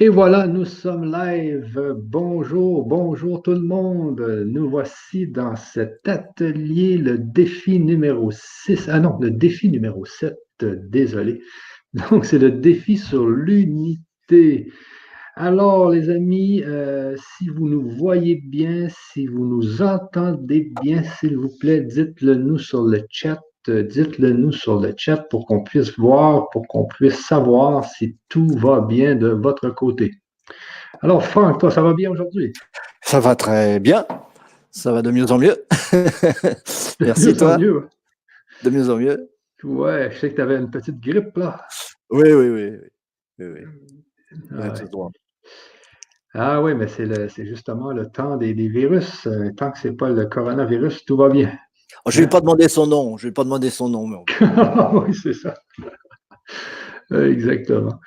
Et voilà, nous sommes live. Bonjour, bonjour tout le monde. Nous voici dans cet atelier, le défi numéro 6. Ah non, le défi numéro 7. Désolé. Donc, c'est le défi sur l'unité. Alors, les amis, si vous nous voyez bien, si vous nous entendez bien, s'il vous plaît, dites-le nous sur le chat. Dites-le nous sur le chat pour qu'on puisse voir, pour qu'on puisse savoir si tout va bien de votre côté. Alors, Franck, toi, ça va bien aujourd'hui? Ça va très bien, ça va de mieux en mieux. De Merci mieux en toi, mieux. de mieux en mieux. Ouais, je sais que tu avais une petite grippe, là. Oui, oui, oui, oui, oui, oui. On est Ouais. tous droits. Ah oui, mais c'est justement le temps des virus. Tant que c'est pas le coronavirus, tout va bien. Oh, je vais Hein? pas demander son nom, je vais pas demander son nom, mais Oui, c'est ça. Exactement.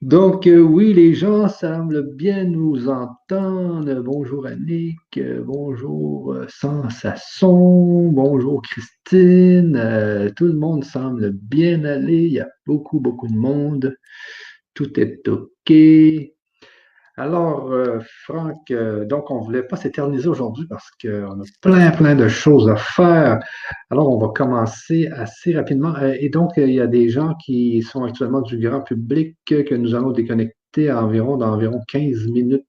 Donc, oui, les gens semblent bien nous entendre. Bonjour Annick, bonjour Sensation, bonjour Christine. Tout le monde semble bien aller. Il y a beaucoup, beaucoup de monde. Tout est OK. Alors, Franck, donc on ne voulait pas s'éterniser aujourd'hui parce qu'on a plein, plein de choses à faire. Alors, on va commencer assez rapidement. Et donc, il y a des gens qui sont actuellement du grand public que nous allons déconnecter dans environ 15 minutes.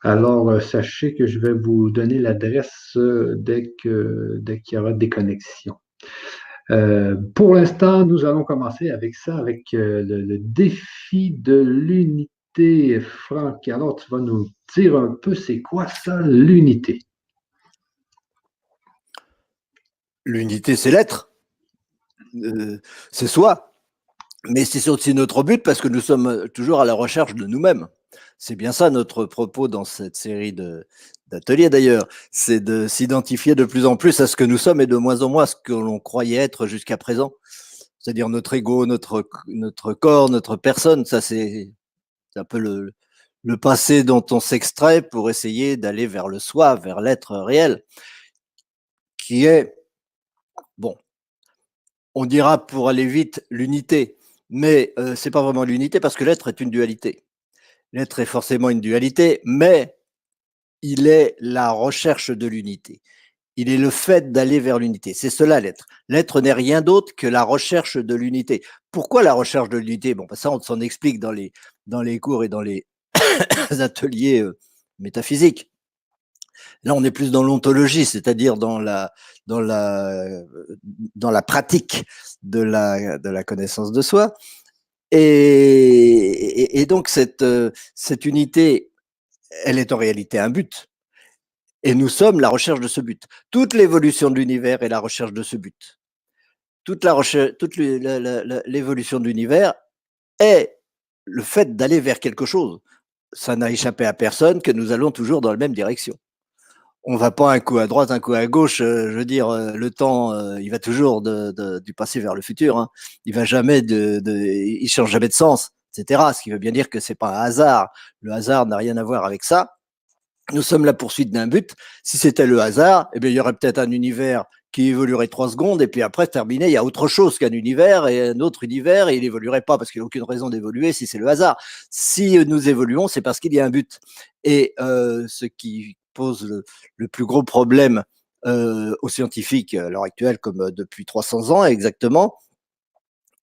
Alors, sachez que je vais vous donner l'adresse dès qu'il y aura des connexions. Pour l'instant, nous allons commencer avec ça, avec le défi de l'unité. Franck, alors tu vas nous dire un peu c'est quoi ça, l'unité? l'unité c'est l'être, c'est soi, mais c'est aussi notre but parce que nous sommes toujours à la recherche de nous-mêmes. C'est bien ça notre propos dans cette série d'ateliers d'ailleurs, c'est de s'identifier de plus en plus à ce que nous sommes et de moins en moins à ce que l'on croyait être jusqu'à présent. C'est-à-dire notre ego, notre corps, notre personne, ça c'est un peu le passé dont on s'extrait pour essayer d'aller vers le soi, vers l'être réel, qui est, bon, on dira pour aller vite, l'unité, mais c'est pas vraiment l'unité parce que l'être est une dualité. L'être est forcément une dualité, mais il est la recherche de l'unité. Il est le fait d'aller vers l'unité. C'est cela l'être. L'être n'est rien d'autre que la recherche de l'unité. Pourquoi la recherche de l'unité? Bon, ça, on s'en explique dans les cours et dans les ateliers métaphysiques. Là, on est plus dans l'ontologie, c'est-à-dire dans la, dans la pratique de la connaissance de soi. Et donc, cette unité, elle est en réalité un but. Et nous sommes la recherche de ce but. Toute l'évolution de l'univers est la recherche de ce but. Toute l'évolution de l'univers est le fait d'aller vers quelque chose. Ça n'a échappé à personne que nous allons toujours dans la même direction. On va pas un coup à droite, un coup à gauche. Je veux dire, le temps, il va toujours du passé vers le futur. Hein. Il va jamais il change jamais de sens, etc. Ce qui veut bien dire que c'est pas un hasard. Le hasard n'a rien à voir avec ça. Nous sommes la poursuite d'un but. Si c'était le hasard, eh bien, il y aurait peut-être un univers qui évoluerait 3 secondes et puis après terminé, il y a autre chose qu'un univers et un autre univers et il évoluerait pas parce qu'il n'y a aucune raison d'évoluer si c'est le hasard. Si nous évoluons, c'est parce qu'il y a un but. Et ce qui pose le plus gros problème aux scientifiques à l'heure actuelle, comme depuis 300 ans exactement,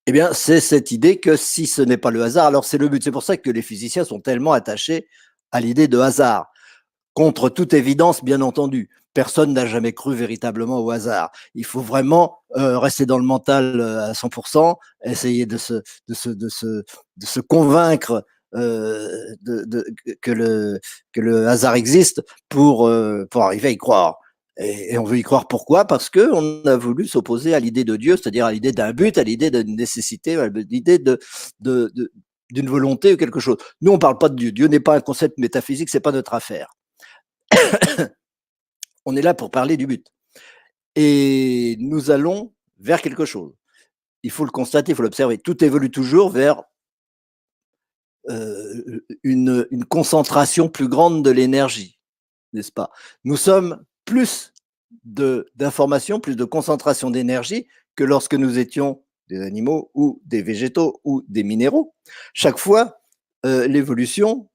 eh bien, c'est cette idée que si ce n'est pas le hasard, alors c'est le but. C'est pour ça que les physiciens sont tellement attachés à l'idée de hasard. Contre toute évidence, bien entendu. Personne n'a jamais cru véritablement au hasard. Il faut vraiment rester dans le mental à 100%, essayer de se convaincre que le hasard existe pour arriver à y croire. Et on veut y croire pourquoi? Parce qu'on a voulu s'opposer à l'idée de Dieu, c'est-à-dire à l'idée d'un but, à l'idée d'une nécessité, à l'idée de, d'une volonté ou quelque chose. Nous, on ne parle pas de Dieu. Dieu n'est pas un concept métaphysique, c'est pas notre affaire. On est là pour parler du but. Et nous allons vers quelque chose. Il faut le constater, il faut l'observer. Tout évolue toujours vers une concentration plus grande de l'énergie, n'est-ce pas? Nous sommes plus d'informations, plus de concentration d'énergie que lorsque nous étions des animaux ou des végétaux ou des minéraux. Chaque fois, l'évolution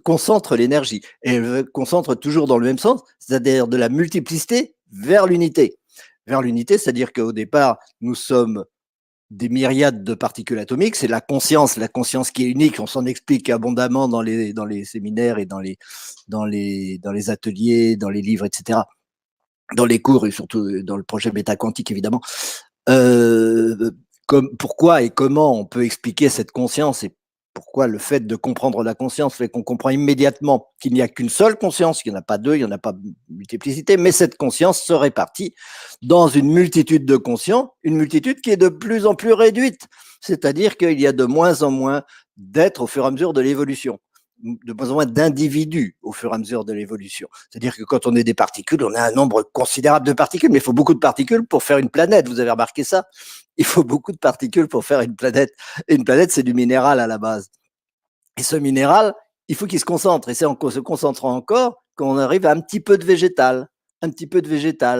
concentre l'énergie. Et elle concentre toujours dans le même sens, c'est-à-dire de la multiplicité vers l'unité. Vers l'unité, c'est-à-dire qu'au départ, nous sommes des myriades de particules atomiques, c'est la conscience qui est unique, on s'en explique abondamment dans les séminaires et dans les ateliers, dans les livres, etc., dans les cours et surtout dans le projet métaquantique, évidemment. Pourquoi et comment on peut expliquer cette conscience et pourquoi le fait de comprendre la conscience fait qu'on comprend immédiatement qu'il n'y a qu'une seule conscience, qu'il n'y en a pas deux, il n'y en a pas multiplicité, mais cette conscience se répartit dans une multitude de conscients, une multitude qui est de plus en plus réduite, c'est-à-dire qu'il y a de moins en moins d'êtres au fur et à mesure de l'évolution, de moins en moins d'individus au fur et à mesure de l'évolution. C'est-à-dire que quand on est des particules, on a un nombre considérable de particules, mais il faut beaucoup de particules pour faire une planète, vous avez remarqué ça? Il faut beaucoup de particules pour faire une planète. Et une planète, c'est du minéral à la base. Et ce minéral, il faut qu'il se concentre. Et c'est en se concentrant encore qu'on arrive à un petit peu de végétal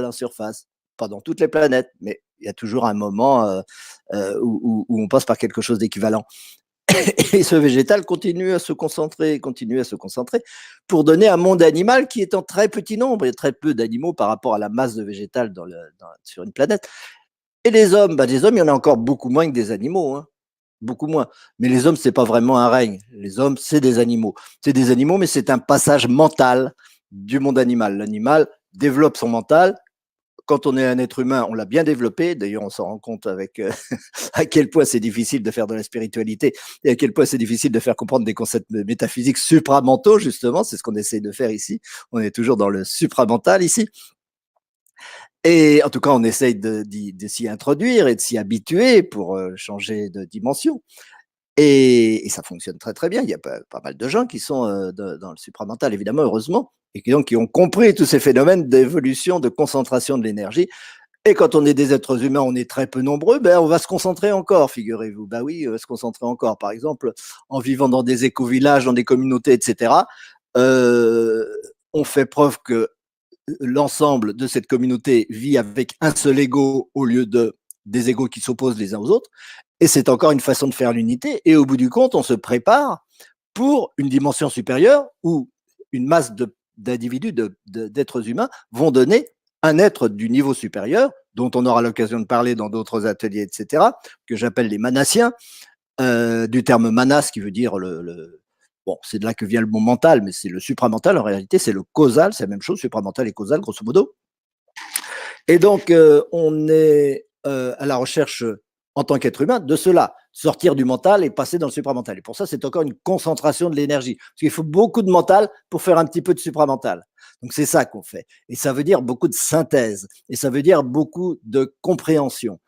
en surface, pas dans toutes les planètes, mais il y a toujours un moment où on passe par quelque chose d'équivalent. Et ce végétal continue à se concentrer, pour donner un monde animal qui est en très petit nombre. Il y a très peu d'animaux par rapport à la masse de végétal sur une planète. Et les hommes, des hommes, il y en a encore beaucoup moins que des animaux, hein. Beaucoup moins. Mais les hommes, c'est pas vraiment un règne. Les hommes, c'est des animaux. C'est des animaux, mais c'est un passage mental du monde animal. L'animal développe son mental. Quand on est un être humain, on l'a bien développé. D'ailleurs, on s'en rend compte avec à quel point c'est difficile de faire de la spiritualité et à quel point c'est difficile de faire comprendre des concepts métaphysiques supramentaux, justement. C'est ce qu'on essaie de faire ici. On est toujours dans le supramental ici. Et en tout cas, on essaye de s'y introduire et de s'y habituer pour changer de dimension. Et ça fonctionne très très bien. Il y a pas mal de gens qui sont dans le supramental, évidemment, heureusement, et qui ont compris tous ces phénomènes d'évolution, de concentration de l'énergie. Et quand on est des êtres humains, on est très peu nombreux, on va se concentrer encore, figurez-vous. Oui, on va se concentrer encore. Par exemple, en vivant dans des éco-villages, dans des communautés, etc., on fait preuve que l'ensemble de cette communauté vit avec un seul ego au lieu des égos qui s'opposent les uns aux autres. Et c'est encore une façon de faire l'unité. Et au bout du compte, on se prépare pour une dimension supérieure où une masse d'individus, d'êtres humains vont donner un être du niveau supérieur, dont on aura l'occasion de parler dans d'autres ateliers, etc., que j'appelle les manassiens, du terme manas qui veut dire bon, c'est de là que vient le mot mental, mais c'est le supramental, en réalité, c'est le causal, c'est la même chose, supramental et causal, grosso modo. Et donc, on est à la recherche, en tant qu'être humain, de cela, sortir du mental et passer dans le supramental. Et pour ça, c'est encore une concentration de l'énergie. Parce qu'il faut beaucoup de mental pour faire un petit peu de supramental. Donc, c'est ça qu'on fait. Et ça veut dire beaucoup de synthèse. Et ça veut dire beaucoup de compréhension.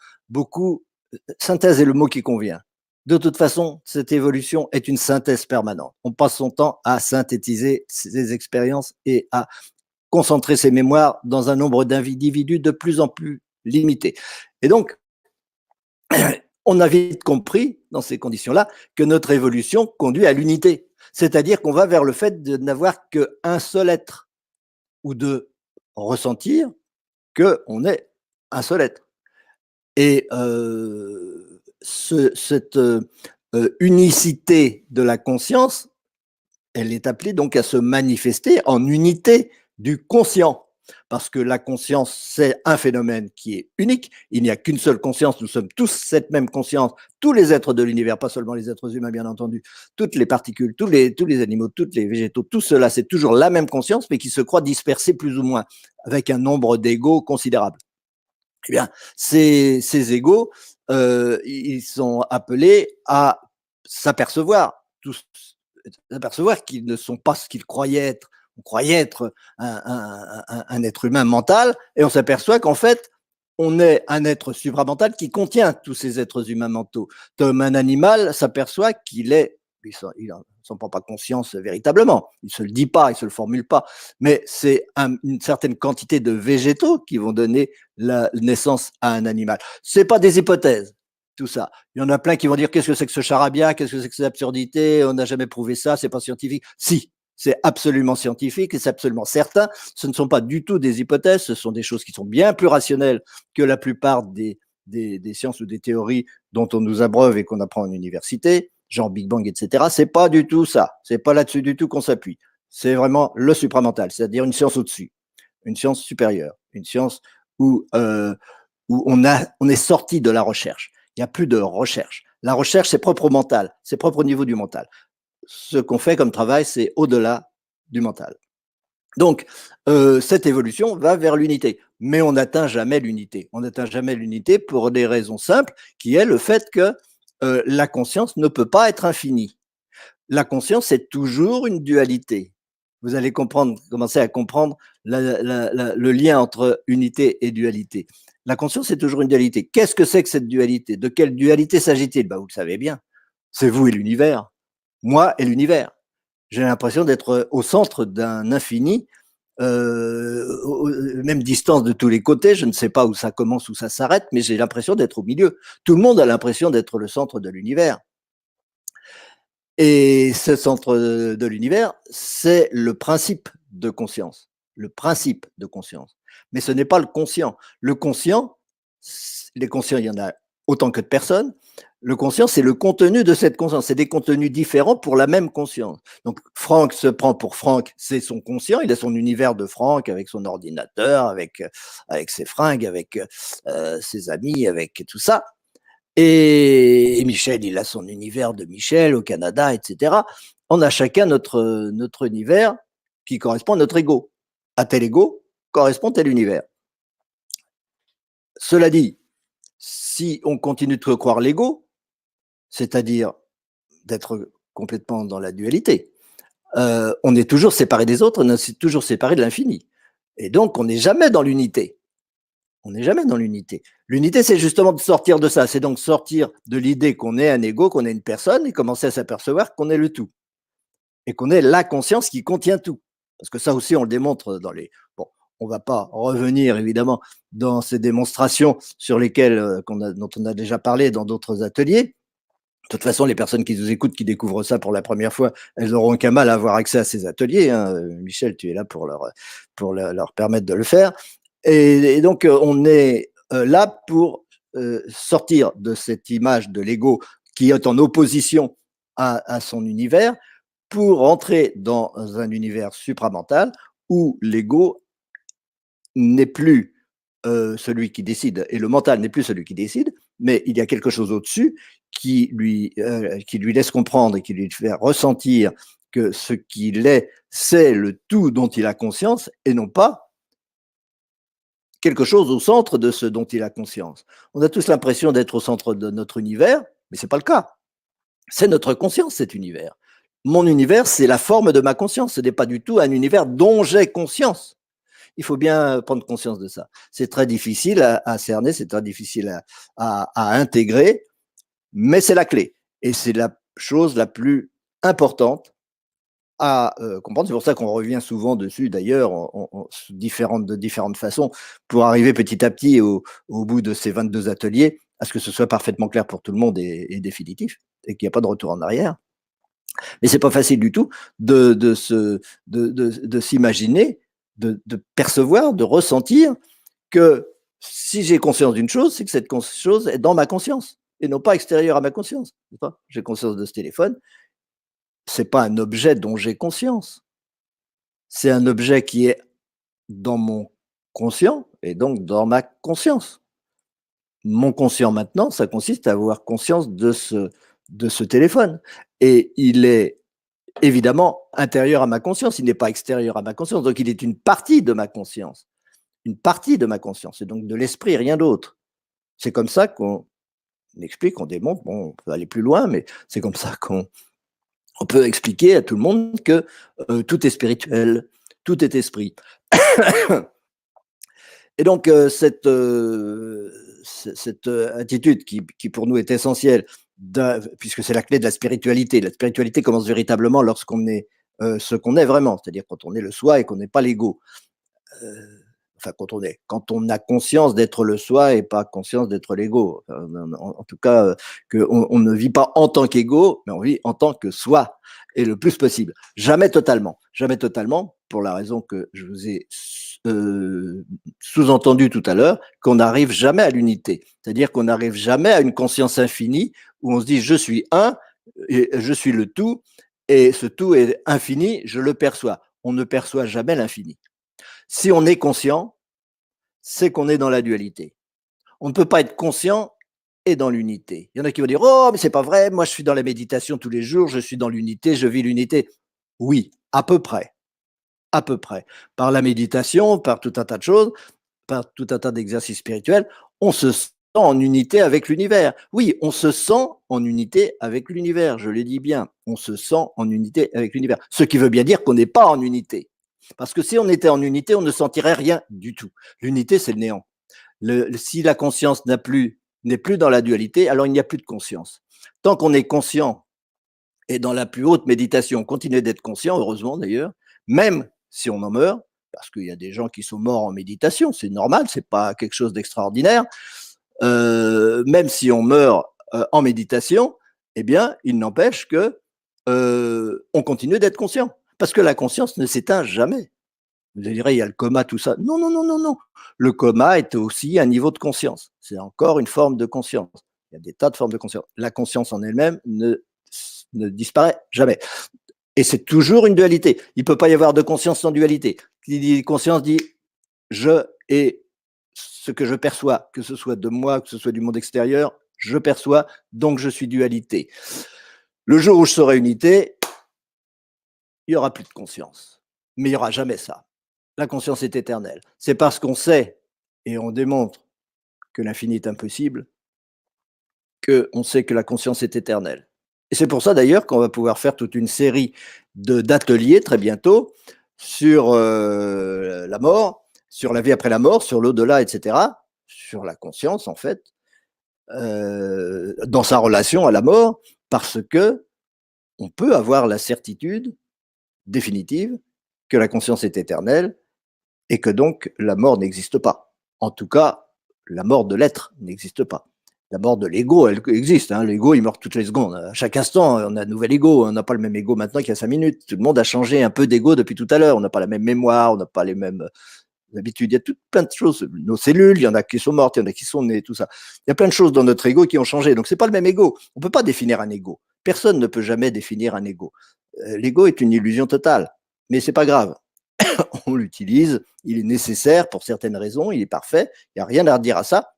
Synthèse est le mot qui convient. De toute façon, cette évolution est une synthèse permanente. On passe son temps à synthétiser ses expériences et à concentrer ses mémoires dans un nombre d'individus de plus en plus limité. Et donc, on a vite compris, dans ces conditions-là, que notre évolution conduit à l'unité. C'est-à-dire qu'on va vers le fait de n'avoir qu'un seul être, ou de ressentir qu'on est un seul être. Et cette unicité de la conscience, elle est appelée donc à se manifester en unité du conscient. Parce que la conscience, c'est un phénomène qui est unique. Il n'y a qu'une seule conscience. Nous sommes tous cette même conscience. Tous les êtres de l'univers, pas seulement les êtres humains, bien entendu. Toutes les particules, tous les animaux, tous les végétaux, tout cela, c'est toujours la même conscience, mais qui se croit dispersée plus ou moins, avec un nombre d'égos considérable. Eh bien, ces égos, ils sont appelés à s'apercevoir, qu'ils ne sont pas ce qu'ils croyaient être. On croyait être un être humain mental, et on s'aperçoit qu'en fait, on est un être supramental qui contient tous ces êtres humains mentaux. Comme un animal s'aperçoit qu'il est, il n'en prend pas conscience véritablement, il ne se le dit pas, il ne se le formule pas, mais c'est une certaine quantité de végétaux qui vont donner la naissance à un animal. Ce n'est pas des hypothèses, tout ça. Il y en a plein qui vont dire qu'est-ce que c'est que ce charabia, qu'est-ce que c'est que cette absurdité, on n'a jamais prouvé ça, c'est pas scientifique. Si, c'est absolument scientifique et c'est absolument certain. Ce ne sont pas du tout des hypothèses, ce sont des choses qui sont bien plus rationnelles que la plupart des sciences ou des théories dont on nous abreuve et qu'on apprend en université. genre Big Bang, etc. C'est pas du tout ça. C'est pas là-dessus du tout qu'on s'appuie. C'est vraiment le supramental, c'est-à-dire une science au-dessus, une science supérieure, une science où, où on est sorti de la recherche. Il n'y a plus de recherche. La recherche, c'est propre au mental, c'est propre au niveau du mental. Ce qu'on fait comme travail, c'est au-delà du mental. Donc, cette évolution va vers l'unité. Mais on n'atteint jamais l'unité. On n'atteint jamais l'unité pour des raisons simples, qui est le fait que la conscience ne peut pas être infinie. La conscience, c'est toujours une dualité. Vous allez comprendre, commencer à comprendre le lien entre unité et dualité. La conscience, c'est toujours une dualité. Qu'est-ce que c'est que cette dualité? De quelle dualité s'agit-il? Vous le savez bien. C'est vous et l'univers. Moi et l'univers. J'ai l'impression d'être au centre d'un infini, même distance de tous les côtés. Je ne sais pas où ça commence, où ça s'arrête, mais j'ai l'impression d'être au milieu. Tout le monde a l'impression d'être le centre de l'univers. Et ce centre de l'univers, c'est le principe de conscience. Le principe de conscience. Mais ce n'est pas le conscient. Le conscient, les conscients, il y en a autant que de personnes. Le conscient, c'est le contenu de cette conscience. C'est des contenus différents pour la même conscience. Donc, Franck se prend pour Franck, c'est son conscient. Il a son univers de Franck avec son ordinateur, avec ses fringues, avec ses amis, avec tout ça. Et Michel, il a son univers de Michel au Canada, etc. On a chacun notre univers qui correspond à notre ego. À tel ego correspond tel univers. Cela dit, si on continue de croire l'ego, c'est-à-dire d'être complètement dans la dualité, on est toujours séparé des autres, on est toujours séparé de l'infini. Et donc, on n'est jamais dans l'unité. On n'est jamais dans l'unité. L'unité, c'est justement de sortir de ça. C'est donc sortir de l'idée qu'on est un ego, qu'on est une personne, et commencer à s'apercevoir qu'on est le tout. Et qu'on est la conscience qui contient tout. Parce que ça aussi, on le démontre dans les... Bon, on ne va pas revenir, évidemment, dans ces démonstrations sur lesquelles, dont on a déjà parlé dans d'autres ateliers. De toute façon, les personnes qui nous écoutent, qui découvrent ça pour la première fois, elles n'auront qu'un mal à avoir accès à ces ateliers, hein. Michel, tu es là pour leur permettre de le faire. Et donc, on est là pour sortir de cette image de l'ego qui est en opposition à son univers, pour entrer dans un univers supramental où l'ego n'est plus celui qui décide, et le mental n'est plus celui qui décide, mais il y a quelque chose au-dessus qui lui laisse comprendre et qui lui fait ressentir que ce qu'il est, c'est le tout dont il a conscience, et non pas quelque chose au centre de ce dont il a conscience. On a tous l'impression d'être au centre de notre univers, mais ce n'est pas le cas. C'est notre conscience, cet univers. Mon univers, c'est la forme de ma conscience. Ce n'est pas du tout un univers dont j'ai conscience. Il faut bien prendre conscience de ça. C'est très difficile à cerner, c'est très difficile à intégrer, mais c'est la clé. Et c'est la chose la plus importante à comprendre. C'est pour ça qu'on revient souvent dessus, d'ailleurs, de différentes façons, pour arriver petit à petit au bout de ces 22 ateliers, à ce que ce soit parfaitement clair pour tout le monde et définitif, et qu'il n'y a pas de retour en arrière. Mais c'est pas facile du tout de s'imaginer, de percevoir, de ressentir que si j'ai conscience d'une chose, c'est que cette chose est dans ma conscience et non pas extérieure à ma conscience. J'ai conscience de ce téléphone, c'est pas un objet dont j'ai conscience. C'est un objet qui est dans mon conscient et donc dans ma conscience. Mon conscient maintenant, ça consiste à avoir conscience de ce téléphone. Et il est évidemment intérieur à ma conscience, il n'est pas extérieur à ma conscience, donc il est une partie de ma conscience. Une partie de ma conscience, et donc de l'esprit, rien d'autre. C'est comme ça qu'on explique, on démontre, bon, on peut aller plus loin, mais c'est comme ça qu'on peut expliquer à tout le monde que tout est spirituel, tout est esprit. Et donc, cette attitude qui pour nous est essentielle, puisque c'est la clé de la spiritualité. La spiritualité commence véritablement lorsqu'on est ce qu'on est vraiment, c'est-à-dire quand on est le soi et qu'on n'est pas l'ego. Enfin, quand on a conscience d'être le soi et pas conscience d'être l'ego. En tout cas, on ne vit pas en tant qu'ego, mais on vit en tant que soi, et le plus possible. Jamais totalement, pour la raison que je vous ai sous-entendu tout à l'heure, qu'on n'arrive jamais à l'unité. C'est-à-dire qu'on n'arrive jamais à une conscience infinie où on se dit je suis un Et je suis le tout, et ce tout est infini, je le perçois. On ne perçoit jamais l'infini. Si on est conscient, c'est qu'on est dans la dualité. On ne peut pas être conscient et dans l'unité. Il y en a qui vont dire: «Oh, mais c'est pas vrai, moi je suis dans la méditation tous les jours, je suis dans l'unité, je vis l'unité». Oui, à peu près, à peu près. Par la méditation, par tout un tas de choses, par tout un tas d'exercices spirituels, on se sent en unité avec l'univers. Oui, on se sent en unité avec l'univers, je le dis bien. On se sent en unité avec l'univers. Ce qui veut bien dire qu'on n'est pas en unité. Parce que si on était en unité, on ne sentirait rien du tout. L'unité, c'est le néant. Si la conscience n'est plus dans la dualité, alors il n'y a plus de conscience. Tant qu'on est conscient et dans la plus haute méditation, continuer d'être conscient, heureusement d'ailleurs, même si on en meurt, parce qu'il y a des gens qui sont morts en méditation, c'est normal, c'est pas quelque chose d'extraordinaire. Même si on meurt en méditation, eh bien, il n'empêche que on continue d'être conscient, parce que la conscience ne s'éteint jamais. Vous direz, il y a le coma, tout ça. Non, non, non, non, non. Le coma est aussi un niveau de conscience. C'est encore une forme de conscience. Il y a des tas de formes de conscience. La conscience en elle-même ne disparaît jamais. Et c'est toujours une dualité. Il ne peut pas y avoir de conscience sans dualité. Qui dit conscience dit je et ce que je perçois, que ce soit de moi, que ce soit du monde extérieur, je perçois, donc je suis dualité. Le jour où je serai unité, il n'y aura plus de conscience. Mais il n'y aura jamais ça. La conscience est éternelle. C'est parce qu'on sait et on démontre que l'infini est impossible qu'on sait que la conscience est éternelle. Et c'est pour ça d'ailleurs qu'on va pouvoir faire toute une série d'ateliers très bientôt sur la mort, sur la vie après la mort, sur l'au-delà, etc., sur la conscience en fait, dans sa relation à la mort, parce que on peut avoir la certitude définitive que la conscience est éternelle et que donc la mort n'existe pas. En tout cas, la mort de l'être n'existe pas. La mort de l'ego, elle existe. Hein. L'ego, il meurt toutes les secondes. À chaque instant, on a un nouvel ego. On n'a pas le même ego maintenant qu'il y a 5 minutes. Tout le monde a changé un peu d'ego depuis tout à l'heure. On n'a pas la même mémoire, on n'a pas les mêmes habitudes. Il y a tout plein de choses. Nos cellules, il y en a qui sont mortes, il y en a qui sont nées, tout ça. Il y a plein de choses dans notre ego qui ont changé. Donc, c'est pas le même ego. On peut pas définir un ego. Personne ne peut jamais définir un ego. L'ego est une illusion totale. Mais c'est pas grave. On l'utilise, il est nécessaire pour certaines raisons, il est parfait, il n'y a rien à redire à ça.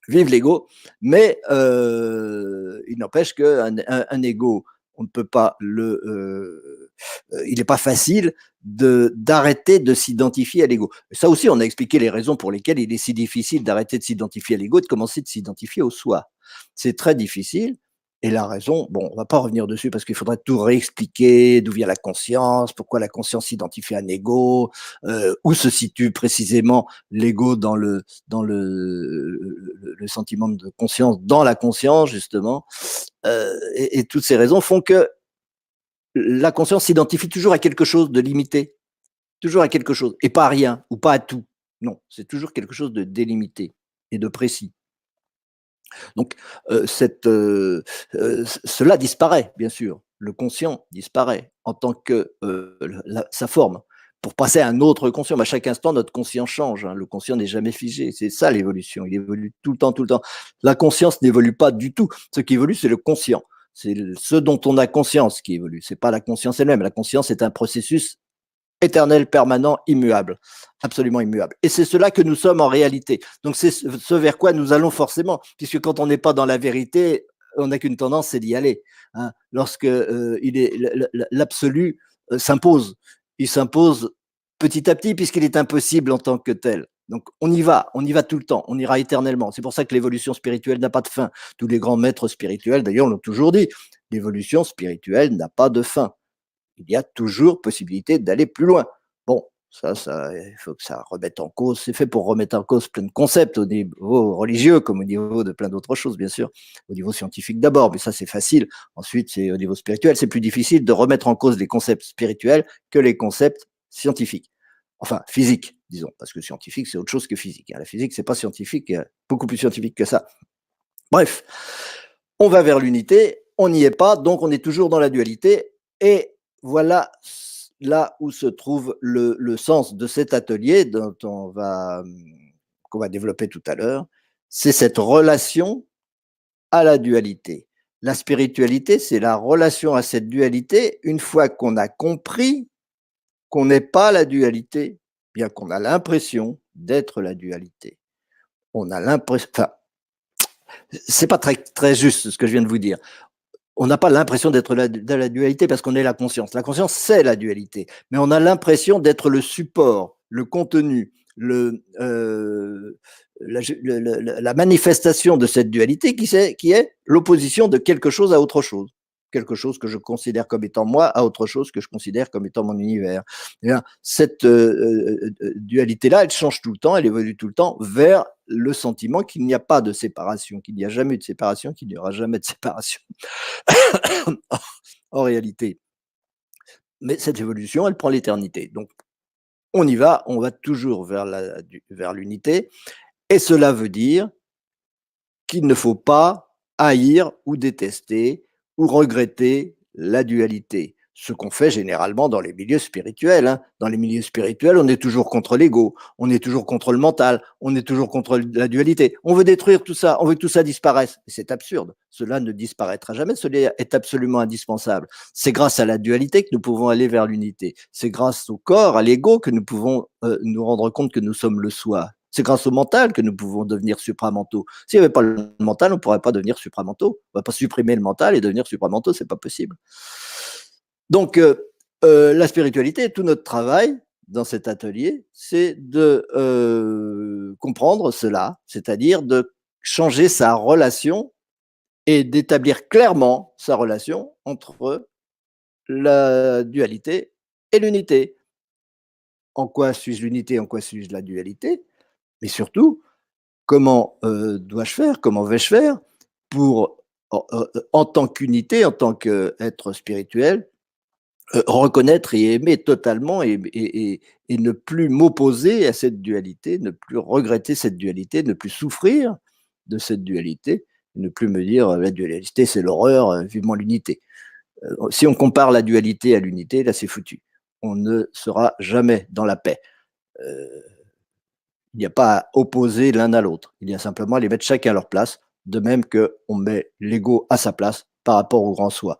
Vive l'ego, mais il n'empêche qu'un ego, on ne peut pas il n'est pas facile d'arrêter de s'identifier à l'ego. Ça aussi, on a expliqué les raisons pour lesquelles il est si difficile d'arrêter de s'identifier à l'ego et de commencer de s'identifier au soi. C'est très difficile. Et la raison, bon, on va pas revenir dessus parce qu'il faudrait tout réexpliquer, d'où vient la conscience, pourquoi la conscience s'identifie à un ego, où se situe précisément l'ego le sentiment de conscience dans la conscience, justement. Et toutes ces raisons font que la conscience s'identifie toujours à quelque chose de limité, toujours à quelque chose, et pas à rien, ou pas à tout. Non, c'est toujours quelque chose de délimité et de précis. Donc, cela disparaît, bien sûr. Le conscient disparaît en tant que sa forme. Pour passer à un autre conscient, à chaque instant, notre conscient change. Hein. Le conscient n'est jamais figé. C'est ça l'évolution. Il évolue tout le temps, tout le temps. La conscience n'évolue pas du tout. Ce qui évolue, c'est le conscient. C'est ce dont on a conscience qui évolue. C'est pas la conscience elle-même. La conscience est un processus éternel, permanent, immuable, absolument immuable. Et c'est cela que nous sommes en réalité. Donc c'est ce vers quoi nous allons forcément, puisque quand on n'est pas dans la vérité, on n'a qu'une tendance, c'est d'y aller. Hein. Lorsque l'absolu s'impose, il s'impose petit à petit, puisqu'il est impossible en tant que tel. Donc on y va tout le temps, on ira éternellement. C'est pour ça que l'évolution spirituelle n'a pas de fin. Tous les grands maîtres spirituels, d'ailleurs, l'ont toujours dit, l'évolution spirituelle n'a pas de fin. Il y a toujours possibilité d'aller plus loin. Bon, il faut que ça remette en cause. C'est fait pour remettre en cause plein de concepts au niveau religieux, comme au niveau de plein d'autres choses, bien sûr. Au niveau scientifique d'abord, mais ça, c'est facile. Ensuite, c'est au niveau spirituel. C'est plus difficile de remettre en cause les concepts spirituels que les concepts scientifiques. Enfin, physiques, disons, parce que scientifique, c'est autre chose que physique. La physique, c'est pas scientifique, beaucoup plus scientifique que ça. Bref, on va vers l'unité, on n'y est pas, donc on est toujours dans la dualité. Et voilà là où se trouve le sens de cet atelier qu'on va développer tout à l'heure. C'est cette relation à la dualité. La spiritualité, c'est la relation à cette dualité une fois qu'on a compris qu'on n'est pas la dualité, bien qu'on a l'impression d'être la dualité. On a l'impression, enfin, c'est pas très juste ce que je viens de vous dire. On n'a pas l'impression d'être de la dualité parce qu'on est la conscience. La conscience, c'est la dualité, mais on a l'impression d'être le support, le contenu, la manifestation de cette dualité qui est l'opposition de quelque chose à autre chose. Quelque chose que je considère comme étant moi à autre chose que je considère comme étant mon univers. Et bien, cette dualité-là, elle change tout le temps, elle évolue tout le temps vers le sentiment qu'il n'y a pas de séparation, qu'il n'y a jamais eu de séparation, qu'il n'y aura jamais de séparation. En réalité. Mais cette évolution, elle prend l'éternité. Donc, on y va, on va toujours vers l'unité. Et cela veut dire qu'il ne faut pas haïr ou détester ou regretter la dualité. Ce qu'on fait généralement dans les milieux spirituels. Hein. Dans les milieux spirituels, on est toujours contre l'ego, on est toujours contre le mental, on est toujours contre la dualité. On veut détruire tout ça, on veut que tout ça disparaisse. Et c'est absurde. Cela ne disparaîtra jamais, cela est absolument indispensable. C'est grâce à la dualité que nous pouvons aller vers l'unité. C'est grâce au corps, à l'ego que nous pouvons nous rendre compte que nous sommes le soi. C'est grâce au mental que nous pouvons devenir supramentaux. S'il n'y avait pas le mental, on ne pourrait pas devenir supramentaux. On ne va pas supprimer le mental et devenir supramentaux, ce n'est pas possible. Donc, la spiritualité, tout notre travail dans cet atelier, c'est de comprendre cela, c'est-à-dire de changer sa relation et d'établir clairement sa relation entre la dualité et l'unité. En quoi suis-je l'unité, en quoi suis-je la dualité? Mais surtout, comment dois-je faire, comment vais-je faire pour, en tant qu'unité, en tant qu'être spirituel, reconnaître et aimer totalement et ne plus m'opposer à cette dualité, ne plus regretter cette dualité, ne plus souffrir de cette dualité, ne plus me dire la dualité c'est l'horreur, vivement l'unité. Si on compare la dualité à l'unité, là c'est foutu. On ne sera jamais dans la paix. Il n'y a pas à opposer l'un à l'autre. Il y a simplement à les mettre chacun à leur place, de même qu'on met l'ego à sa place par rapport au grand soi.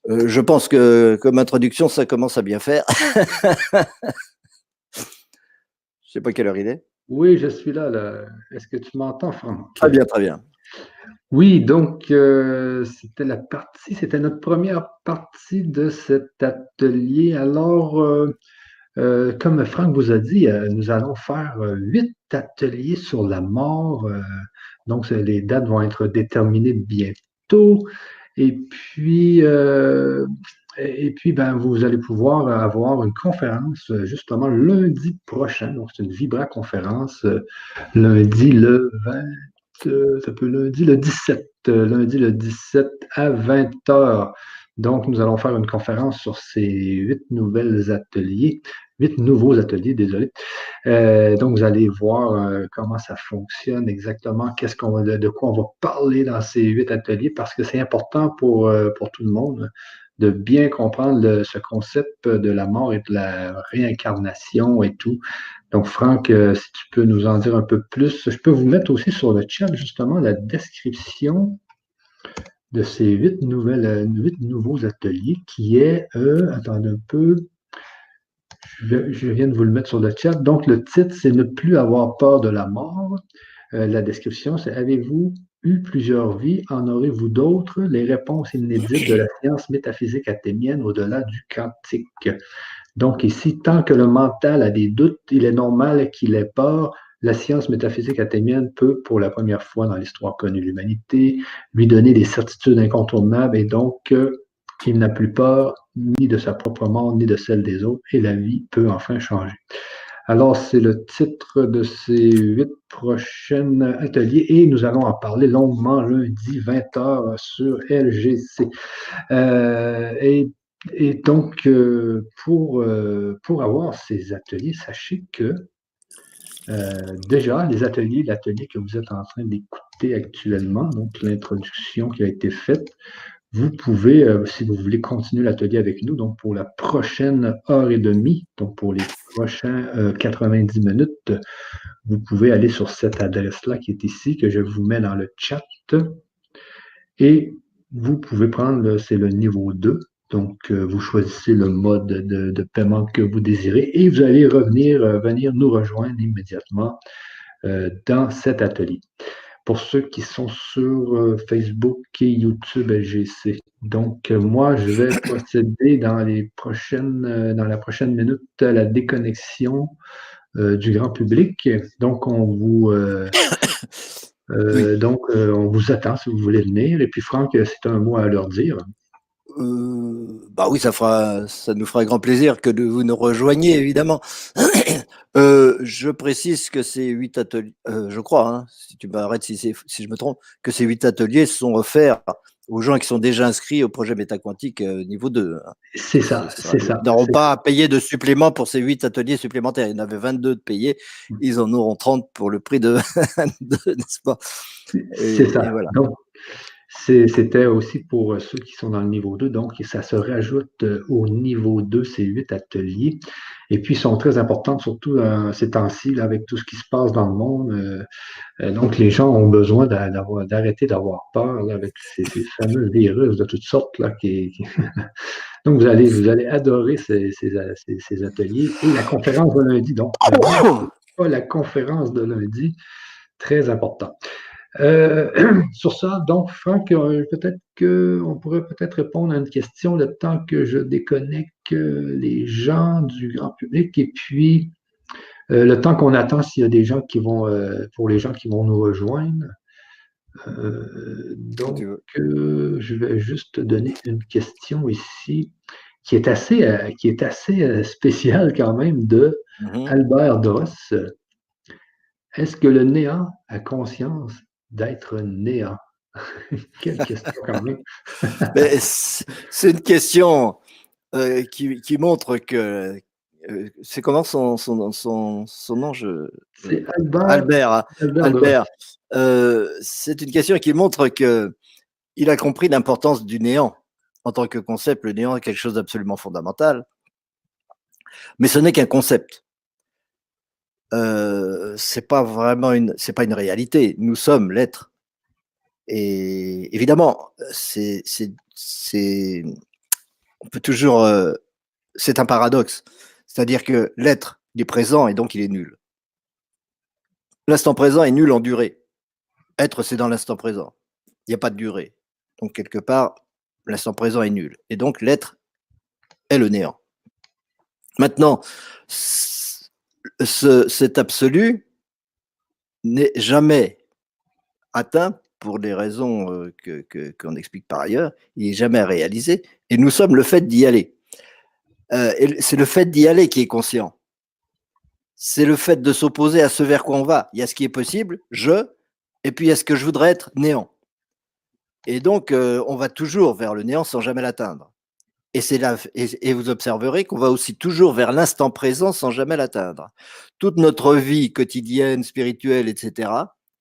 Je pense que comme introduction, ça commence à bien faire. Je sais pas quelle heure il est. Oui, je suis là, là. Est-ce que tu m'entends, Franck? Très bien, très bien. Oui, donc c'était notre première partie de cet atelier. Alors, comme Franck vous a dit, nous allons faire 8 ateliers sur la mort. Donc, les dates vont être déterminées bientôt. Et puis, ben, vous allez pouvoir avoir une conférence justement lundi prochain. Donc, c'est une Vibra-conférence lundi le 20, ça peut lundi le 17 à 20 heures. Donc, nous allons faire une conférence sur ces 8 nouveaux ateliers, désolé. Donc, vous allez voir comment ça fonctionne exactement, de quoi on va parler dans ces 8 ateliers, parce que c'est important pour tout le monde de bien comprendre ce concept de la mort et de la réincarnation et tout. Donc, Franck, si tu peux nous en dire un peu plus, je peux vous mettre aussi sur le chat justement la description de ces 8 nouveaux ateliers qui est, attendez un peu, je viens de vous le mettre sur le chat. Donc, le titre, c'est Ne plus avoir peur de la mort. La description, c'est Avez-vous eu plusieurs vies? En aurez-vous d'autres? Les réponses inédites de la science métaphysique athénienne au-delà du quantique. Donc, ici, tant que le mental a des doutes, il est normal qu'il ait peur. La science métaphysique athénienne peut, pour la première fois dans l'histoire connue de l'humanité, lui donner des certitudes incontournables et donc il n'a plus peur ni de sa propre mort, ni de celle des autres, et la vie peut enfin changer. Alors, c'est le titre de ces 8 prochains ateliers et nous allons en parler longuement lundi 20h sur LGC. Et donc, pour avoir ces ateliers, sachez que déjà, l'atelier que vous êtes en train d'écouter actuellement, donc l'introduction qui a été faite, vous pouvez, si vous voulez continuer l'atelier avec nous, donc pour la prochaine heure et demie, donc pour les prochains 90 minutes, vous pouvez aller sur cette adresse-là qui est ici, que je vous mets dans le chat. Et vous pouvez prendre, c'est le niveau 2. Donc, vous choisissez le mode de paiement que vous désirez et vous allez venir nous rejoindre immédiatement dans cet atelier. Pour ceux qui sont sur Facebook et YouTube LGC. Donc, moi, je vais procéder dans la prochaine minute à la déconnexion du grand public. Donc, Oui. on vous attend si vous voulez venir. Et puis, Franck, c'est un mot à leur dire. Bah oui, ça nous fera grand plaisir que de vous nous rejoigniez, évidemment. Je précise que ces 8 ateliers, je crois, hein, si tu m'arrêtes si je me trompe, que ces 8 ateliers sont offerts aux gens qui sont déjà inscrits au projet Métaquantique niveau 2. Hein. C'est ça, c'est Ils ça, n'auront c'est ça. pas à payer de supplément pour ces 8 ateliers supplémentaires. Il y en avait 22 de payés, ils en auront 30 pour le prix de 22, n'est-ce pas? C'est Et ça. voilà. Donc, c'était aussi pour ceux qui sont dans le niveau 2. Donc, ça se rajoute au niveau 2, ces 8 ateliers. Et puis, ils sont très importants, surtout ces temps-ci, là, avec tout ce qui se passe dans le monde. Donc, les gens ont besoin d'arrêter d'avoir peur là, avec ces fameux virus de toutes sortes. Là, Donc, vous allez adorer ces ateliers. Et la conférence de lundi, donc, ne manquez pas la conférence de lundi, très important. Sur ça, donc, Franck, peut-être qu'on pourrait peut-être répondre à une question le temps que je déconnecte les gens du grand public et puis le temps qu'on attend s'il y a des gens qui vont, pour les gens qui vont nous rejoindre. Si tu Donc, veux. je vais juste donner une question ici qui est assez spéciale quand même de Mhm. Albert Dross. Est-ce que le néant a conscience d'être néant? Quelle question quand même. Mais c'est une question qui montre que c'est comment son nom C'est Albert, Albert, hein, Albert Albert. Dross. C'est une question qui montre que il a compris l'importance du néant en tant que concept. Le néant est quelque chose d'absolument fondamental, mais ce n'est qu'un concept. C'est pas une réalité. Nous sommes l'être. Et évidemment, on peut toujours, c'est un paradoxe. C'est-à-dire que l'être, il est présent et donc il est nul. L'instant présent est nul en durée. Être, c'est dans l'instant présent. Il n'y a pas de durée. Donc, quelque part, l'instant présent est nul. Et donc, l'être est le néant. Maintenant, cet absolu n'est jamais atteint pour des raisons qu'on explique par ailleurs. Il n'est jamais réalisé. Et nous sommes le fait d'y aller. Et c'est le fait d'y aller qui est conscient. C'est le fait de s'opposer à ce vers quoi on va. Il y a ce qui est possible, et puis il y a ce que je voudrais être, néant. Et donc, on va toujours vers le néant sans jamais l'atteindre. Et vous observerez qu'on va aussi toujours vers l'instant présent sans jamais l'atteindre. Toute notre vie quotidienne, spirituelle, etc.,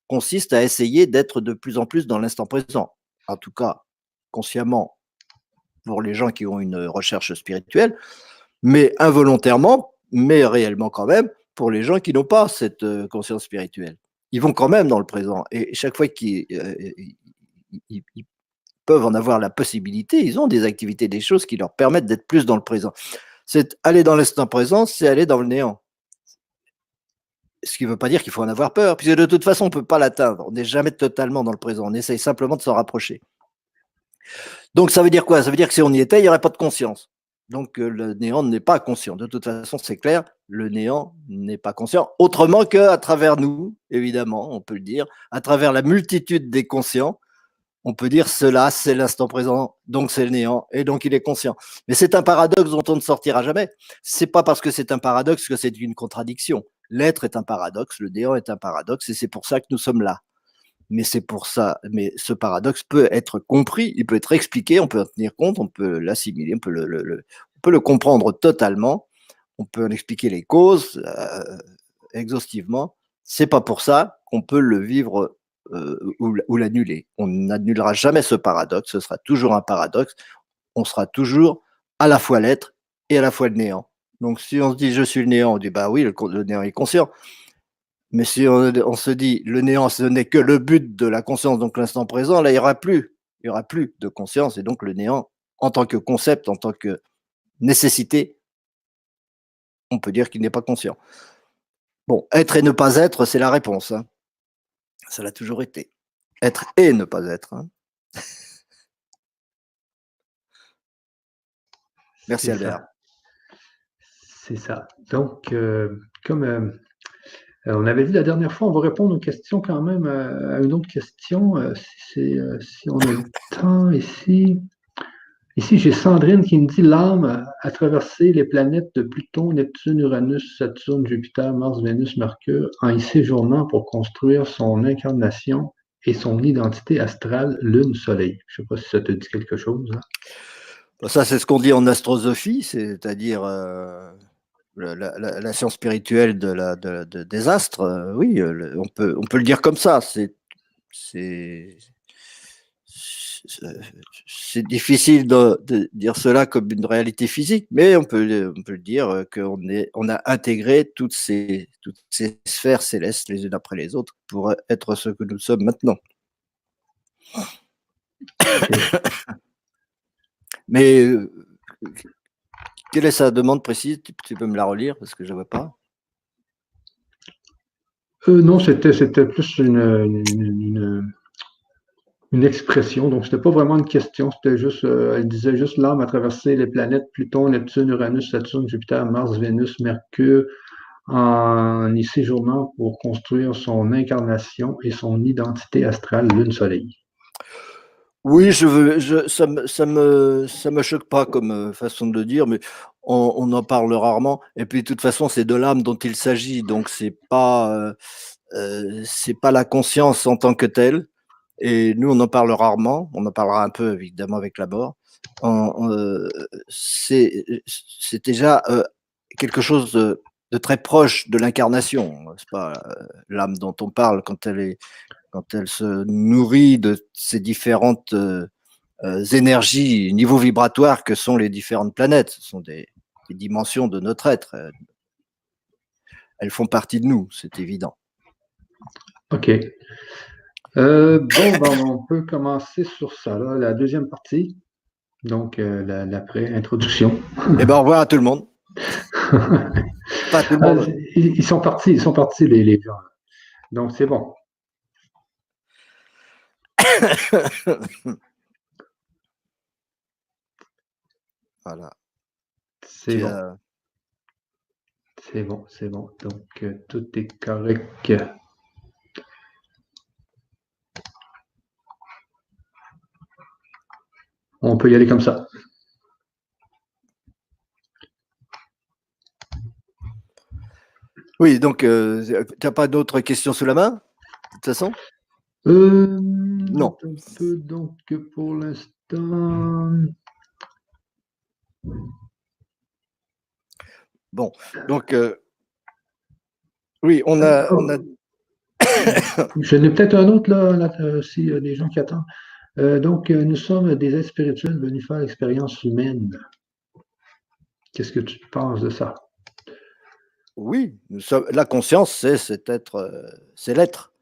consiste à essayer d'être de plus en plus dans l'instant présent. En tout cas, consciemment, pour les gens qui ont une recherche spirituelle, mais involontairement, mais réellement quand même, pour les gens qui n'ont pas cette conscience spirituelle. Ils vont quand même dans le présent. Et chaque fois qu'ils ils peuvent en avoir la possibilité, ils ont des activités, des choses qui leur permettent d'être plus dans le présent. C'est aller dans l'instant présent, c'est aller dans le néant. Ce qui ne veut pas dire qu'il faut en avoir peur, puisque de toute façon, on ne peut pas l'atteindre. On n'est jamais totalement dans le présent. On essaye simplement de s'en rapprocher. Donc, ça veut dire quoi? Ça veut dire que si on y était, il n'y aurait pas de conscience. Donc, le néant n'est pas conscient. De toute façon, c'est clair, le néant n'est pas conscient. Autrement qu'à travers nous, évidemment, on peut le dire, à travers la multitude des conscients, on peut dire cela, c'est l'instant présent, donc c'est le néant, et donc il est conscient. Mais c'est un paradoxe dont on ne sortira jamais. C'est pas parce que c'est un paradoxe que c'est une contradiction. L'être est un paradoxe, le néant est un paradoxe, et c'est pour ça que nous sommes là. Mais c'est pour ça, mais ce paradoxe peut être compris, il peut être expliqué, on peut en tenir compte, on peut l'assimiler, on peut le comprendre totalement, on peut en expliquer les causes exhaustivement. C'est pas pour ça qu'on peut le vivre ou l'annuler. On n'annulera jamais ce paradoxe, ce sera toujours un paradoxe, on sera toujours à la fois l'être et à la fois le néant. Donc si on se dit je suis le néant, on dit bah oui, le néant est conscient. Mais si on se dit le néant, ce n'est que le but de la conscience, donc l'instant présent, là, il n'y aura plus Il n'y aura plus de conscience et donc le néant, en tant que concept, en tant que nécessité, on peut dire qu'il n'est pas conscient. Bon, être et ne pas être, c'est la réponse. Hein. Ça l'a toujours été. Être et ne pas être. Hein. Merci Albert. C'est ça. Donc, comme on avait dit la dernière fois, on va répondre aux questions quand même à une autre question, si on a le temps ici. Ici, j'ai Sandrine qui me dit l'âme a traversé les planètes de Pluton, Neptune, Uranus, Saturne, Jupiter, Mars, Vénus, Mercure en y séjournant pour construire son incarnation et son identité astrale, Lune, Soleil. Je ne sais pas si ça te dit quelque chose. Hein? Ça, c'est ce qu'on dit en astrosophie, c'est-à-dire la science spirituelle des astres. Oui, on peut le dire comme ça. C'est difficile de dire cela comme une réalité physique, mais on peut le dire qu'on a intégré toutes ces sphères célestes les unes après les autres pour être ce que nous sommes maintenant. Mais quelle est sa demande précise? Tu peux me la relire parce que je ne vois pas. Non, c'était plus une expression, donc c'était pas vraiment une question, c'était juste, elle disait juste l'âme a traversé les planètes Pluton, Neptune, Uranus, Saturne, Jupiter, Mars, Vénus, Mercure, en y séjournant pour construire son incarnation et son identité astrale, Lune, Soleil. Oui, ça me choque pas comme façon de le dire, mais on en parle rarement. Et puis, de toute façon, c'est de l'âme dont il s'agit, donc c'est pas la conscience en tant que telle. Et nous, on en parle rarement. On en parlera un peu, évidemment, avec la mort. C'est déjà quelque chose de très proche de l'incarnation. C'est pas l'âme dont on parle quand elle se nourrit de ces différentes énergies, niveaux vibratoires que sont les différentes planètes. Ce sont des dimensions de notre être. Elles font partie de nous, c'est évident. OK. On peut commencer sur ça, là, la deuxième partie. Donc, l'après-introduction. Eh bien, au revoir à tout le monde. Pas tout le monde. Ils sont partis les gens. Donc, c'est bon. Voilà. C'est bon. C'est bon. Donc, tout est correct. On peut y aller comme ça. Oui, donc, tu n'as pas d'autres questions sous la main, de toute façon? Non. Un peu, donc, pour l'instant. Bon, donc, oui, on a... Je n'ai peut-être un autre, là s'il y a des gens qui attendent. Donc, nous sommes des êtres spirituels venus faire l'expérience humaine. Qu'est-ce que tu penses de ça? Oui, la conscience, c'est l'être,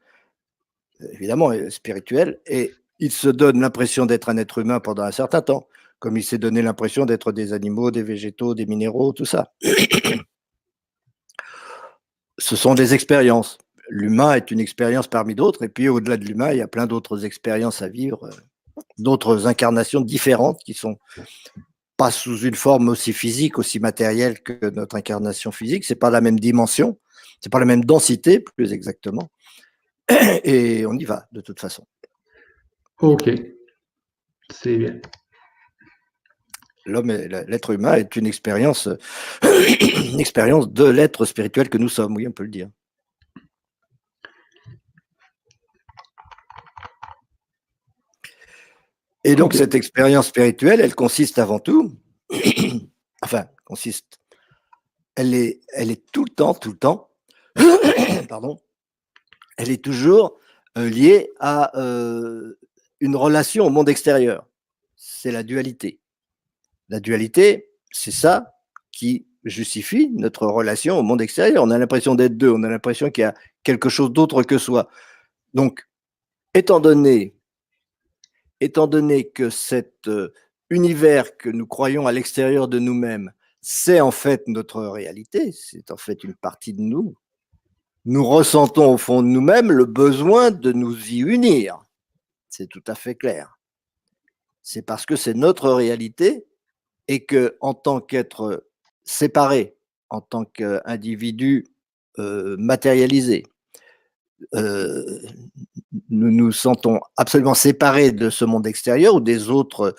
évidemment, spirituel, et il se donne l'impression d'être un être humain pendant un certain temps, comme il s'est donné l'impression d'être des animaux, des végétaux, des minéraux, tout ça. Ce sont des expériences. L'humain est une expérience parmi d'autres, et puis au-delà de l'humain, il y a plein d'autres expériences à vivre, d'autres incarnations différentes qui sont pas sous une forme aussi physique, aussi matérielle que notre incarnation physique. C'est pas la même dimension, c'est pas la même densité, plus exactement. Et on y va, de toute façon. OK. C'est bien. L'être humain est une expérience de l'être spirituel que nous sommes, oui, on peut le dire. Et donc, cette expérience spirituelle, elle consiste avant tout, elle est tout le temps, pardon, elle est toujours liée à une relation au monde extérieur. C'est la dualité. La dualité, c'est ça qui justifie notre relation au monde extérieur. On a l'impression d'être deux, on a l'impression qu'il y a quelque chose d'autre que soi. Donc, étant donné étant donné que cet univers que nous croyons à l'extérieur de nous-mêmes, c'est en fait notre réalité, c'est en fait une partie de nous, nous ressentons au fond de nous-mêmes le besoin de nous y unir. C'est tout à fait clair. C'est parce que c'est notre réalité et que, en tant qu'être séparé, en tant qu'individu matérialisé, euh, nous nous sentons absolument séparés de ce monde extérieur ou des autres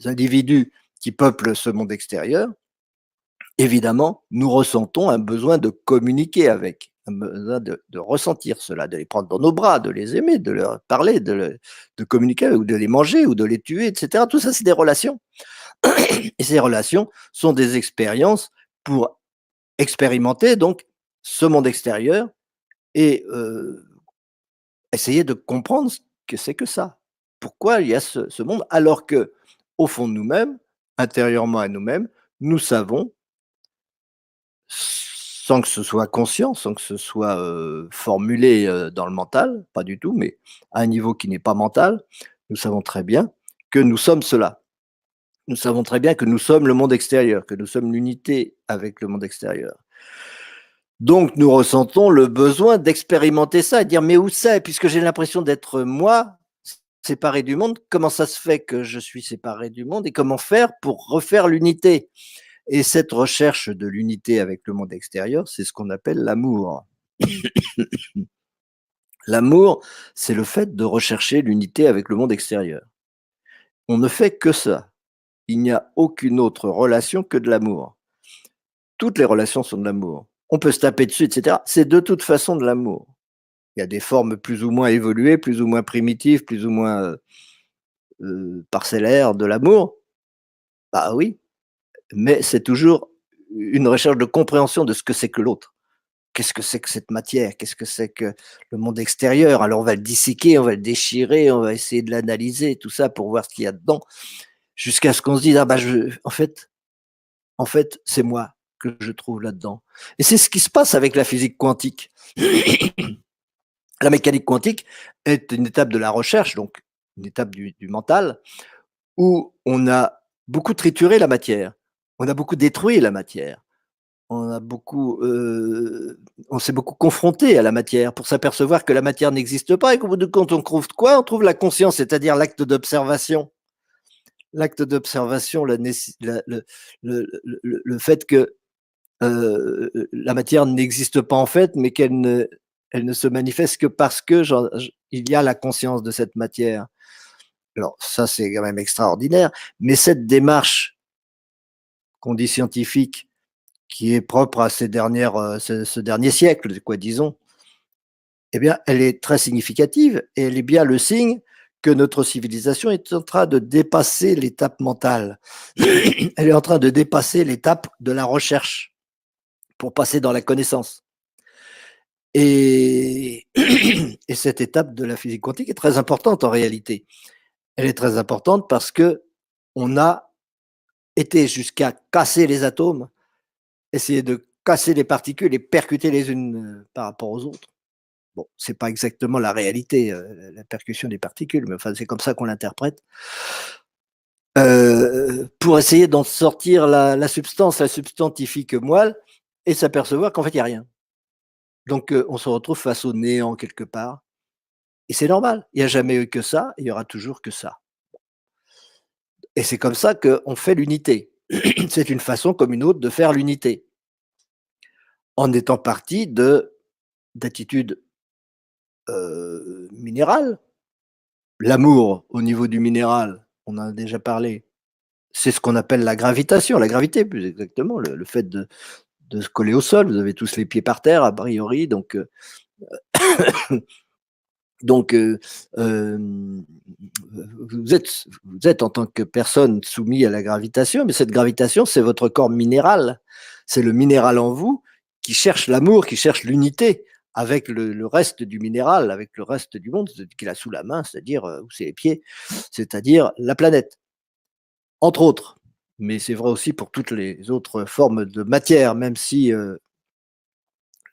individus qui peuplent ce monde extérieur. Évidemment, nous ressentons un besoin de communiquer avec, un besoin de ressentir cela, de les prendre dans nos bras, de les aimer, de leur parler, de communiquer ou de les manger ou de les tuer, etc. Tout ça, c'est des relations. Et ces relations sont des expériences pour expérimenter donc ce monde extérieur et essayer de comprendre ce que c'est que ça. Pourquoi il y a ce monde alors que, au fond de nous-mêmes, intérieurement à nous-mêmes, nous savons, sans que ce soit conscient, sans que ce soit formulé dans le mental, pas du tout, mais à un niveau qui n'est pas mental, nous savons très bien que nous sommes cela. Nous savons très bien que nous sommes le monde extérieur, que nous sommes l'unité avec le monde extérieur. Donc, nous ressentons le besoin d'expérimenter ça et de dire, mais où c'est? Puisque j'ai l'impression d'être moi, séparé du monde, comment ça se fait que je suis séparé du monde et comment faire pour refaire l'unité? Et cette recherche de l'unité avec le monde extérieur, c'est ce qu'on appelle l'amour. L'amour, c'est le fait de rechercher l'unité avec le monde extérieur. On ne fait que ça. Il n'y a aucune autre relation que de l'amour. Toutes les relations sont de l'amour. On peut se taper dessus, etc. C'est de toute façon de l'amour. Il y a des formes plus ou moins évoluées, plus ou moins primitives, plus ou moins parcellaires de l'amour. Bah oui, mais c'est toujours une recherche de compréhension de ce que c'est que l'autre. Qu'est-ce que c'est que cette matière? Qu'est-ce que c'est que le monde extérieur? Alors on va le disséquer, on va le déchirer, on va essayer de l'analyser, tout ça pour voir ce qu'il y a dedans, jusqu'à ce qu'on se dise, ah bah en fait, c'est moi que je trouve là-dedans. Et c'est ce qui se passe avec la physique quantique. La mécanique quantique est une étape de la recherche, donc une étape du mental, où on a beaucoup trituré la matière, on a beaucoup détruit la matière, on s'est beaucoup confronté à la matière pour s'apercevoir que la matière n'existe pas et qu'au bout de compte, on trouve quoi? On trouve la conscience, c'est-à-dire l'acte d'observation. L'acte d'observation, le fait que la matière n'existe pas en fait, mais elle ne se manifeste que parce que il y a la conscience de cette matière. Alors ça, c'est quand même extraordinaire, mais cette démarche qu'on dit scientifique, qui est propre à ce dernier siècle, quoi, disons, eh bien, elle est très significative et elle est bien le signe que notre civilisation est en train de dépasser l'étape mentale. Elle est en train de dépasser l'étape de la recherche pour passer dans la connaissance. Et, et cette étape de la physique quantique est très importante en réalité. Elle est très importante parce que on a été jusqu'à casser les atomes, essayer de casser les particules et percuter les unes par rapport aux autres. Bon, c'est pas exactement la réalité, la percussion des particules, mais enfin, c'est comme ça qu'on l'interprète. Pour essayer d'en sortir la substance, la substantifique moelle, et s'apercevoir qu'en fait, il n'y a rien. Donc, on se retrouve face au néant quelque part. Et c'est normal. Il n'y a jamais eu que ça, il y aura toujours que ça. Et c'est comme ça qu'on fait l'unité. C'est une façon comme une autre de faire l'unité. En étant parti d'attitudes minérales. L'amour au niveau du minéral, on en a déjà parlé, c'est ce qu'on appelle la gravitation, la gravité plus exactement, le fait de se coller au sol. Vous avez tous les pieds par terre a priori, donc vous êtes en tant que personne soumis à la gravitation, mais cette gravitation, c'est votre corps minéral. C'est le minéral en vous qui cherche l'amour, qui cherche l'unité avec le reste du minéral, avec le reste du monde qu'il a sous la main, c'est-à-dire, où c'est les pieds, c'est-à-dire la planète, entre autres. Mais c'est vrai aussi pour toutes les autres formes de matière, même si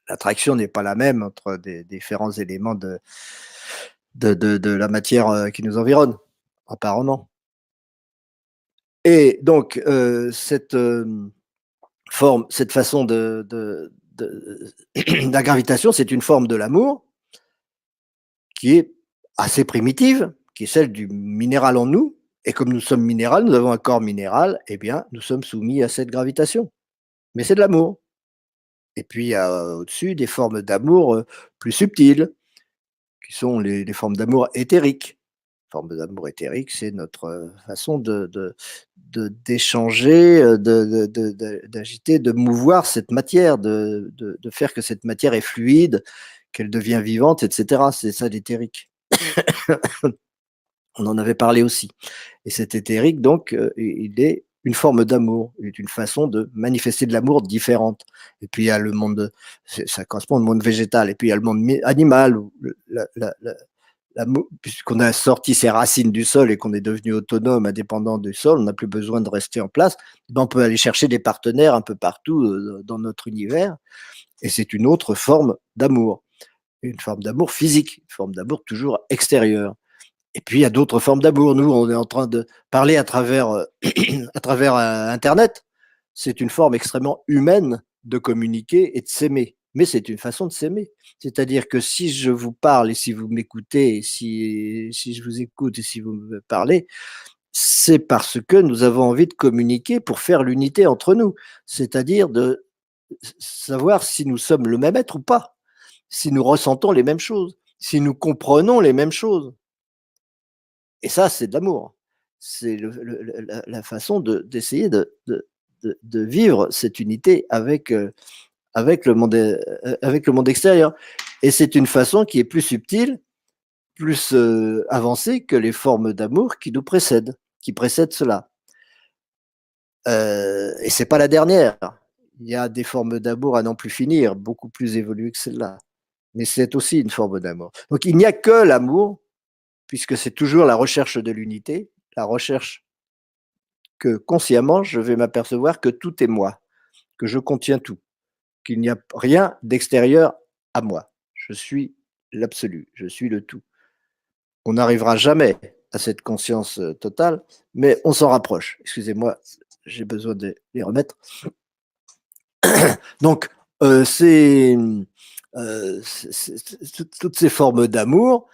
l'attraction n'est pas la même entre des différents éléments de la matière qui nous environne, apparemment. Et donc, cette façon la gravitation, c'est une forme de l'amour qui est assez primitive, qui est celle du minéral en nous. Et comme nous sommes minéral, nous avons un corps minéral, eh bien, nous sommes soumis à cette gravitation. Mais c'est de l'amour. Et puis, il y a au-dessus des formes d'amour plus subtiles, qui sont les formes d'amour éthériques. Forme d'amour éthérique, c'est notre façon d'échanger, d'agiter, de mouvoir cette matière, de faire que cette matière est fluide, qu'elle devient vivante, etc. C'est ça l'éthérique. On en avait parlé aussi. Et cet éthérique, donc, il est une forme d'amour, il est une façon de manifester de l'amour différente. Et puis il y a le monde, ça correspond au monde végétal, et puis il y a le monde animal, où puisqu'on a sorti ses racines du sol et qu'on est devenu autonome, indépendant du sol, on n'a plus besoin de rester en place, ben on peut aller chercher des partenaires un peu partout dans notre univers, et c'est une autre forme d'amour, une forme d'amour physique, une forme d'amour toujours extérieure. Et puis il y a d'autres formes d'amour. Nous, on est en train de parler à travers, à travers Internet. C'est une forme extrêmement humaine de communiquer et de s'aimer. Mais c'est une façon de s'aimer. C'est-à-dire que si je vous parle et si vous m'écoutez, et si je vous écoute et si vous me parlez, c'est parce que nous avons envie de communiquer pour faire l'unité entre nous. C'est-à-dire de savoir si nous sommes le même être ou pas, si nous ressentons les mêmes choses, si nous comprenons les mêmes choses. Et ça, c'est de l'amour. C'est la façon d'essayer de vivre cette unité avec avec le monde extérieur. Et c'est une façon qui est plus subtile, plus avancée que les formes d'amour qui nous précèdent, qui précèdent cela. Et c'est pas la dernière. Il y a des formes d'amour à n'en plus finir, beaucoup plus évoluées que celle-là. Mais c'est aussi une forme d'amour. Donc il n'y a que l'amour, puisque c'est toujours la recherche de l'unité, la recherche que consciemment, je vais m'apercevoir que tout est moi, que je contiens tout, qu'il n'y a rien d'extérieur à moi. Je suis l'absolu, je suis le tout. On n'arrivera jamais à cette conscience totale, mais on s'en rapproche. Excusez-moi, j'ai besoin de les remettre. Donc, toutes ces formes d'amour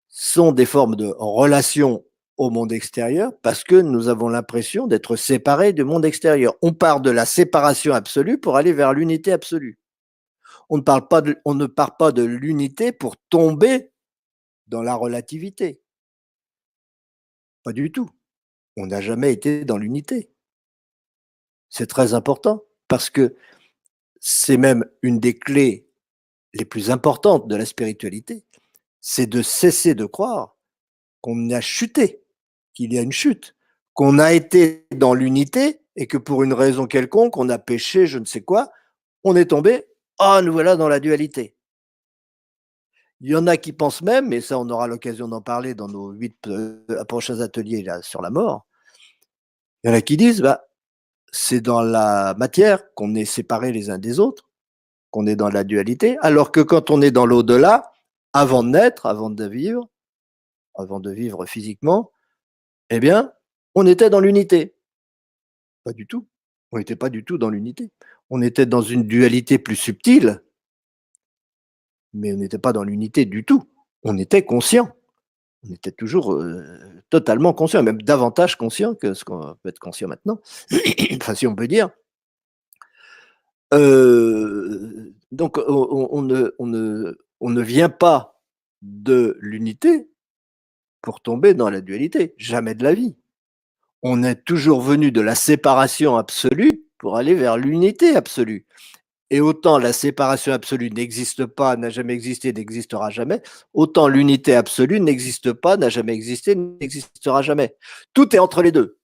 sont des formes de relation au monde extérieur parce que nous avons l'impression d'être séparés du monde extérieur. On part de la séparation absolue pour aller vers l'unité absolue. On ne part pas de l'unité pour tomber dans la relativité. Pas du tout. On n'a jamais été dans l'unité. C'est très important parce que c'est même une des clés les plus importantes de la spiritualité, c'est de cesser de croire qu'on a chuté, qu'il y a une chute, qu'on a été dans l'unité et que pour une raison quelconque, on a péché, je ne sais quoi, on est tombé, ah, nous voilà dans la dualité. Il y en a qui pensent même, et ça on aura l'occasion d'en parler dans nos 8 prochains ateliers là, sur la mort, il y en a qui disent, bah, c'est dans la matière qu'on est séparés les uns des autres, qu'on est dans la dualité, alors que quand on est dans l'au-delà, avant de naître, avant de vivre physiquement, eh bien, on était dans l'unité. Pas du tout. On n'était pas du tout dans l'unité. On était dans une dualité plus subtile, mais on n'était pas dans l'unité du tout. On était conscient. On était toujours totalement conscient, même davantage conscient que ce qu'on peut être conscient maintenant. Enfin, si on peut dire. Donc, on ne vient pas de l'unité pour tomber dans la dualité. Jamais de la vie. On est toujours venu de la séparation absolue pour aller vers l'unité absolue. Et autant la séparation absolue n'existe pas, n'a jamais existé, n'existera jamais, autant l'unité absolue n'existe pas, n'a jamais existé, n'existera jamais. Tout est entre les deux.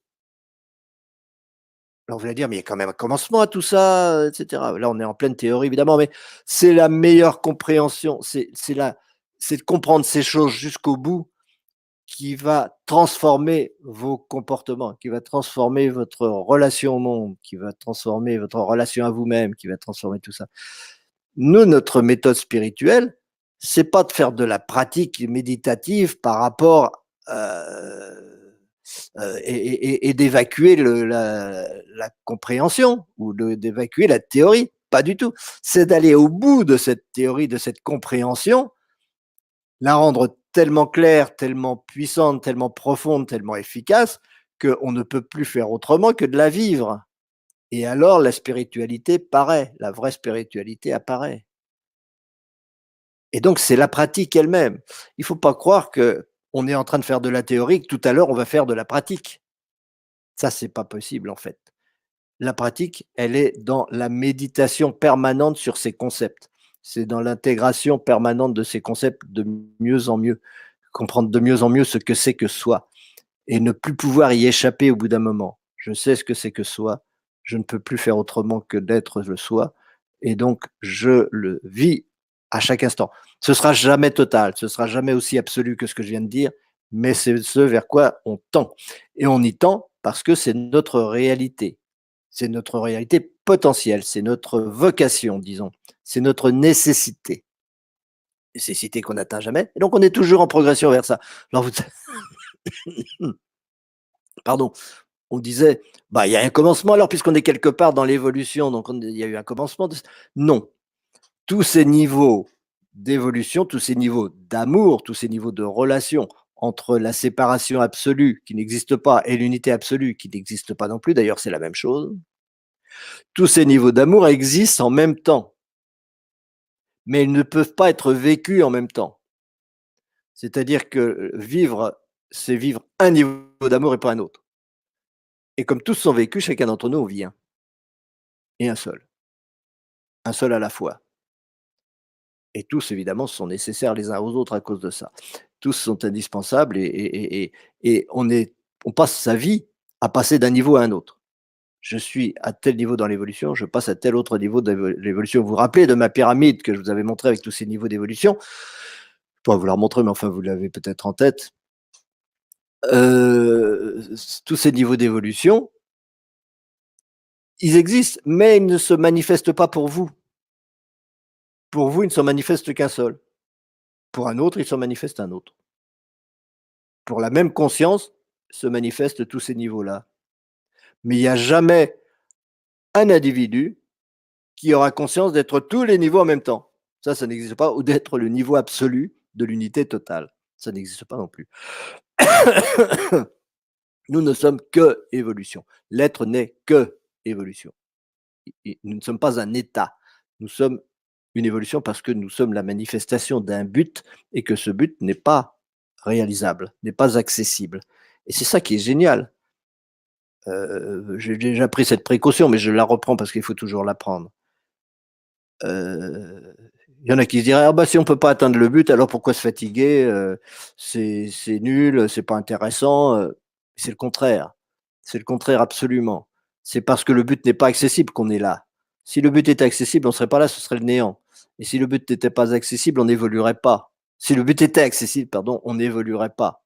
Alors vous allez dire, mais il y a quand même un commencement à tout ça, etc. Là, on est en pleine théorie, évidemment, mais c'est la meilleure compréhension, c'est de comprendre ces choses jusqu'au bout qui va transformer vos comportements, qui va transformer votre relation au monde, qui va transformer votre relation à vous-même, qui va transformer tout ça. Nous, notre méthode spirituelle, c'est pas de faire de la pratique méditative par rapport et d'évacuer la compréhension ou d'évacuer la théorie. Pas du tout. C'est d'aller au bout de cette théorie, de cette compréhension, la rendre tellement claire, tellement puissante, tellement profonde, tellement efficace, qu'on ne peut plus faire autrement que de la vivre. Et alors la spiritualité paraît, la vraie spiritualité apparaît. Et donc c'est la pratique elle-même. Il ne faut pas croire que on est en train de faire de la théorie, que tout à l'heure on va faire de la pratique. Ça, c'est pas possible en fait. La pratique, elle est dans la méditation permanente sur ces concepts. C'est dans l'intégration permanente de ces concepts de mieux en mieux, comprendre de mieux en mieux ce que c'est que soi et ne plus pouvoir y échapper au bout d'un moment. Je sais ce que c'est que soi, je ne peux plus faire autrement que d'être le soi et donc je le vis à chaque instant. Ce sera jamais total, ce sera jamais aussi absolu que ce que je viens de dire, mais c'est ce vers quoi on tend. Et on y tend parce que c'est notre réalité. C'est notre réalité potentielle, c'est notre vocation, disons. C'est notre nécessité. Nécessité qu'on n'atteint jamais. Et donc, on est toujours en progression vers ça. Alors, pardon, on disait, bah, il y a un commencement alors, puisqu'on est quelque part dans l'évolution, donc il y a eu un commencement. Non. Tous ces niveaux d'évolution, tous ces niveaux d'amour, tous ces niveaux de relation entre la séparation absolue qui n'existe pas et l'unité absolue qui n'existe pas non plus, d'ailleurs, c'est la même chose. Tous ces niveaux d'amour existent en même temps, mais ils ne peuvent pas être vécus en même temps. C'est-à-dire que vivre, c'est vivre un niveau d'amour et pas un autre. Et comme tous sont vécus, chacun d'entre nous en vit un. Et un seul à la fois. Et tous, évidemment, sont nécessaires les uns aux autres à cause de ça. Tous sont indispensables et on passe sa vie à passer d'un niveau à un autre. Je suis à tel niveau dans l'évolution, je passe à tel autre niveau de l'évolution. Vous vous rappelez de ma pyramide que je vous avais montrée avec tous ces niveaux d'évolution? Je pourrais vous la remontrer, mais enfin, vous l'avez peut-être en tête. Tous ces niveaux d'évolution, ils existent, mais ils ne se manifestent pas pour vous. Pour vous, ils ne se manifestent qu'un seul. Pour un autre, il se manifeste un autre. Pour la même conscience, se manifestent tous ces niveaux-là. Mais il n'y a jamais un individu qui aura conscience d'être tous les niveaux en même temps. Ça n'existe pas, ou d'être le niveau absolu de l'unité totale. Ça n'existe pas non plus. Nous ne sommes que évolution. L'être n'est que évolution. Nous ne sommes pas un état. Nous sommes une évolution parce que nous sommes la manifestation d'un but et que ce but n'est pas réalisable, n'est pas accessible. Et c'est ça qui est génial. J'ai déjà pris cette précaution, mais je la reprends parce qu'il faut toujours la prendre. Il y en a qui se diraient: «Ah bah, si on peut pas atteindre le but, alors pourquoi se fatiguer? C'est nul, c'est pas intéressant», c'est le contraire. C'est le contraire absolument. C'est parce que le but n'est pas accessible qu'on est là. Si le but était accessible, on serait pas là, ce serait le néant. Et si le but n'était pas accessible, on n'évoluerait pas. Si le but était accessible, pardon, on n'évoluerait pas.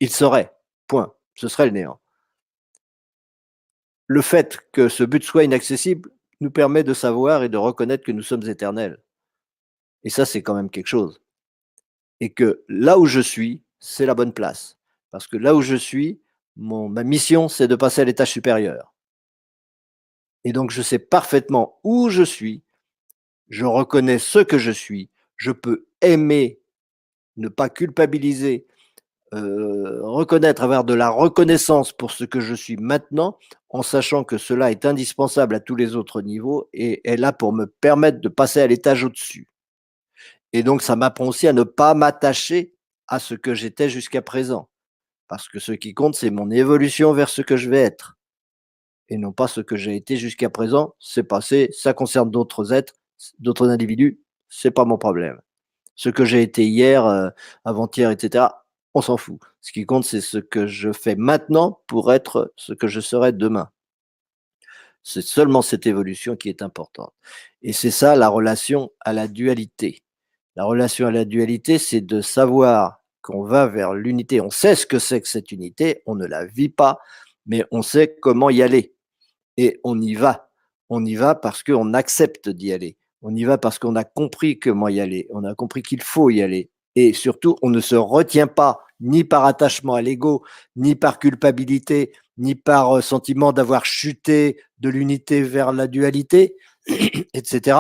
Il serait, point. Ce serait le néant. Le fait que ce but soit inaccessible nous permet de savoir et de reconnaître que nous sommes éternels. Et ça, c'est quand même quelque chose. Et que là où je suis, c'est la bonne place. Parce que là où je suis, ma mission, c'est de passer à l'étage supérieur. Et donc, je sais parfaitement où je suis, je reconnais ce que je suis, je peux aimer, ne pas culpabiliser, reconnaître, avoir de la reconnaissance pour ce que je suis maintenant, en sachant que cela est indispensable à tous les autres niveaux et est là pour me permettre de passer à l'étage au-dessus. Et donc, ça m'apprend aussi à ne pas m'attacher à ce que j'étais jusqu'à présent. Parce que ce qui compte, c'est mon évolution vers ce que je vais être. Et non pas ce que j'ai été jusqu'à présent. C'est passé, ça concerne d'autres êtres, d'autres individus, c'est pas mon problème. Ce que j'ai été hier, avant-hier, etc., on s'en fout. Ce qui compte, c'est ce que je fais maintenant pour être ce que je serai demain. C'est seulement cette évolution qui est importante. Et c'est ça la relation à la dualité. La relation à la dualité, c'est de savoir qu'on va vers l'unité. On sait ce que c'est que cette unité, on ne la vit pas, mais on sait comment y aller. Et on y va. On y va parce qu'on accepte d'y aller. On y va parce qu'on a compris comment y aller, on a compris qu'il faut y aller. Et surtout, on ne se retient pas ni par attachement à l'ego, ni par culpabilité, ni par sentiment d'avoir chuté de l'unité vers la dualité, etc.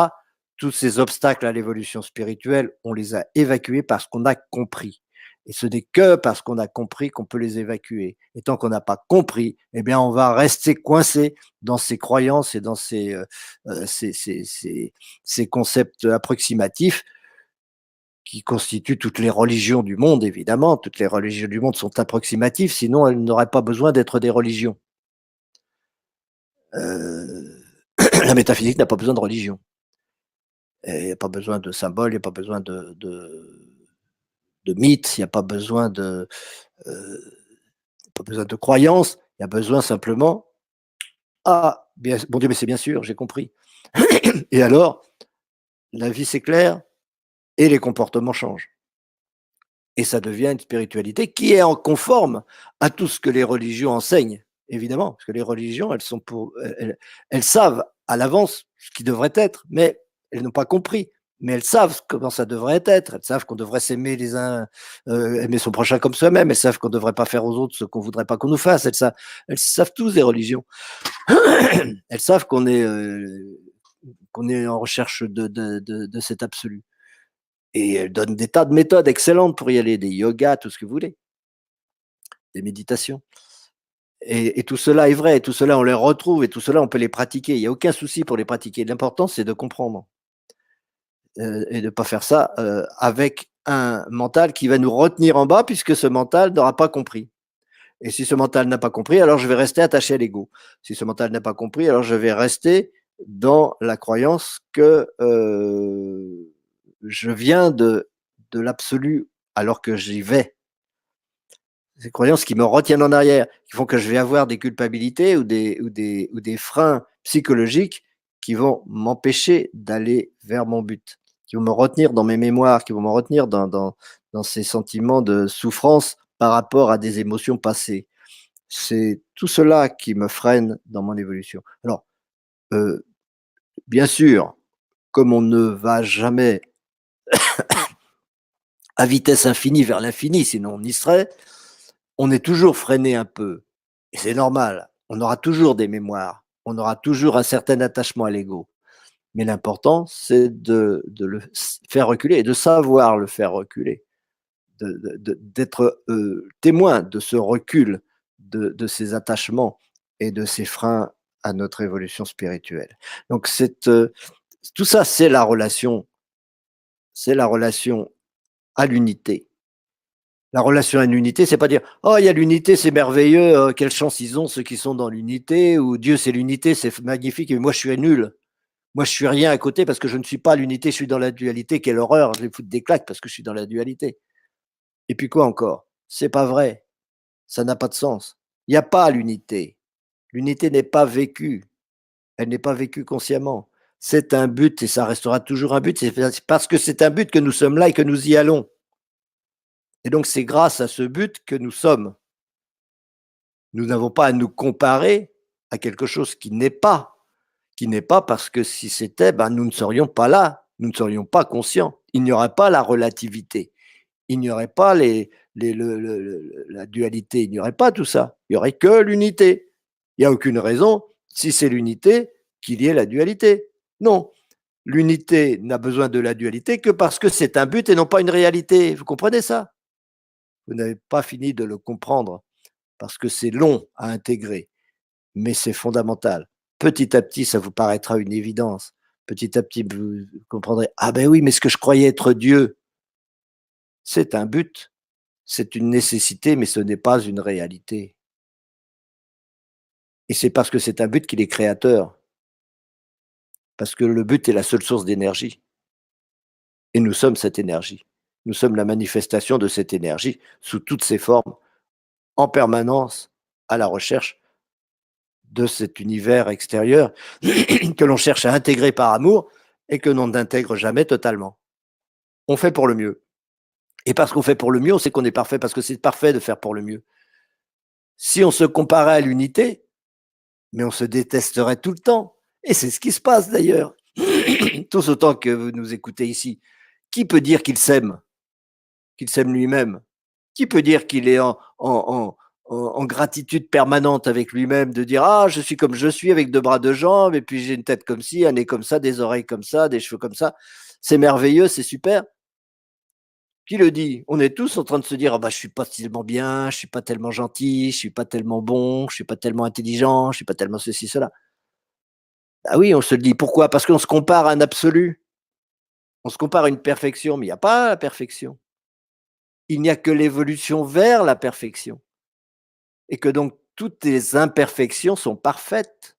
Tous ces obstacles à l'évolution spirituelle, on les a évacués parce qu'on a compris. Et ce n'est que parce qu'on a compris qu'on peut les évacuer. Et tant qu'on n'a pas compris, eh bien, on va rester coincé dans ces croyances et dans ces concepts approximatifs qui constituent toutes les religions du monde, évidemment. Toutes les religions du monde sont approximatives, sinon elles n'auraient pas besoin d'être des religions. La métaphysique n'a pas besoin de religion. Il n'y a pas besoin de symboles, il n'y a pas besoin de mythes, il n'y a pas besoin pas besoin de croyances, il y a besoin simplement, ah, bien, bon Dieu, mais c'est bien sûr, j'ai compris. Et alors, la vie s'éclaire et les comportements changent. Et ça devient une spiritualité qui est en conforme à tout ce que les religions enseignent, évidemment, parce que les religions, elles savent à l'avance ce qui devrait être, mais elles n'ont pas compris. Mais elles savent comment ça devrait être. Elles savent qu'on devrait s'aimer les uns, aimer son prochain comme soi-même. Elles savent qu'on ne devrait pas faire aux autres ce qu'on voudrait pas qu'on nous fasse. Elles savent tous les religions. Elles savent qu'on est en recherche de cet absolu. Et elles donnent des tas de méthodes excellentes pour y aller, des yogas, tout ce que vous voulez, des méditations. Et tout cela est vrai, et tout cela on les retrouve, et tout cela on peut les pratiquer. Il n'y a aucun souci pour les pratiquer. L'important c'est de comprendre et de ne pas faire ça avec un mental qui va nous retenir en bas, puisque ce mental n'aura pas compris. Et si ce mental n'a pas compris, alors je vais rester attaché à l'ego. Si ce mental n'a pas compris, alors je vais rester dans la croyance que je viens de l'absolu alors que j'y vais. Ces croyances qui me retiennent en arrière, qui font que je vais avoir des culpabilités ou des freins psychologiques qui vont m'empêcher d'aller vers mon but, qui vont me retenir dans mes mémoires, qui vont me retenir dans ces sentiments de souffrance par rapport à des émotions passées. C'est tout cela qui me freine dans mon évolution. Alors, bien sûr, comme on ne va jamais à vitesse infinie vers l'infini, sinon on y serait, on est toujours freiné un peu. Et c'est normal. On aura toujours des mémoires. On aura toujours un certain attachement à l'ego. Mais l'important, c'est de le faire reculer et de savoir le faire reculer, d'être témoin de ce recul, de ces attachements et de ces freins à notre évolution spirituelle. Donc, tout ça, c'est la relation à l'unité. La relation à l'unité, c'est pas dire oh il y a l'unité, c'est merveilleux, quelle chance ils ont ceux qui sont dans l'unité, ou Dieu c'est l'unité, c'est magnifique, et moi je suis nul. Moi je suis rien à côté parce que je ne suis pas l'unité, je suis dans la dualité, quelle horreur, je vais foutre des claques parce que je suis dans la dualité. Et puis quoi encore? C'est pas vrai, ça n'a pas de sens. Il n'y a pas l'unité. L'unité n'est pas vécue, elle n'est pas vécue consciemment. C'est un but et ça restera toujours un but, c'est parce que c'est un but que nous sommes là et que nous y allons. Et donc c'est grâce à ce but que nous sommes. Nous n'avons pas à nous comparer à quelque chose qui n'est pas parce que si c'était, ben, nous ne serions pas là, nous ne serions pas conscients. Il n'y aurait pas la relativité, il n'y aurait pas la dualité, il n'y aurait pas tout ça. Il n'y aurait que l'unité. Il n'y a aucune raison, si c'est l'unité, qu'il y ait la dualité. Non, l'unité n'a besoin de la dualité que parce que c'est un but et non pas une réalité. Vous comprenez ça? Vous n'avez pas fini de le comprendre parce que c'est long à intégrer, mais c'est fondamental. Petit à petit, ça vous paraîtra une évidence. Petit à petit, vous comprendrez, ah ben oui, mais ce que je croyais être Dieu, c'est un but, c'est une nécessité, mais ce n'est pas une réalité. Et c'est parce que c'est un but qu'il est créateur, parce que le but est la seule source d'énergie. Et nous sommes cette énergie. Nous sommes la manifestation de cette énergie sous toutes ses formes, en permanence, à la recherche de cet univers extérieur que l'on cherche à intégrer par amour et que l'on n'intègre jamais totalement. On fait pour le mieux. Et parce qu'on fait pour le mieux, on sait qu'on est parfait, parce que c'est parfait de faire pour le mieux. Si on se comparait à l'unité, mais on se détesterait tout le temps. Et c'est ce qui se passe d'ailleurs. tous autant que vous nous écoutez ici, qui peut dire qu'il s'aime lui-même? Qui peut dire qu'il est en gratitude permanente avec lui-même, de dire ah, je suis comme je suis, avec deux bras, deux jambes, et puis j'ai une tête comme ci, un nez comme ça, des oreilles comme ça, des cheveux comme ça. C'est merveilleux, c'est super. Qui le dit? On est tous en train de se dire ah bah, je suis pas tellement bien, je suis pas tellement gentil, je suis pas tellement bon, je suis pas tellement intelligent, je suis pas tellement ceci, cela. Ah oui, on se le dit. Pourquoi? Parce qu'on se compare à un absolu. On se compare à une perfection, mais il n'y a pas la perfection. Il n'y a que l'évolution vers la perfection. Et que donc toutes les imperfections sont parfaites.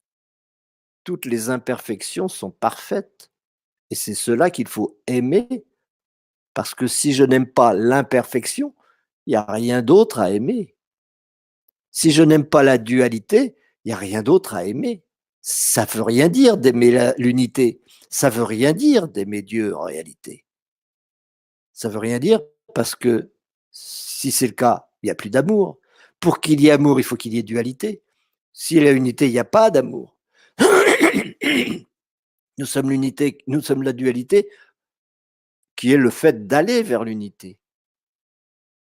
Toutes les imperfections sont parfaites. Et c'est cela qu'il faut aimer. Parce que si je n'aime pas l'imperfection, il n'y a rien d'autre à aimer. Si je n'aime pas la dualité, il n'y a rien d'autre à aimer. Ça ne veut rien dire d'aimer l'unité. Ça ne veut rien dire d'aimer Dieu en réalité. Ça ne veut rien dire parce que si c'est le cas, il n'y a plus d'amour. Pour qu'il y ait amour, il faut qu'il y ait dualité. S'il y a unité, il n'y a pas d'amour. Nous sommes l'unité, nous sommes la dualité qui est le fait d'aller vers l'unité.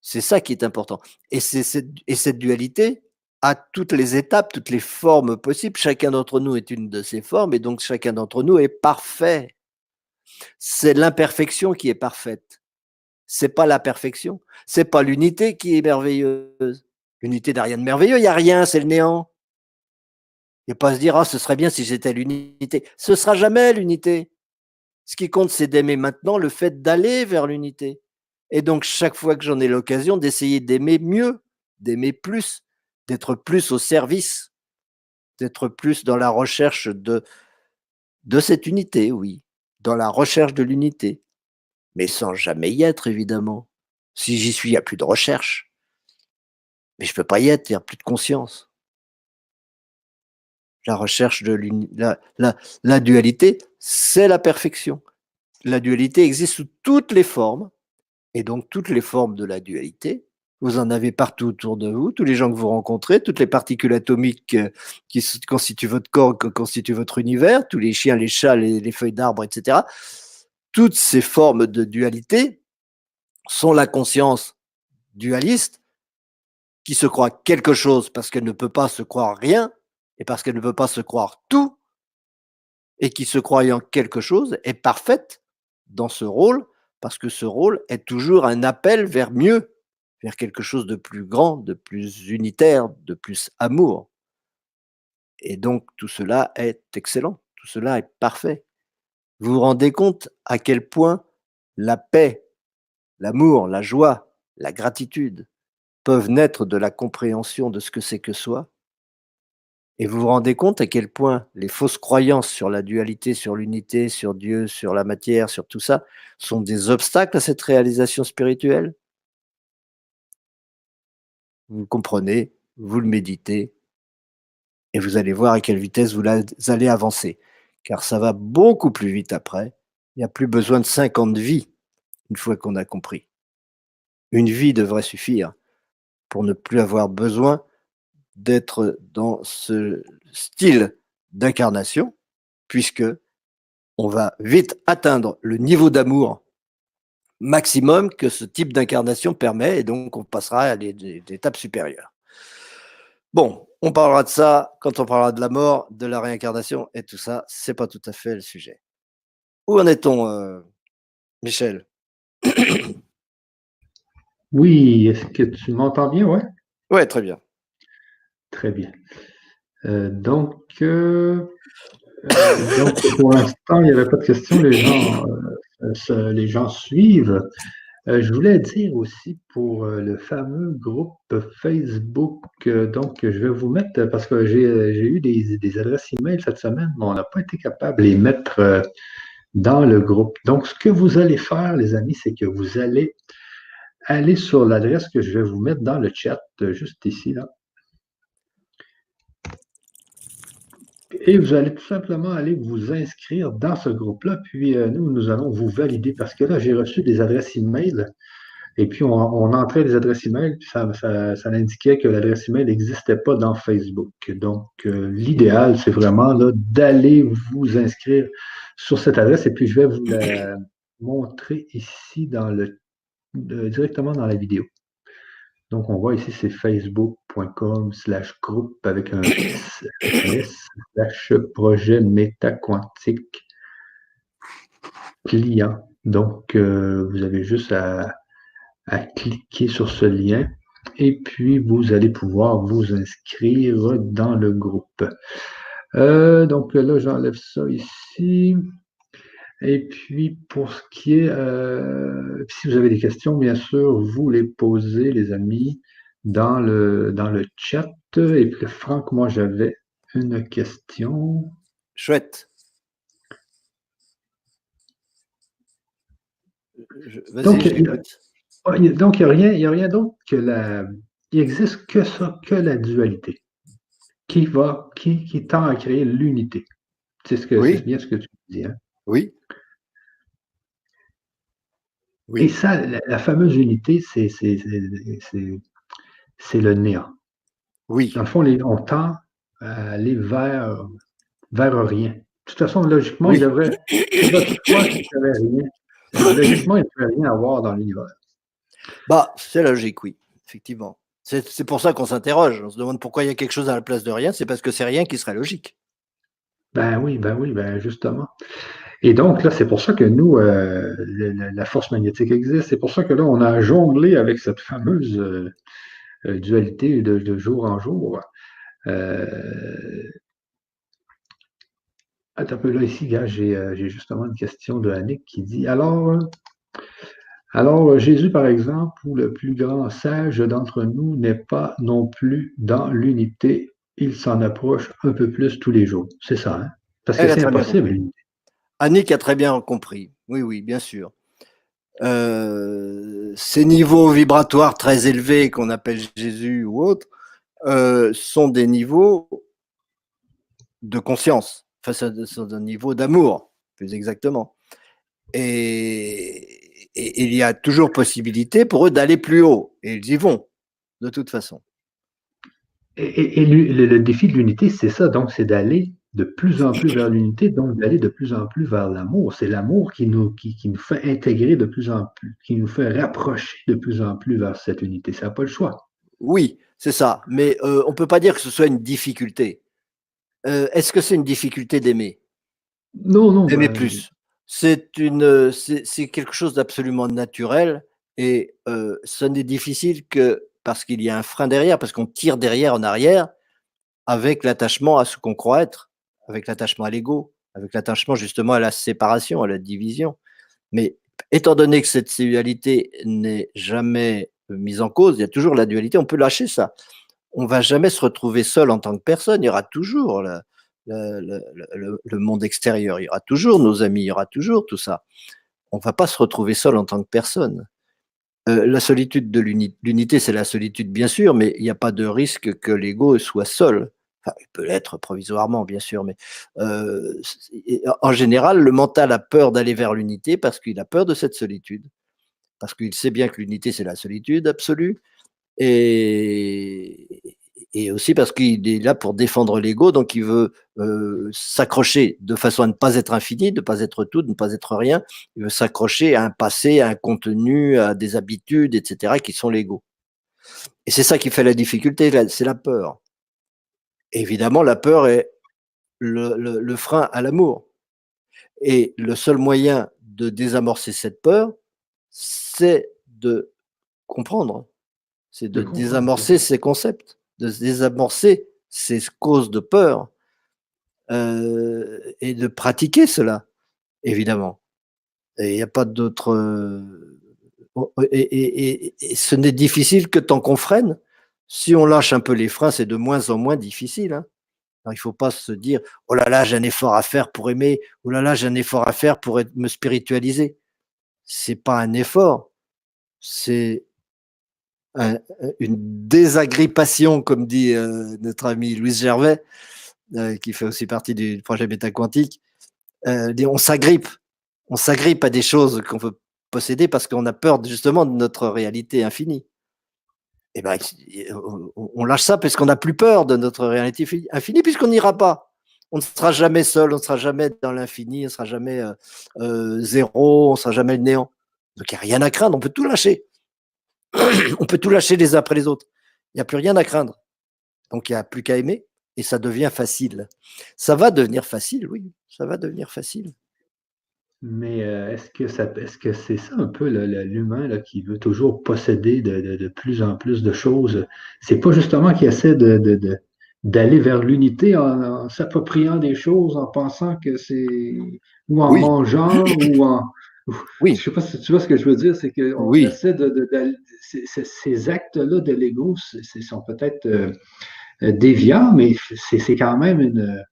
C'est ça qui est important. Et cette dualité a toutes les étapes, toutes les formes possibles. Chacun d'entre nous est une de ces formes et donc chacun d'entre nous est parfait. C'est l'imperfection qui est parfaite. C'est pas la perfection. C'est pas l'unité qui est merveilleuse. L'unité n'a rien de merveilleux, il n'y a rien, c'est le néant. Il ne pas se dire, ah, ce serait bien si j'étais l'unité. Ce ne sera jamais l'unité. Ce qui compte, c'est d'aimer maintenant le fait d'aller vers l'unité. Et donc, chaque fois que j'en ai l'occasion, d'essayer d'aimer mieux, d'aimer plus, d'être plus au service, d'être plus dans la recherche de cette unité, oui, dans la recherche de l'unité, mais sans jamais y être, évidemment. Si j'y suis, il n'y a plus de recherche. Mais je ne peux pas y être, il n'y a plus de conscience. La recherche de la dualité, c'est la perfection. La dualité existe sous toutes les formes, et donc toutes les formes de la dualité, vous en avez partout autour de vous, tous les gens que vous rencontrez, toutes les particules atomiques qui constituent votre corps, qui constituent votre univers, tous les chiens, les chats, les feuilles d'arbres, etc. Toutes ces formes de dualité sont la conscience dualiste qui se croit quelque chose parce qu'elle ne peut pas se croire rien et parce qu'elle ne peut pas se croire tout, et qui, se croyant quelque chose, est parfaite dans ce rôle, parce que ce rôle est toujours un appel vers mieux, vers quelque chose de plus grand, de plus unitaire, de plus amour. Et donc tout cela est excellent, tout cela est parfait. Vous vous rendez compte à quel point la paix, l'amour, la joie, la gratitude peuvent naître de la compréhension de ce que c'est que soi? Et vous vous rendez compte à quel point les fausses croyances sur la dualité, sur l'unité, sur Dieu, sur la matière, sur tout ça, sont des obstacles à cette réalisation spirituelle? Vous comprenez, vous le méditez, et vous allez voir à quelle vitesse vous allez avancer. Car ça va beaucoup plus vite après. Il n'y a plus besoin de 50 vies une fois qu'on a compris. Une vie devrait suffire pour ne plus avoir besoin d'être dans ce style d'incarnation, puisque on va vite atteindre le niveau d'amour maximum que ce type d'incarnation permet, et donc on passera à des étapes supérieures. Bon, on parlera de ça quand on parlera de la mort, de la réincarnation et tout ça, c'est pas tout à fait le sujet. Où en est-on, Michel? Oui, est-ce que tu m'entends bien? Ouais, Ouais, très bien. très bien. Donc, pour l'instant, il n'y avait pas de questions. Les gens suivent. Je voulais dire aussi pour le fameux groupe Facebook, donc je vais vous mettre, parce que j'ai eu des adresses email cette semaine, mais on n'a pas été capable de les mettre dans le groupe. Donc, ce que vous allez faire, les amis, c'est que vous allez aller sur l'adresse que je vais vous mettre dans le chat, juste ici, là. Et vous allez tout simplement aller vous inscrire dans ce groupe-là, puis nous allons vous valider, parce que là, j'ai reçu des adresses email Et puis, on entrait les adresses email, puis ça indiquait que l'adresse email n'existait pas dans Facebook. Donc, l'idéal, c'est vraiment là, d'aller vous inscrire sur cette adresse. Et puis, je vais vous la montrer ici directement dans la vidéo. Donc, on voit ici, c'est facebook.com/groupe avec un S/projet métaquantique client. Donc, vous avez juste à cliquer sur ce lien et puis vous allez pouvoir vous inscrire dans le groupe. Donc là, j'enlève ça ici. Et puis, pour ce qui est, si vous avez des questions, bien sûr, vous les posez, les amis, dans le chat. Et puis, Franck, moi, j'avais une question. Chouette. Donc, Vas-y, j'écoute. donc, il y a rien d'autre que il existe que ça, que la dualité, qui tend à créer l'unité. C'est Oui, bien ce que tu dis, hein? oui, Et oui, ça, la fameuse unité, c'est le néant. Dans oui, le fond, on tend à aller vers rien. De toute façon, logiquement, oui. si votre foi, il n'y avait rien, logiquement, il ne devrait rien avoir dans l'univers. Bah, c'est logique, oui, effectivement. C'est pour ça qu'on s'interroge. On se demande pourquoi il y a quelque chose à la place de rien. C'est parce que c'est rien qui serait logique. Ben oui, ben justement. Et donc, là, c'est pour ça que nous, la force magnétique existe. C'est pour ça que là, on a jonglé avec cette fameuse dualité de jour en jour. Attends un peu là, ici, gars, j'ai justement une question de Annick qui dit alors, Jésus, par exemple, ou le plus grand sage d'entre nous, n'est pas non plus dans l'unité. Il s'en approche un peu plus tous les jours. C'est ça, hein? Parce que Elle a c'est très bien impossible, compris. l'unité. Annick a très bien compris. Oui, oui, bien sûr. Ces niveaux vibratoires très élevés qu'on appelle Jésus ou autres sont des niveaux de conscience, enfin, sont un niveau d'amour, plus exactement. Et il y a toujours possibilité pour eux d'aller plus haut, et ils y vont, de toute façon. Et le défi de l'unité, c'est ça. Donc, c'est d'aller de plus en plus vers l'unité, donc d'aller de plus en plus vers l'amour. C'est l'amour qui nous fait intégrer de plus en plus, qui nous fait rapprocher de plus en plus vers cette unité. Ça n'a pas le choix. Oui, c'est ça, mais on ne peut pas dire que ce soit une difficulté. Est-ce que c'est une difficulté d'aimer? Non, non, D'aimer ben, plus. C'est quelque chose d'absolument naturel et ce n'est difficile que parce qu'il y a un frein derrière, parce qu'on tire derrière en arrière avec l'attachement à ce qu'on croit être, avec l'attachement à l'ego, avec l'attachement justement à la séparation, à la division. Mais étant donné que cette dualité n'est jamais mise en cause, il y a toujours la dualité, on peut lâcher ça. On va jamais se retrouver seul en tant que personne. Il y aura toujours le monde extérieur, il y aura toujours nos amis, il y aura toujours tout ça. On va pas se retrouver seul en tant que personne. La solitude de l'unité, c'est la solitude, bien sûr, mais il n'y a pas de risque que l'ego soit seul. Enfin, il peut l'être provisoirement, bien sûr, mais en général, le mental a peur d'aller vers l'unité parce qu'il a peur de cette solitude, parce qu'il sait bien que l'unité, c'est la solitude absolue, et, et aussi parce qu'il est là pour défendre l'ego, donc il veut s'accrocher de façon à ne pas être infini, de ne pas être tout, de ne pas être rien. Il veut s'accrocher à un passé, à un contenu, à des habitudes, etc., qui sont l'ego. Et c'est ça qui fait la difficulté, c'est la peur. Évidemment, la peur est le frein à l'amour. Et le seul moyen de désamorcer cette peur, c'est de comprendre, c'est de de comprendre. désamorcer ces concepts, de désamorcer ces causes de peur et de pratiquer cela, évidemment. Et il n'y a pas d'autre. Et ce n'est difficile que tant qu'on freine. Si on lâche un peu les freins, c'est de moins en moins difficile, hein. Alors, il ne faut pas se dire oh là là, j'ai un effort à faire pour aimer, oh là là, j'ai un effort à faire pour me spiritualiser. C'est pas un effort, c'est une désagrippation, comme dit notre ami Louis Gervais, qui fait aussi partie du projet Métaquantique. On s'agrippe à des choses qu'on veut posséder parce qu'on a peur justement de notre réalité infinie. Et ben, on lâche ça parce qu'on n'a plus peur de notre réalité infinie, puisqu'on n'ira pas. On ne sera jamais seul, on ne sera jamais dans l'infini, on ne sera jamais zéro, on ne sera jamais le néant. Donc il n'y a rien à craindre, on peut tout lâcher. On peut tout lâcher les uns après les autres. Il n'y a plus rien à craindre. Donc il n'y a plus qu'à aimer et ça devient facile. Ça va devenir facile, oui, ça va devenir facile. Mais est-ce que c'est ça un peu l'humain là, qui veut toujours posséder de plus en plus de choses? C'est pas justement qu'il essaie d'aller vers l'unité en s'appropriant des choses, en pensant que c'est ou en Oui, mangeant je oui, sais pas si tu vois ce que je veux dire, c'est qu'on oui, essaie ces actes-là de l'ego sont peut-être déviants, mais c'est quand même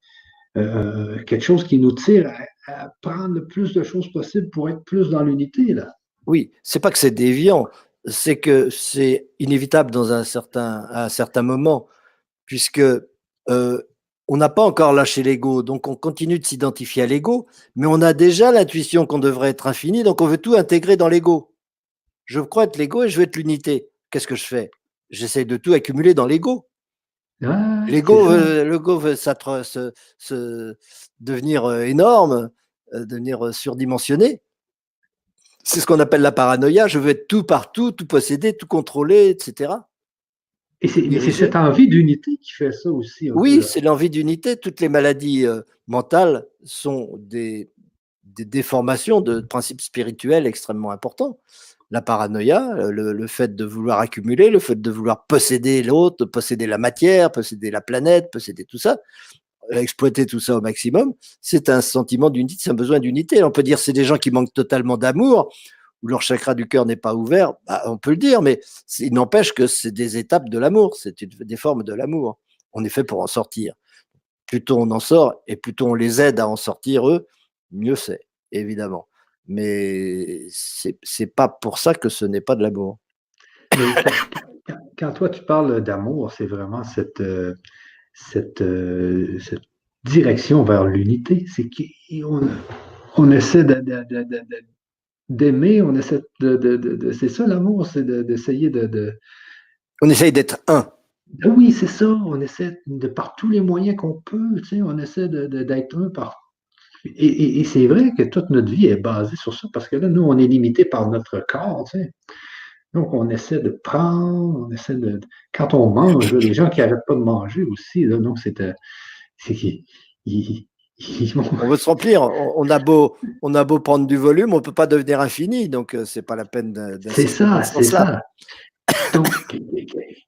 quelque chose qui nous tire à prendre le plus de choses possible pour être plus dans l'unité, là. oui. C'est pas que c'est déviant, c'est que c'est inévitable dans à un certain moment, puisque on n'a pas encore lâché l'ego, donc on continue de s'identifier à l'ego, mais on a déjà l'intuition qu'on devrait être infini, donc on veut tout intégrer dans l'ego. Je crois être l'ego et je veux être l'unité. Qu'est-ce que je fais? J'essaie de tout accumuler dans l'ego. Ah, c'est ça. L'ego veut devenir énorme, devenir surdimensionné. C'est ce qu'on appelle la paranoïa. Je veux être tout partout, tout posséder, tout contrôler, etc. Tout Mais c'est cette diriger. envie d'unité qui fait ça aussi un peu, Oui, là. c'est l'envie d'unité. Toutes les maladies mentales sont des déformations de principes spirituels extrêmement importants. La paranoïa, le fait de vouloir accumuler, le fait de vouloir posséder l'autre, posséder la matière, posséder la planète, posséder tout ça, exploiter tout ça au maximum, c'est un sentiment d'unité, c'est un besoin d'unité. On peut dire que c'est des gens qui manquent totalement d'amour, où leur chakra du cœur n'est pas ouvert, bah, on peut le dire, mais il n'empêche que c'est des étapes de l'amour, des formes de l'amour. On est fait pour en sortir. Plus tôt on en sort et plus tôt on les aide à en sortir, eux, mieux c'est, évidemment. Mais c'est pas pour ça que ce n'est pas de l'amour. Mais quand toi, tu parles d'amour, c'est vraiment cette direction vers l'unité. C'est on essaie d'aimer, on essaie c'est ça l'amour, c'est d'essayer On essaye d'être un. oui, c'est ça, on essaie par tous les moyens qu'on peut, tu sais, on essaie d'être un par. Et c'est vrai que toute notre vie est basée sur ça, parce que là, nous, on est limité par notre corps, tu sais. Donc, on essaie de prendre, on essaie quand on mange, là, les gens qui n'arrêtent pas de manger aussi, là, donc c'est qu'ils ils vont. On veut se remplir. On a beau prendre du volume, on ne peut pas devenir infini. Donc, ce n'est pas la peine C'est d'insister dans ça, ce c'est sens-là. ça. Donc,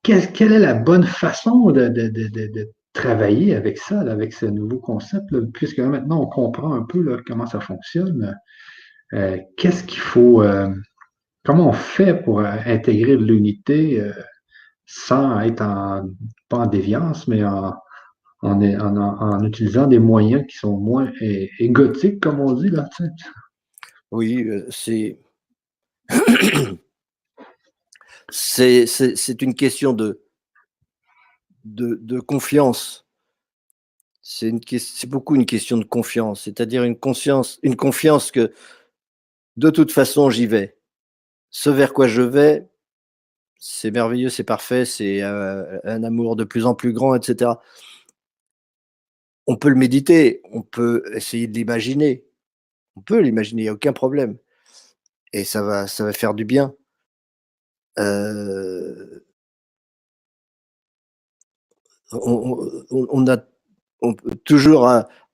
quelle est la bonne façon de travailler avec ça, là, avec ce nouveau concept, là, puisque là, maintenant on comprend un peu là, comment ça fonctionne. Qu'est-ce qu'il faut, comment on fait pour intégrer de l'unité sans être pas en déviance, mais en utilisant des moyens qui sont moins égotiques, comme on dit là, tu sais. Oui, c'est une question de confiance. C'est beaucoup une question de confiance, c'est-à-dire une confiance que de toute façon j'y vais. Ce vers quoi je vais, c'est merveilleux, c'est parfait, c'est un amour de plus en plus grand, etc. On peut le méditer, on peut essayer de l'imaginer, on peut l'imaginer, il n'y a aucun problème. Et ça va faire du bien. Euh, on a on peut toujours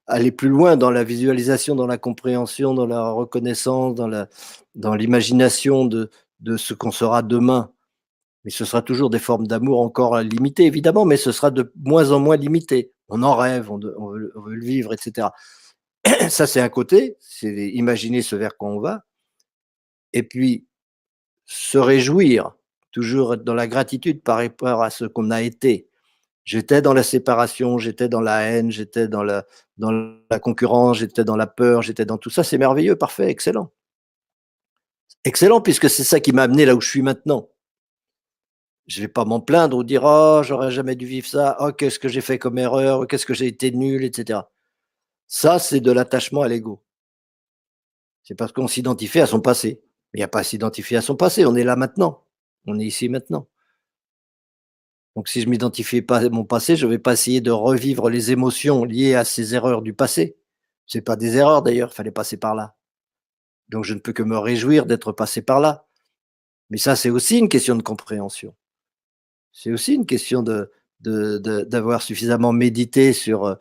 aller plus loin dans la visualisation, dans la compréhension, dans la reconnaissance, dans l'imagination de ce qu'on sera demain. Mais ce sera toujours des formes d'amour encore limitées, évidemment, mais ce sera de moins en moins limité. On en rêve, on veut le vivre, etc. Ça, c'est un côté, c'est imaginer ce vers quoi on va, et puis se réjouir, toujours être dans la gratitude par rapport à ce qu'on a été. J'étais dans la séparation, j'étais dans la haine, j'étais dans la concurrence, j'étais dans la peur, j'étais dans tout ça. C'est merveilleux, parfait, excellent. Excellent, puisque c'est ça qui m'a amené là où je suis maintenant. Je ne vais pas m'en plaindre ou dire oh, j'aurais jamais dû vivre ça, oh, qu'est-ce que j'ai fait comme erreur, qu'est-ce que j'ai été nul, etc. Ça, c'est de l'attachement à l'ego. C'est parce qu'on s'identifie à son passé. Il n'y a pas à s'identifier à son passé, on est là maintenant. On est ici maintenant. Donc si je m'identifie pas à mon passé, je ne vais pas essayer de revivre les émotions liées à ces erreurs du passé. C'est pas des erreurs d'ailleurs, il fallait passer par là. Donc je ne peux que me réjouir d'être passé par là. Mais ça, c'est aussi une question de compréhension. C'est aussi une question d'avoir suffisamment médité sur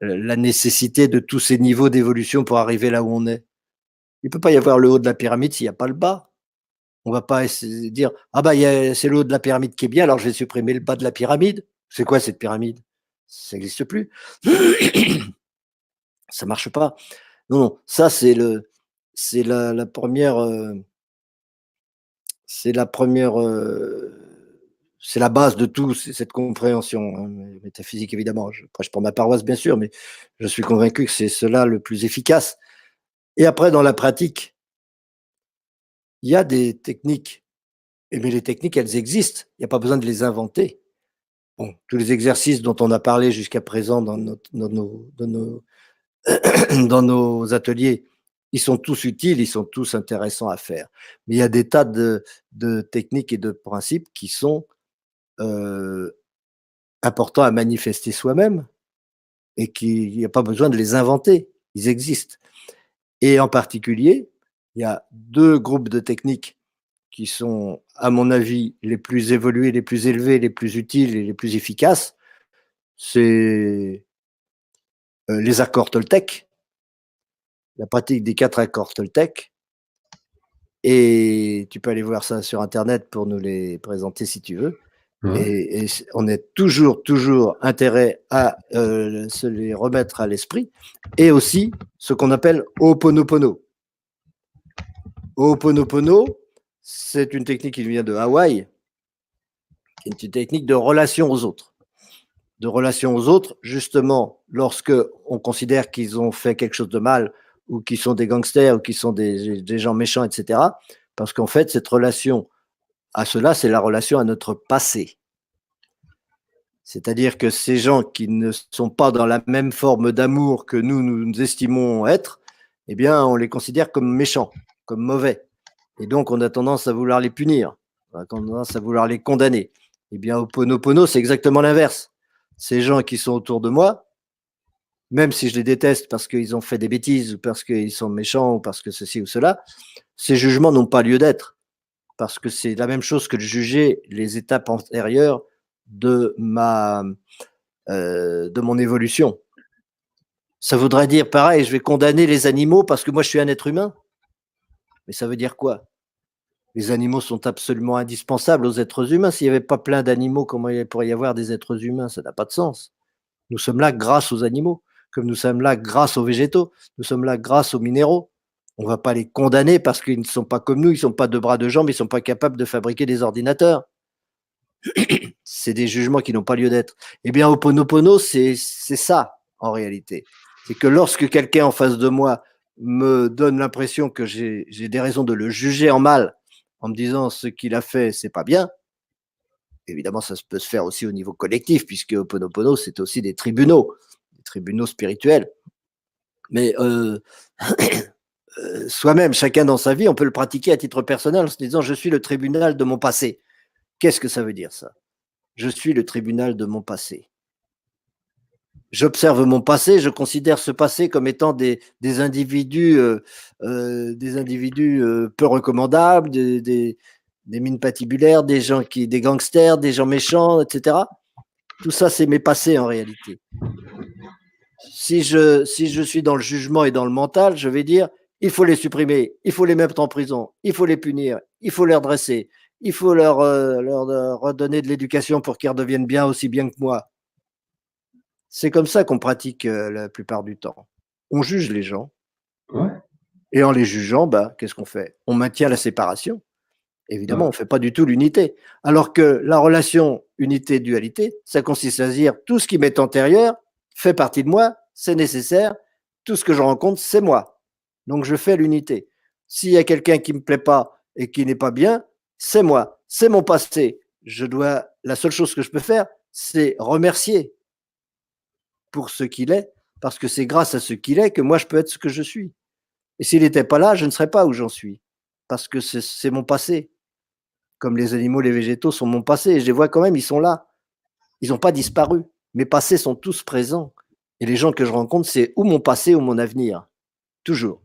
la nécessité de tous ces niveaux d'évolution pour arriver là où on est. Il ne peut pas y avoir le haut de la pyramide s'il n'y a pas le bas. On va pas essayer de dire ah bah c'est le haut de la pyramide qui est bien, alors je vais supprimer le bas de la pyramide. C'est quoi cette pyramide? Ça n'existe plus. Ça marche pas. Non, non, ça c'est la première c'est la première c'est la base de tout, c'est cette compréhension hein, métaphysique évidemment. Je prêche pour ma paroisse bien sûr, mais je suis convaincu que c'est cela le plus efficace. Et après dans la pratique, il y a des techniques, mais les techniques elles existent. Il n'y a pas besoin de les inventer. Bon, tous les exercices dont on a parlé jusqu'à présent dans nos ateliers, ils sont tous utiles, ils sont tous intéressants à faire. Mais il y a des tas de techniques et de principes qui sont importants à manifester soi-même et qu'il n'y a pas besoin de les inventer, ils existent. Et en particulier, il y a deux groupes de techniques qui sont, à mon avis, les plus évolués, les plus élevés, les plus utiles et les plus efficaces. C'est les accords Toltec, la pratique des 4 accords Toltec. Et tu peux aller voir ça sur internet pour nous les présenter si tu veux. Ouais. Et on est toujours intérêt à se les remettre à l'esprit. Et aussi ce qu'on appelle Ho'oponopono. Ho'oponopono, c'est une technique qui vient de Hawaï, qui est une technique de relation aux autres. De relation aux autres, justement, lorsque on considère qu'ils ont fait quelque chose de mal, ou qu'ils sont des gangsters, ou qu'ils sont des gens méchants, etc. Parce qu'en fait, cette relation à cela, c'est la relation à notre passé. C'est-à-dire que ces gens qui ne sont pas dans la même forme d'amour que nous estimons être, eh bien, on les considère comme méchants, comme mauvais. Et donc, on a tendance à vouloir les punir, on a tendance à vouloir les condamner. Eh bien, Ho'oponopono, c'est exactement l'inverse. Ces gens qui sont autour de moi, même si je les déteste parce qu'ils ont fait des bêtises, ou parce qu'ils sont méchants, ou parce que ceci ou cela, ces jugements n'ont pas lieu d'être. Parce que c'est la même chose que de juger les étapes antérieures de mon évolution. Ça voudrait dire pareil, je vais condamner les animaux parce que moi je suis un être humain. Mais ça veut dire quoi? Les animaux sont absolument indispensables aux êtres humains. S'il n'y avait pas plein d'animaux, comment il pourrait y avoir des êtres humains? Ça n'a pas de sens. Nous sommes là grâce aux animaux, comme nous sommes là grâce aux végétaux, nous sommes là grâce aux minéraux. On ne va pas les condamner parce qu'ils ne sont pas comme nous, ils ne sont pas de bras, de jambes, ils ne sont pas capables de fabriquer des ordinateurs. C'est des jugements qui n'ont pas lieu d'être. Eh bien, Ho'oponopono, c'est ça, en réalité. C'est que lorsque quelqu'un en face de moi me donne l'impression que j'ai des raisons de le juger en mal, en me disant ce qu'il a fait, c'est pas bien, évidemment, ça peut se faire aussi au niveau collectif, puisque Ho'oponopono, c'est aussi des tribunaux spirituels. Mais soi-même, chacun dans sa vie, on peut le pratiquer à titre personnel en se disant je suis le tribunal de mon passé. Qu'est-ce que ça veut dire ça? Je suis le tribunal de mon passé. J'observe mon passé, je considère ce passé comme étant des individus peu recommandables, des mines patibulaires, des gangsters, des gens méchants, etc. Tout ça, c'est mes passés en réalité. Si je suis dans le jugement et dans le mental, je vais dire il faut les supprimer, il faut les mettre en prison, il faut les punir, il faut les redresser, il faut leur redonner de l'éducation pour qu'ils redeviennent bien aussi bien que moi. C'est comme ça qu'on pratique la plupart du temps. On juge les gens Ouais. et en les jugeant, bah, qu'est-ce qu'on fait? On maintient la séparation. Évidemment, Ouais. on ne fait pas du tout l'unité. Alors que la relation unité-dualité, ça consiste à dire tout ce qui m'est antérieur fait partie de moi, c'est nécessaire, tout ce que je rencontre, c'est moi. Donc je fais l'unité. S'il y a quelqu'un qui ne me plaît pas et qui n'est pas bien, c'est moi, c'est mon passé. La seule chose que je peux faire, c'est remercier pour ce qu'il est, parce que c'est grâce à ce qu'il est que moi je peux être ce que je suis. Et s'il n'était pas là, je ne serais pas où j'en suis. parce que c'est mon passé. Comme les animaux, les végétaux sont mon passé. Et je les vois quand même, ils sont là. Ils n'ont pas disparu. Mes passés sont tous présents. Et les gens que je rencontre, c'est ou mon passé ou mon avenir. Toujours.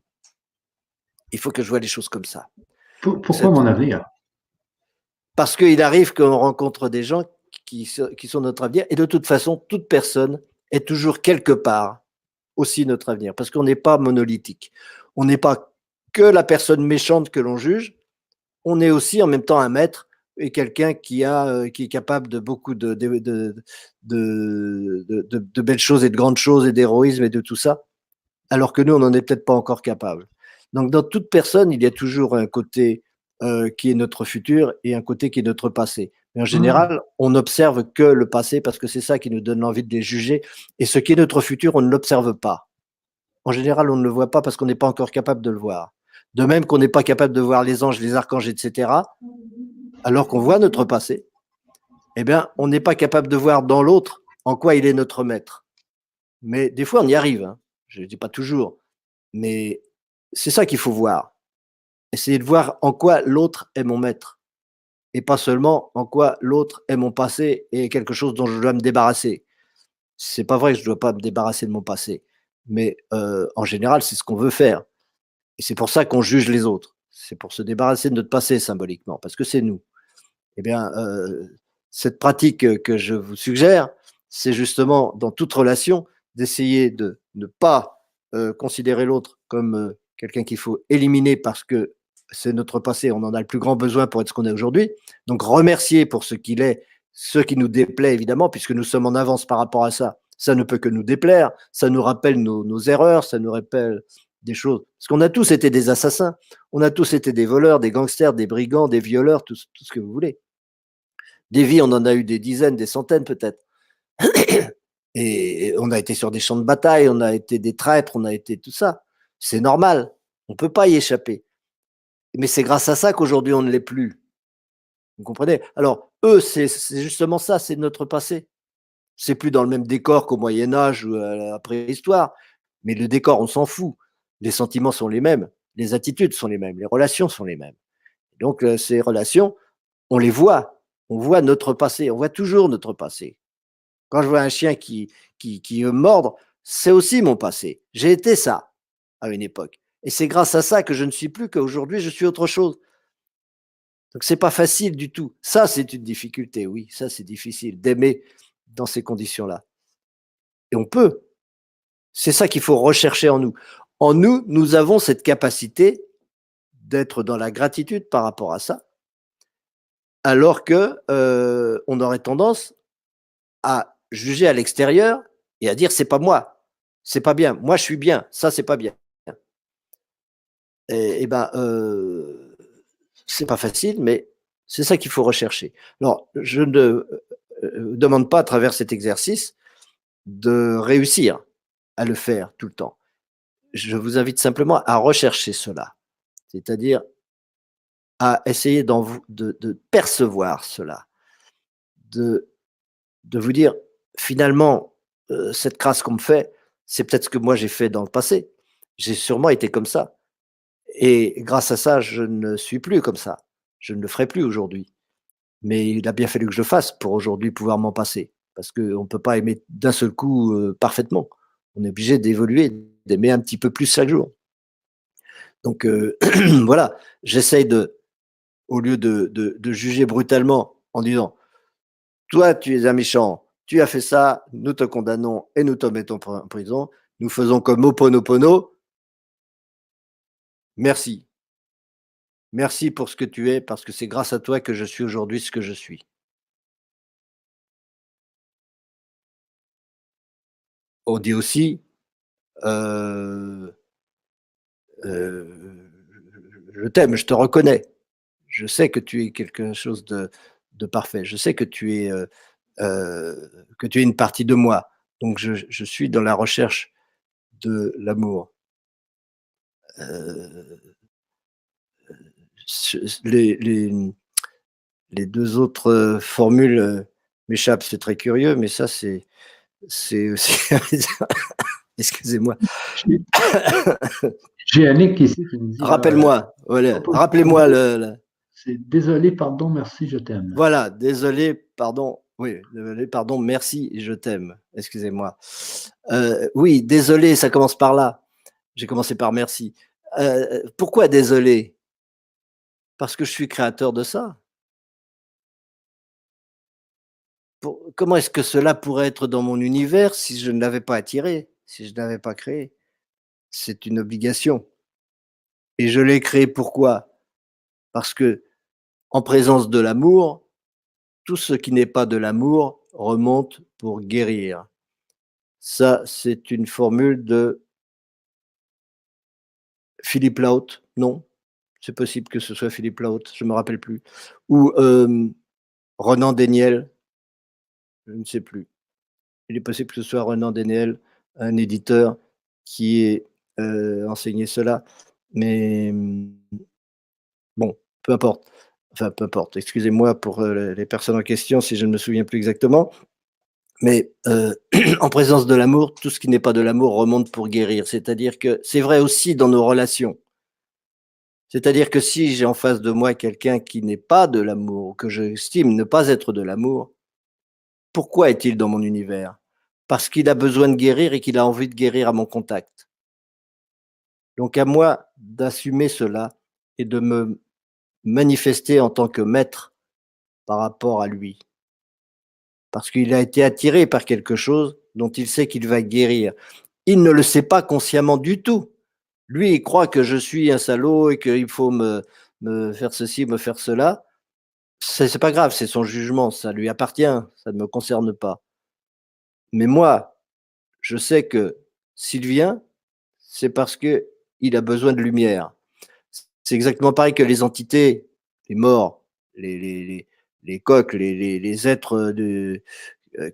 Il faut que je vois les choses comme ça. Pourquoi mon avenir? Parce qu'il arrive qu'on rencontre des gens qui sont notre avenir. Et de toute façon, toute personne est toujours quelque part aussi notre avenir. Parce qu'on n'est pas monolithique. On n'est pas que la personne méchante que l'on juge. On est aussi en même temps un maître et quelqu'un qui est capable de beaucoup de belles choses et de grandes choses et d'héroïsme et de tout ça, alors que nous, on n'en est peut-être pas encore capable. Donc, dans toute personne, il y a toujours un côté qui est notre futur et un côté qui est notre passé. Mais en général, on n'observe que le passé parce que c'est ça qui nous donne l'envie de les juger. Et ce qui est notre futur, on ne l'observe pas. En général, on ne le voit pas parce qu'on n'est pas encore capable de le voir. De même qu'on n'est pas capable de voir les anges, les archanges, etc., alors qu'on voit notre passé, eh bien, on n'est pas capable de voir dans l'autre en quoi il est notre maître. Mais des fois, on y arrive. Hein. Je ne dis pas toujours. Mais c'est ça qu'il faut voir. Essayer de voir en quoi l'autre est mon maître. Et pas seulement en quoi l'autre est mon passé et quelque chose dont je dois me débarrasser. C'est pas vrai que je ne dois pas me débarrasser de mon passé. Mais en général, c'est ce qu'on veut faire. Et c'est pour ça qu'on juge les autres. C'est pour se débarrasser de notre passé symboliquement, parce que c'est nous. Eh bien, cette pratique que je vous suggère, c'est justement dans toute relation d'essayer de ne pas considérer l'autre comme quelqu'un qu'il faut éliminer parce que c'est notre passé, on en a le plus grand besoin pour être ce qu'on est aujourd'hui. Donc remercier pour ce qu'il est, ce qui nous déplaît évidemment, puisque nous sommes en avance par rapport à ça. Ça ne peut que nous déplaire, ça nous rappelle nos erreurs, ça nous rappelle des choses. Parce qu'on a tous été des assassins, on a tous été des voleurs, des gangsters, des brigands, des violeurs, tout ce que vous voulez. Des vies, on en a eu des dizaines, des centaines peut-être. Et on a été sur des champs de bataille, on a été des traîtres, on a été tout ça. C'est normal, on ne peut pas y échapper. Mais c'est grâce à ça qu'aujourd'hui on ne l'est plus. Vous comprenez? Alors, eux, c'est justement ça, c'est notre passé. C'est plus dans le même décor qu'au Moyen-Âge ou à la préhistoire. Mais le décor, on s'en fout. Les sentiments sont les mêmes, les attitudes sont les mêmes, les relations sont les mêmes. Donc, ces relations, on les voit. On voit notre passé, on voit toujours notre passé. Quand je vois un chien qui veut me mordre, c'est aussi mon passé. J'ai été ça à une époque. Et c'est grâce à ça que je ne suis plus, qu'aujourd'hui je suis autre chose. Donc c'est pas facile du tout. Ça, c'est une difficulté, oui, ça c'est difficile d'aimer dans ces conditions-là. Et on peut. C'est ça qu'il faut rechercher en nous. En nous, nous avons cette capacité d'être dans la gratitude par rapport à ça, alors que on aurait tendance à juger à l'extérieur et à dire c'est pas moi, c'est pas bien, moi je suis bien, ça c'est pas bien. Et ben c'est pas facile, mais c'est ça qu'il faut rechercher. Alors, je ne demande pas à travers cet exercice de réussir à le faire tout le temps. Je vous invite simplement à rechercher cela, c'est-à-dire à essayer de percevoir cela, de, de vous dire finalement, cette crasse qu'on me fait, c'est peut-être ce que moi j'ai fait dans le passé. J'ai sûrement été comme ça. Et grâce à ça, je ne suis plus comme ça. Je ne le ferai plus aujourd'hui. Mais il a bien fallu que je le fasse pour aujourd'hui pouvoir m'en passer. Parce qu'on ne peut pas aimer d'un seul coup parfaitement. On est obligé d'évoluer, d'aimer un petit peu plus chaque jour. Donc voilà, j'essaye de, au lieu de juger brutalement en disant, toi tu es un méchant, tu as fait ça, nous te condamnons et nous te mettons en prison, nous faisons comme Ho'oponopono, merci. Merci pour ce que tu es, parce que c'est grâce à toi que je suis aujourd'hui ce que je suis. On dit aussi, heu heu, je t'aime, je te reconnais. Je sais que tu es quelque chose de parfait. Je sais que tu es une partie de moi. Donc je suis dans la recherche de l'amour. Heu, ce les 2 autres, formules, m'échappent. C'est très curieux, mais ça c'est aussi Excusez-moi. J'ai j'ai Annick ici qui me dit là, Rappelle-moi, voilà. pas possible, Rappelez-moi c'est désolé, pardon, merci, je t'aime. voilà, désolé, pardon. Oui, désolé, pardon, merci, je t'aime. Excusez-moi. Oui, désolé, ça commence par là. J'ai commencé par merci. Pourquoi désolé? Parce que je suis créateur de ça. Comment est-ce que cela pourrait être dans mon univers si je ne l'avais pas attiré, si je ne l'avais pas créé? C'est une obligation. Et je l'ai créé pourquoi? Parce que en présence de l'amour, tout ce qui n'est pas de l'amour remonte pour guérir. Ça, c'est une formule de Philippe Lahaut. Non, c'est possible que ce soit Philippe Lahaut, je ne me rappelle plus. Ou Renan Desniel, je ne sais plus. Il est possible que ce soit Renan Desniel, un éditeur qui ait enseigné cela. Mais bon, peu importe. Enfin, peu importe. Excusez-moi pour les personnes en question si je ne me souviens plus exactement. Mais en présence de l'amour, tout ce qui n'est pas de l'amour remonte pour guérir. C'est-à-dire que c'est vrai aussi dans nos relations. C'est-à-dire que si j'ai en face de moi quelqu'un qui n'est pas de l'amour, que j'estime ne pas être de l'amour, pourquoi est-il dans mon univers? Parce qu'il a besoin de guérir et qu'il a envie de guérir à mon contact. Donc à moi d'assumer cela et de me manifester en tant que maître par rapport à lui. Parce qu'il a été attiré par quelque chose dont il sait qu'il va guérir. Il ne le sait pas consciemment du tout. Lui, il croit que je suis un salaud et qu'il faut me faire ceci, me faire cela. C'est pas grave, c'est son jugement, ça lui appartient, ça ne me concerne pas. Mais moi, je sais que s'il vient, c'est parce que il a besoin de lumière. C'est exactement pareil que les entités, les morts, les coqs, les êtres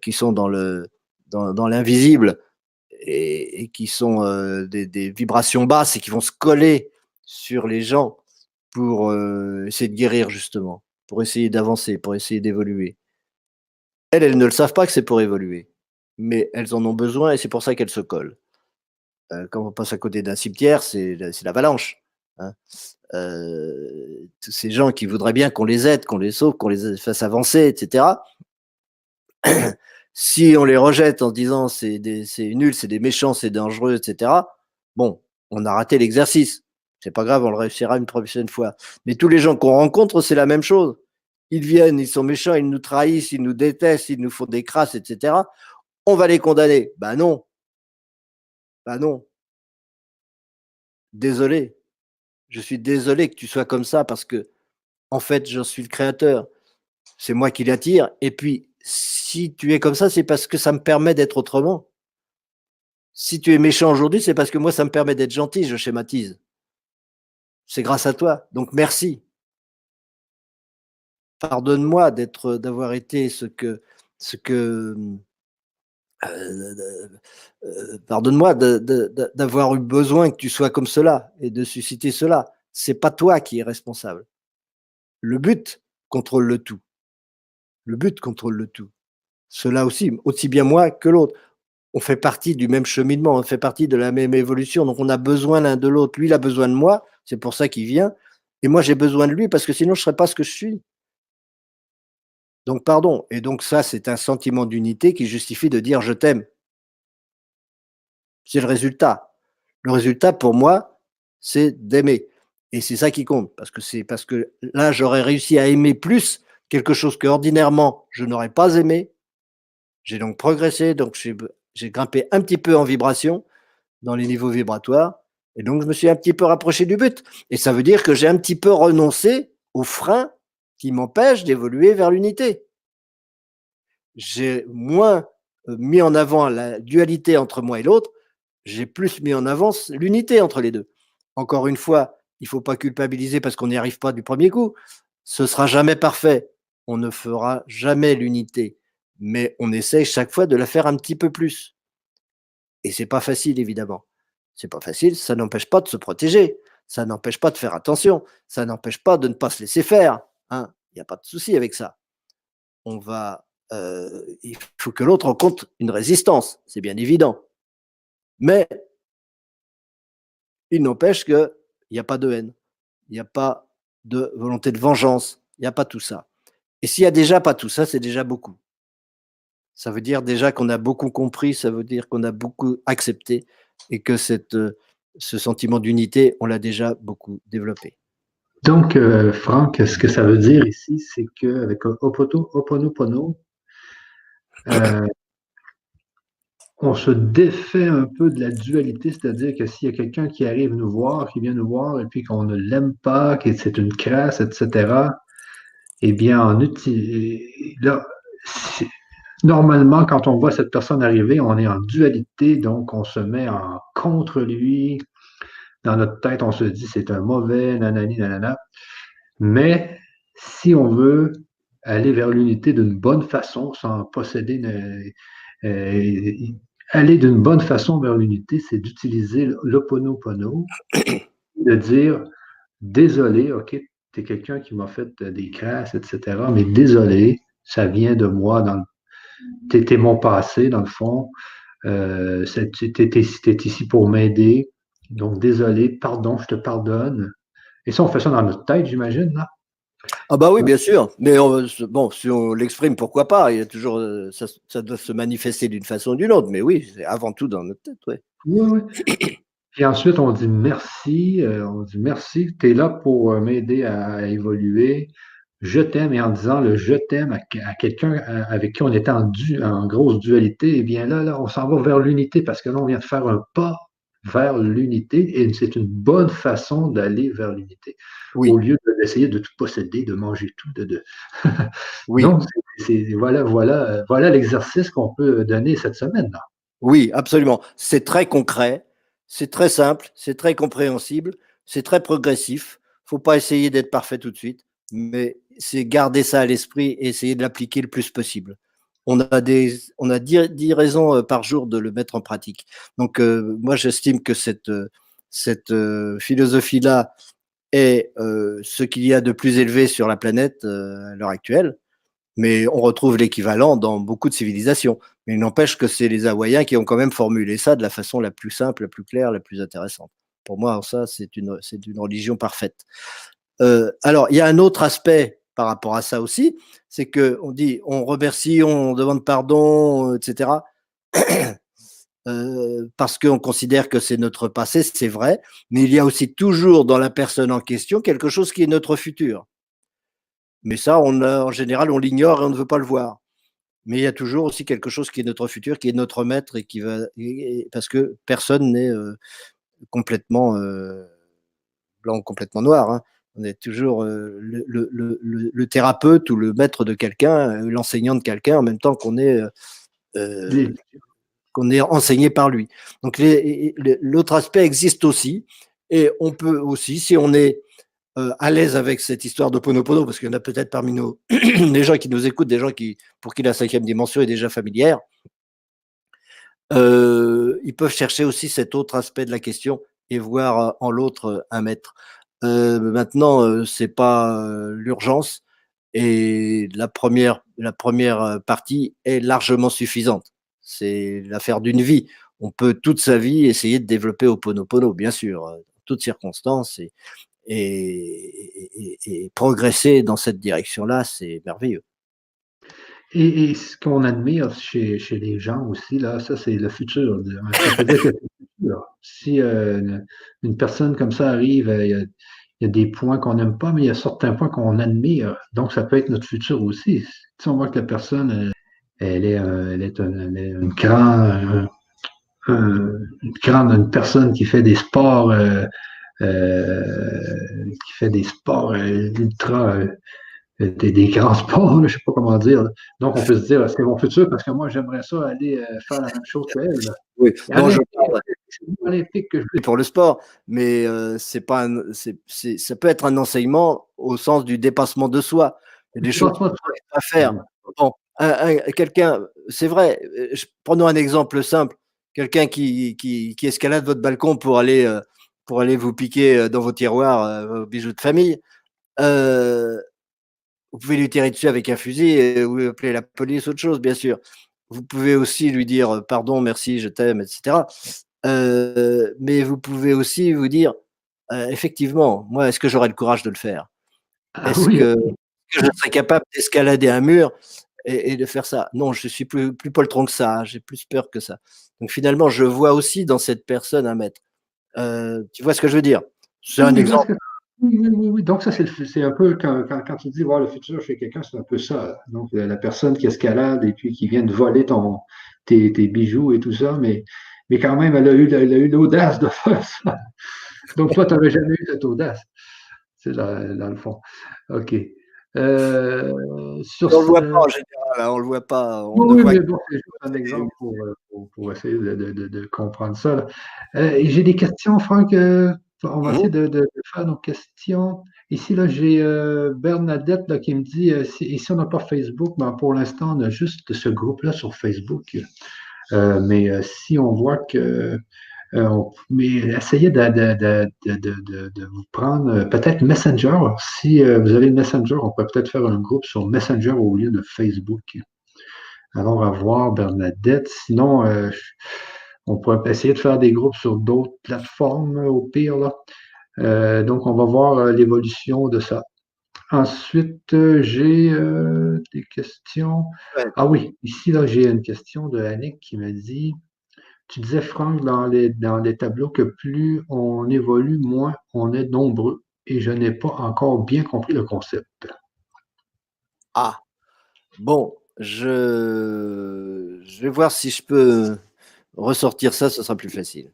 qui sont dans l'invisible et qui sont des vibrations basses et qui vont se coller sur les gens pour essayer de guérir justement, pour essayer d'avancer, pour essayer d'évoluer. Elles ne le savent pas que c'est pour évoluer, mais elles en ont besoin et c'est pour ça qu'elles se collent. Quand on passe à côté d'un cimetière, c'est l'avalanche, hein. Tous ces gens qui voudraient bien qu'on les aide, qu'on les sauve, qu'on les fasse avancer, et cetera. Si on les rejette en se disant: «C'est nul, c'est des méchants, c'est dangereux» et cetera, bon, on a raté l'exercice. C'est pas grave, on le réussira une prochaine fois. Mais tous les gens qu'on rencontre, c'est la même chose. Ils viennent, ils sont méchants, ils nous trahissent, ils nous détestent, ils nous font des crasses et cetera. On va les condamner. Bah non, bah non. Désolé, je suis désolé que tu sois comme ça parce que en fait, j'en suis le créateur. C'est moi qui l'attire et puis si tu es comme ça, c'est parce que ça me permet d'être autrement. Si tu es méchant aujourd'hui, c'est parce que moi, ça me permet d'être gentil, je schématise. C'est grâce à toi, donc merci. Pardonne-moi d'avoir été ce que, pardonne-moi d'avoir eu besoin que tu sois comme cela et de susciter cela. C'est pas toi qui es responsable. Le but contrôle le tout. Le but contrôle le tout. Cela aussi bien moi que l'autre. On fait partie du même cheminement, on fait partie de la même évolution, donc on a besoin l'un de l'autre. Lui, il a besoin de moi, c'est pour ça qu'il vient, et moi j'ai besoin de lui parce que sinon je ne serais pas ce que je suis. Donc pardon, et donc ça, c'est un sentiment d'unité qui justifie de dire: «Je t'aime». C'est le résultat. Le résultat pour moi, c'est d'aimer et c'est ça qui compte parce que là, j'aurais réussi à aimer plus quelque chose qu'ordinairement je n'aurais pas aimé. J'ai donc progressé, donc j'ai grimpé un petit peu en vibration dans les niveaux vibratoires et donc je me suis un petit peu rapproché du but et ça veut dire que j'ai un petit peu renoncé aux freins qui m'empêchent d'évoluer vers l'unité. J'ai moins, mis en avant la dualité entre moi et l'autre, j'ai plus mis en avant l'unité entre les 2. Encore une fois, il ne faut pas culpabiliser parce qu'on n'y arrive pas du premier coup. Ce sera jamais parfait. On ne fera jamais l'unité, mais on essaye chaque fois de la faire un petit peu plus. Et c'est pas facile évidemment. C'est pas facile, ça n'empêche pas de se protéger, ça n'empêche pas de faire attention, ça n'empêche pas de ne pas se laisser faire, hein. Il y a pas de souci avec ça. Il faut que l'autre rencontre une résistance, c'est bien évident. Mais il n'empêche qu'il n'y a pas de haine, il n'y a pas de volonté de vengeance, il n'y a pas tout ça. Et s'il n'y a déjà pas tout ça, c'est déjà beaucoup. Ça veut dire déjà qu'on a beaucoup compris, ça veut dire qu'on a beaucoup accepté et que ce sentiment d'unité, on l'a déjà beaucoup développé. Donc, Franck, ce que ça veut dire ici, c'est qu'avec Ho'oponopono, euh, on se défait un peu de la dualité, c'est-à-dire que s'il y a quelqu'un qui arrive nous voir, qui vient nous voir, et puis qu'on ne l'aime pas, que c'est une crasse, etc., eh bien, là, normalement, quand on voit cette personne arriver, on est en dualité, donc on se met en contre lui. Dans notre tête, on se dit c'est un mauvais, nanani, nanana. Mais si on veut aller vers l'unité d'une bonne façon, sans posséder, euh, aller d'une bonne façon vers l'unité, c'est d'utiliser l'Ho'oponopono, de dire désolé, OK, tu es quelqu'un qui m'a fait des crasses, etc., mais désolé, ça vient de moi, t'étais mon passé, dans le fond. T'étais ici pour m'aider. Donc, désolé, pardon, je te pardonne. Et ça, on fait ça dans notre tête, j'imagine, là. Ah bah oui, bien sûr. Mais bon, si on l'exprime, pourquoi pas? Il y a toujours, ça doit se manifester d'une façon ou d'une autre. Mais oui, c'est avant tout dans notre tête, ouais. Oui, oui. Puis ensuite, on dit merci, tu es là pour m'aider à évoluer. Je t'aime, et en disant le je t'aime à quelqu'un avec qui on était en grosse dualité, eh bien là, on s'en va vers l'unité parce que là, on vient de faire un pas vers l'unité et c'est une bonne façon d'aller vers l'unité au Oui, lieu d'essayer de tout posséder, de manger tout. oui, Donc, voilà l'exercice qu'on peut donner cette semaine. oui, absolument. C'est très concret, c'est très simple, c'est très compréhensible, c'est très progressif. Faut pas essayer d'être parfait tout de suite, mais c'est garder ça à l'esprit et essayer de l'appliquer le plus possible. On a 10 raisons par jour de le mettre en pratique. Donc, moi, j'estime que cette philosophie-là est ce qu'il y a de plus élevé sur la planète à l'heure actuelle, mais on retrouve l'équivalent dans beaucoup de civilisations. Mais il n'empêche que c'est les Hawaïens qui ont quand même formulé ça de la façon la plus simple, la plus claire, la plus intéressante. Pour moi, ça, c'est une religion parfaite. Alors, il y a un autre aspect par rapport à ça aussi, c'est que on dit, on remercie, on demande pardon, etc. Parce qu'on considère que c'est notre passé, c'est vrai, mais il y a aussi toujours dans la personne en question quelque chose qui est notre futur. Mais ça, en général, on l'ignore et on ne veut pas le voir. Mais il y a toujours aussi quelque chose qui est notre futur, qui est notre maître et qui va, parce que personne n'est complètement blanc, complètement noir, hein. On est toujours le thérapeute ou le maître de quelqu'un, l'enseignant de quelqu'un, en même temps euh, qu'on est enseigné par lui. Donc l'autre aspect existe aussi, et on peut aussi, si on est à l'aise avec cette histoire de Ponopono, parce qu'il y en a peut-être parmi nous, des gens qui nous écoutent, des gens pour qui la cinquième dimension est déjà familière, ils peuvent chercher aussi cet autre aspect de la question et voir en l'autre un maître. Maintenant, c'est pas l'urgence, et la première partie est largement suffisante. C'est l'affaire d'une vie. On peut toute sa vie essayer de développer Ho'oponopono, bien sûr, en toutes circonstances, et progresser dans cette direction-là, c'est merveilleux. Et ce qu'on admire chez les gens aussi, là, ça, c'est le futur. Ça veut dire que c'est le futur. Si une personne comme ça arrive, il y a des points qu'on n'aime pas, mais il y a certains points qu'on admire. Donc, ça peut être notre futur aussi. Si on voit que la personne, elle est une personne qui fait des sports, qui fait des sports ultra des grands sports, là, je ne sais pas comment dire. Donc, on peut se dire, c'est mon futur parce que moi, j'aimerais ça aller faire la même chose qu'elle. Oui, Et non, je olympique, parle c'est olympique que je veux. pour le sport, mais c'est pas ça peut être un enseignement au sens du dépassement de soi. Il y a des Je choses pense pas de ça. à faire. Bon, quelqu'un, c'est vrai, prenons un exemple simple, quelqu'un qui escalade votre balcon pour aller vous piquer dans vos tiroirs vos bijoux de famille. euh, Vous pouvez lui tirer dessus avec un fusil et ou appeler la police, autre chose, bien sûr. Vous pouvez aussi lui dire pardon, merci, je t'aime, etc. Mais vous pouvez aussi vous dire, effectivement, moi, est-ce que j'aurais le courage de le faire? Ah Est-ce oui, que je serais capable d'escalader un mur et de faire ça? Non, je suis plus poltron que ça, hein, j'ai plus peur que ça. Donc finalement, je vois aussi dans cette personne un maître. Tu vois ce que je veux dire? C'est oui, un oui, je vois ce exemple. que oui, oui, oui, oui. Donc ça, c'est un peu quand tu dis voir le futur chez quelqu'un, c'est un peu ça. Donc la personne qui escalade et puis qui vient de voler tes bijoux et tout ça, mais quand même, elle a eu l'audace de faire ça. Donc toi, tu n'aurais jamais eu cette audace. C'est dans le fond. OK. Sur On le voit pas ce, en général, hein, on le voit pas, on oui, ne oui, voit mais que bon, c'est juste un c'est exemple pour essayer de comprendre ça, là. J'ai des questions, Franck. On va essayer mmh. de faire nos questions. Ici, là, j'ai Bernadette là, qui me dit ici, on n'a pas Facebook, mais pour l'instant, on a juste ce groupe-là sur Facebook. Mais si on voit que mais essayez de vous prendre peut-être Messenger. Si vous avez Messenger, on peut peut-être faire un groupe sur Messenger au lieu de Facebook. Alors, à voir Bernadette. Sinon, on pourrait essayer de faire des groupes sur d'autres plateformes au pire, là. Donc, on va voir l'évolution de ça. Ensuite, j'ai des questions. Ouais. Ah oui, ici, là, j'ai une question de Annick qui me dit, tu disais, Franck, dans les tableaux, que plus on évolue, moins on est nombreux. Et je n'ai pas encore bien compris le concept. Ah, bon, je vais voir si je peux ressortir ça, ce sera plus facile.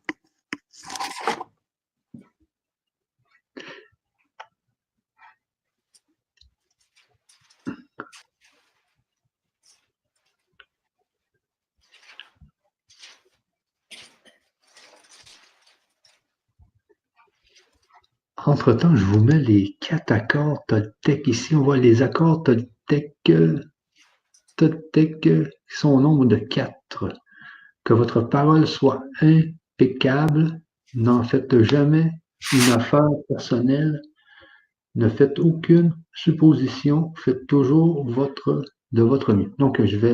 Entre-temps, je vous mets les 4 accords Toltec. Ici, on voit les accords Toltec qui sont au nombre de 4. Que votre parole soit impeccable. N'en faites jamais une affaire personnelle. Ne faites aucune supposition. Faites toujours de votre mieux. Donc, je vais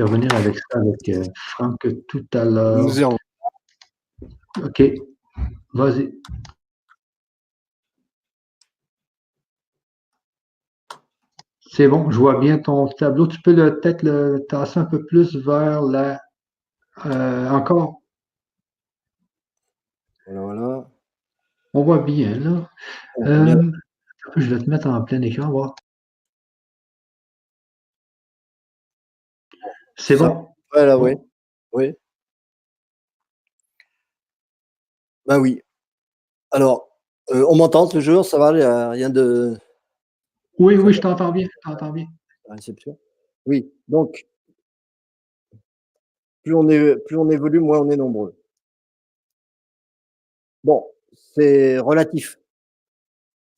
revenir avec ça avec Franck tout à l'heure. Nous y OK, vas-y. C'est bon, je vois bien ton tableau. Tu peux peut-être le tasser un peu plus vers encore. voilà, voilà. On voit bien, là. On voit bien Euh, je vais te mettre en plein écran, voir. C'est ça. bon. Voilà, oui, Bon. oui. Bah oui. Alors, on m'entend toujours, ça va, il y a rien de Oui, ça oui, je va, t'entends bien, je t'entends bien. la réception? Oui, donc plus on évolue, moins on est nombreux. Bon, c'est relatif,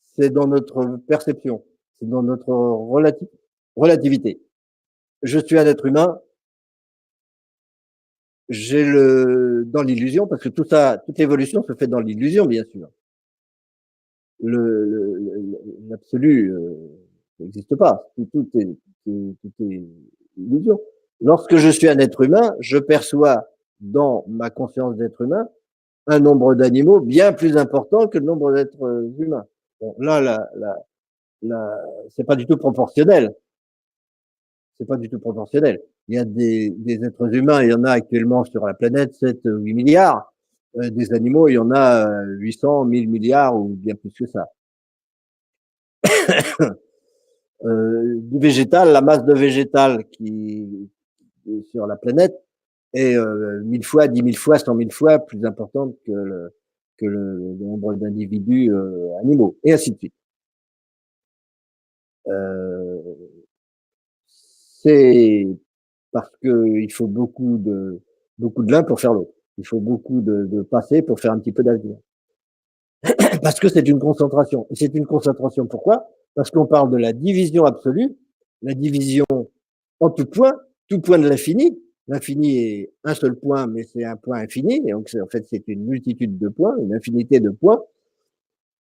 c'est dans notre perception, c'est dans notre relativité. Je suis un être humain, j'ai le dans l'illusion, parce que tout ça, toute l'évolution se fait dans l'illusion, bien sûr. L'absolu n'existe pas. Tout est illusion. Lorsque je suis un être humain, je perçois dans ma conscience d'être humain un nombre d'animaux bien plus important que le nombre d'êtres humains. Bon, là, c'est pas du tout proportionnel. C'est pas du tout proportionnel. Il y a des êtres humains, il y en a actuellement sur la planète 7 ou 8 milliards. Des animaux, il y en a 800, 1000 milliards ou bien plus que ça. Du végétal, la masse de végétal qui est sur la planète est 1000 fois, 10 000 fois, 100 000 fois plus importante que le nombre d'individus animaux, et ainsi de suite. Euh, c'est parce qu'il faut beaucoup de l'un pour faire l'autre. Il faut beaucoup de passé pour faire un petit peu d'avenir. Parce que c'est une concentration. Et c'est une concentration pourquoi? Parce qu'on parle de la division absolue, la division en tout point de l'infini. L'infini est un seul point, mais c'est un point infini. Et donc, en fait, c'est une multitude de points, une infinité de points.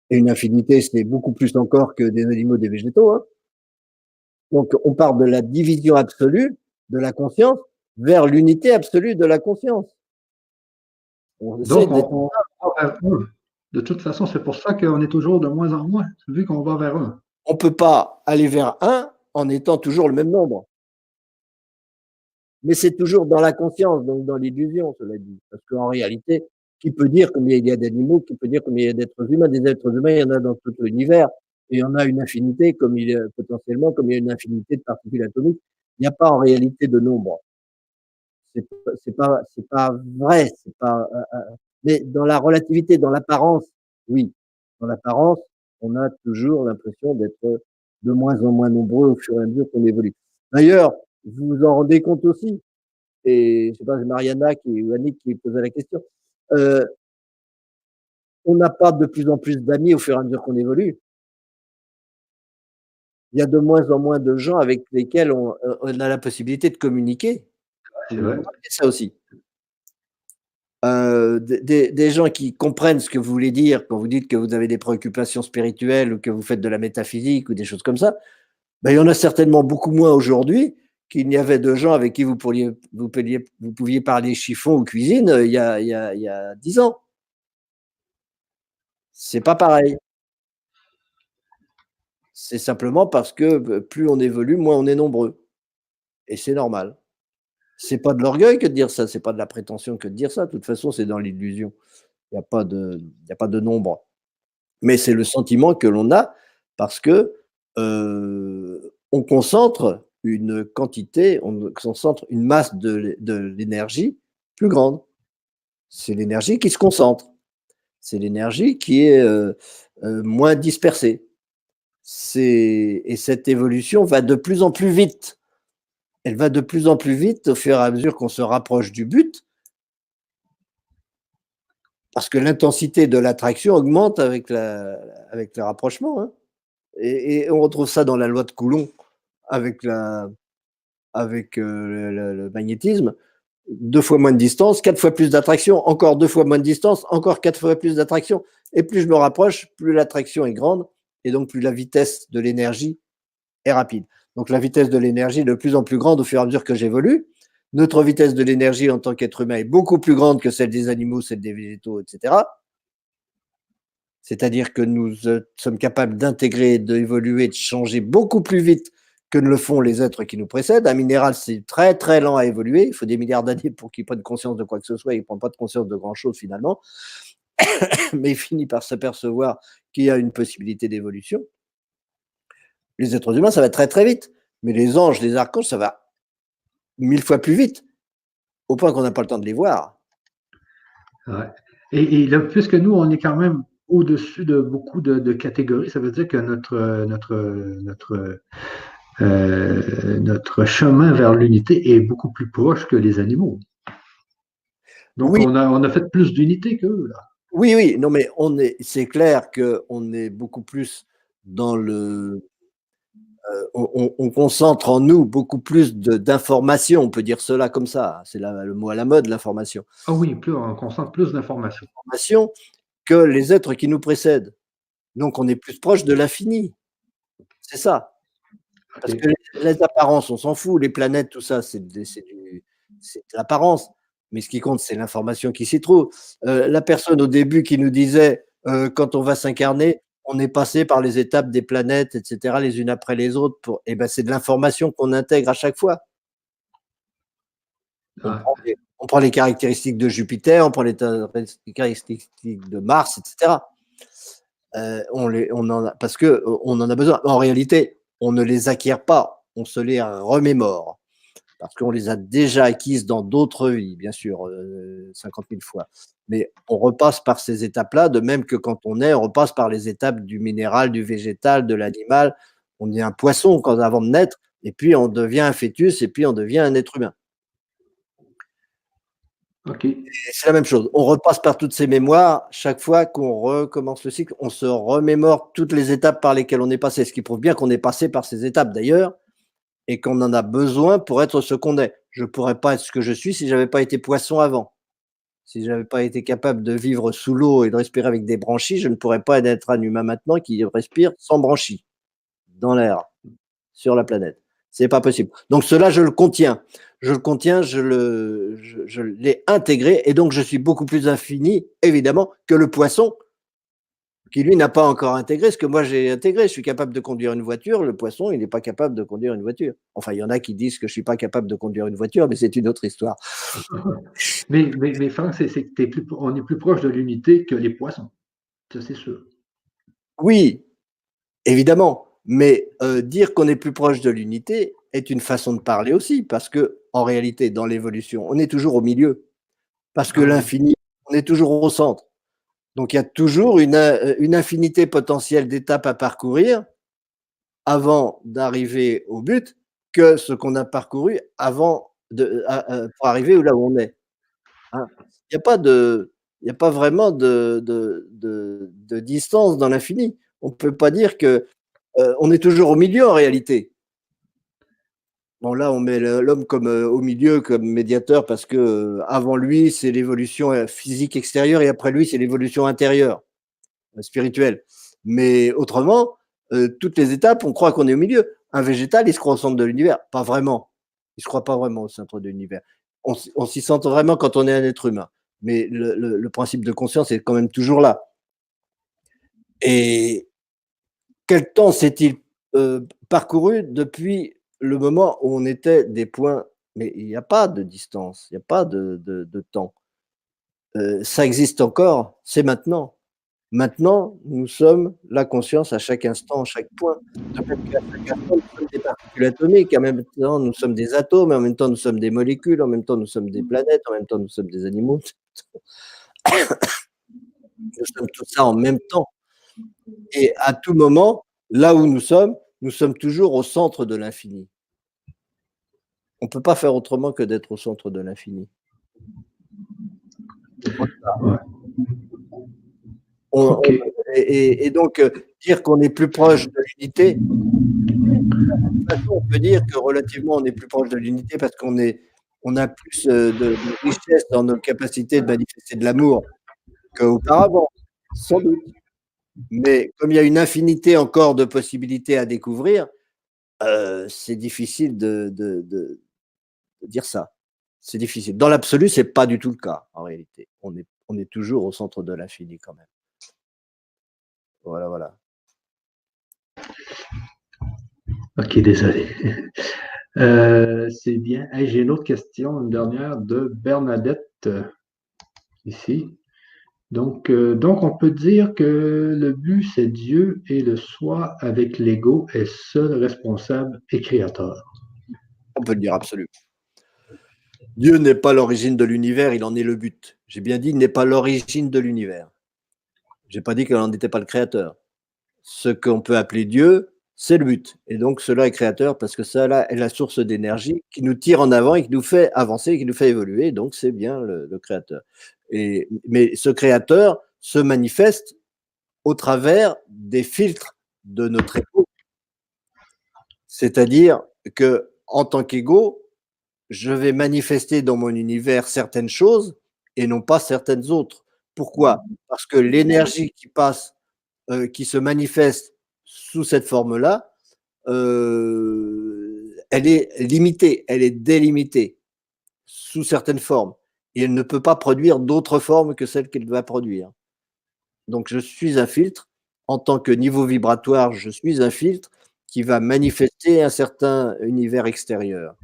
Et une infinité, c'est beaucoup plus encore que des animaux, des végétaux. Hein. Donc, on part de la division absolue de la conscience vers l'unité absolue de la conscience. On essaie Donc, d'être. on va vers un. De toute façon, c'est pour ça qu'on est toujours de moins en moins, vu qu'on va vers un. On ne peut pas aller vers un en étant toujours le même nombre. Mais c'est toujours dans la conscience, donc dans l'illusion, cela dit. Parce qu'en réalité, qui peut dire combien il y a d'animaux, qui peut dire combien il y a d'êtres humains? Des êtres humains, il y en a dans tout l'univers et il y en a une infinité, comme il y a potentiellement, comme il y a une infinité de particules atomiques. Il n'y a pas en réalité de nombre. C'est pas vrai, c'est pas, mais dans la relativité, dans l'apparence, oui. Dans l'apparence, on a toujours l'impression d'être de moins en moins nombreux au fur et à mesure qu'on évolue. D'ailleurs, vous vous en rendez compte aussi, et je sais pas, c'est Mariana ou Annick qui posait la question. Euh, on n'a pas de plus en plus d'amis au fur et à mesure qu'on évolue. Il y a de moins en moins de gens avec lesquels on a la possibilité de communiquer. C'est Vous vrai. remarquez ça aussi. Des gens qui comprennent ce que vous voulez dire quand vous dites que vous avez des préoccupations spirituelles ou que vous faites de la métaphysique ou des choses comme ça, ben, il y en a certainement beaucoup moins aujourd'hui qu'il n'y avait de gens avec qui vous pouviez parler chiffon ou cuisine il y a 10 ans. C'est pas pareil. C'est simplement parce que plus on évolue, moins on est nombreux. Et c'est normal. C'est pas de l'orgueil que de dire ça, c'est pas de la prétention que de dire ça. De toute façon, c'est dans l'illusion. Il y a pas de nombre. Mais c'est le sentiment que l'on a parce que, on concentre une quantité, on concentre une masse de l'énergie plus grande. C'est l'énergie qui se concentre. C'est l'énergie qui est, moins dispersée. Et cette évolution va de plus en plus vite. Elle va de plus en plus vite au fur et à mesure qu'on se rapproche du but, parce que l'intensité de l'attraction augmente avec le rapprochement, hein. Et on retrouve ça dans la loi de Coulomb avec le magnétisme. 2 fois moins de distance, 4 fois plus d'attraction, encore 2 fois moins de distance, encore 4 fois plus d'attraction. Et plus je me rapproche, plus l'attraction est grande et donc plus la vitesse de l'énergie est rapide. Donc la vitesse de l'énergie est de plus en plus grande au fur et à mesure que j'évolue. Notre vitesse de l'énergie en tant qu'être humain est beaucoup plus grande que celle des animaux, celle des végétaux, etc. C'est-à-dire que nous sommes capables d'intégrer, d'évoluer, de changer beaucoup plus vite que ne le font les êtres qui nous précèdent. Un minéral, c'est très très lent à évoluer. Il faut des milliards d'années pour qu'il prenne conscience de quoi que ce soit. Il ne prend pas de conscience de grand-chose finalement, mais il finit par s'apercevoir qu'il y a une possibilité d'évolution. Les êtres humains, ça va très très vite. Mais les anges, les archanges, ça va 1000 fois plus vite, au point qu'on n'a pas le temps de les voir. Ouais. Et là, puisque nous, on est quand même au-dessus de beaucoup de catégories, ça veut dire que notre chemin vers l'unité est beaucoup plus proche que les animaux. Donc, Oui, on a fait plus d'unités qu'eux, là. oui, oui. Non, mais c'est clair qu'on est beaucoup plus dans le on concentre en nous beaucoup plus d'informations, on peut dire cela comme ça, c'est le mot à la mode, l'information. Ah oui, plus, on concentre plus d'informations. Information que les êtres qui nous précèdent. Donc on est plus proche de l'infini, c'est ça. Parce OK. que les apparences, on s'en fout, les planètes, tout ça, c'est de l'apparence. Mais ce qui compte, c'est l'information qui s'y trouve. La personne au début qui nous disait, quand on va s'incarner, on est passé par les étapes des planètes, et cetera, les unes après les autres pour et ben, c'est de l'information qu'on intègre à chaque fois. Ah, On prend les caractéristiques de Jupiter, on prend les caractéristiques de Mars, et cetera. On en a parce qu'on en a besoin. En réalité, on ne les acquiert pas, on se les remémore parce qu'on les a déjà acquises dans d'autres vies, bien sûr, 50 000 fois. Mais on repasse par ces étapes-là, de même que quand on est, on repasse par les étapes du minéral, du végétal, de l'animal. On est un poisson avant de naître, et puis on devient un fœtus, et puis on devient un être humain. OK. Et c'est la même chose. On repasse par toutes ces mémoires. Chaque fois qu'on recommence le cycle, on se remémore toutes les étapes par lesquelles on est passé, ce qui prouve bien qu'on est passé par ces étapes d'ailleurs, et qu'on en a besoin pour être ce qu'on est. Je ne pourrais pas être ce que je suis si je n'avais pas été poisson avant. Si je n'avais pas été capable de vivre sous l'eau et de respirer avec des branchies, je ne pourrais pas être un humain maintenant qui respire sans branchies, dans l'air, sur la planète. C'est pas possible. Donc cela, je le contiens. Je l'ai intégré et donc je suis beaucoup plus infini, évidemment, que le poisson qui, lui, n'a pas encore intégré ce que moi j'ai intégré. Je suis capable de conduire une voiture, le poisson, il n'est pas capable de conduire une voiture. Enfin, il y en a qui disent que je ne suis pas capable de conduire une voiture, mais c'est une autre histoire. Mais Franck, c'est que on est plus proche de l'unité que les poissons. Ça, c'est sûr. Oui, évidemment, mais dire qu'on est plus proche de l'unité est une façon de parler aussi, parce que en réalité, dans l'évolution, on est toujours au milieu, parce que Ah oui. l'infini, on est toujours au centre. Donc il y a toujours une infinité potentielle d'étapes à parcourir avant d'arriver au but que ce qu'on a parcouru avant pour arriver là où on est. Hein. Il n'y a pas de, il y a pas vraiment de distance dans l'infini. On ne peut pas dire que on est toujours au milieu en réalité. Bon, là, on met l'homme comme au milieu, comme médiateur, parce que avant lui, c'est l'évolution physique extérieure et après lui, c'est l'évolution intérieure, spirituelle. Mais autrement, toutes les étapes, on croit qu'on est au milieu. Un végétal, il se croit au centre de l'univers. Pas vraiment. Il ne se croit pas vraiment au centre de l'univers. On s'y sent vraiment quand on est un être humain. Mais le principe de conscience est quand même toujours là. Et quel temps s'est-il parcouru depuis le moment où on était des points? Mais il n'y a pas de distance, il n'y a pas de temps. Ça existe encore, c'est maintenant. Maintenant, nous sommes la conscience à chaque instant, à chaque point. De même qu'à chaque instant, nous sommes des particules atomiques, en même temps, nous sommes des atomes, en même temps, nous sommes des molécules, en même temps, nous sommes des planètes, en même temps, nous sommes des animaux. Nous sommes tout ça en même temps. Et à tout moment, là où nous sommes toujours au centre de l'infini. On ne peut pas faire autrement que d'être au centre de l'infini. Ouais. On, OK. et donc, dire qu'on est plus proche de l'unité, de toute façon, on peut dire que relativement, on est plus proche de l'unité parce on a plus de richesse dans nos capacités de manifester de l'amour qu'auparavant, sans doute. Mais comme il y a une infinité encore de possibilités à découvrir, c'est difficile de dire ça. C'est difficile. Dans l'absolu, c'est pas du tout le cas, en réalité. On est toujours au centre de l'infini quand même. Voilà, voilà. OK, désolé. C'est bien. Hey, j'ai une autre question, une dernière de Bernadette ici. Donc, on peut dire que le but, c'est Dieu et le soi avec l'ego est seul responsable et créateur. On peut le dire absolument. Dieu n'est pas l'origine de l'univers, il en est le but. J'ai bien dit, il n'est pas l'origine de l'univers. J'ai pas dit qu'il n'en était pas le créateur. Ce qu'on peut appeler Dieu, c'est le but. Et donc, cela est créateur parce que ça là est la source d'énergie qui nous tire en avant et qui nous fait avancer, qui nous fait évoluer. Donc, c'est bien le créateur. Mais ce créateur se manifeste au travers des filtres de notre ego. C'est-à-dire que, en tant qu'ego, je vais manifester dans mon univers certaines choses et non pas certaines autres. Pourquoi? Parce que l'énergie qui passe, qui se manifeste sous cette forme-là, elle est limitée, elle est délimitée sous certaines formes et elle ne peut pas produire d'autres formes que celles qu'elle va produire. Donc je suis un filtre. En tant que niveau vibratoire, je suis un filtre qui va manifester un certain univers extérieur.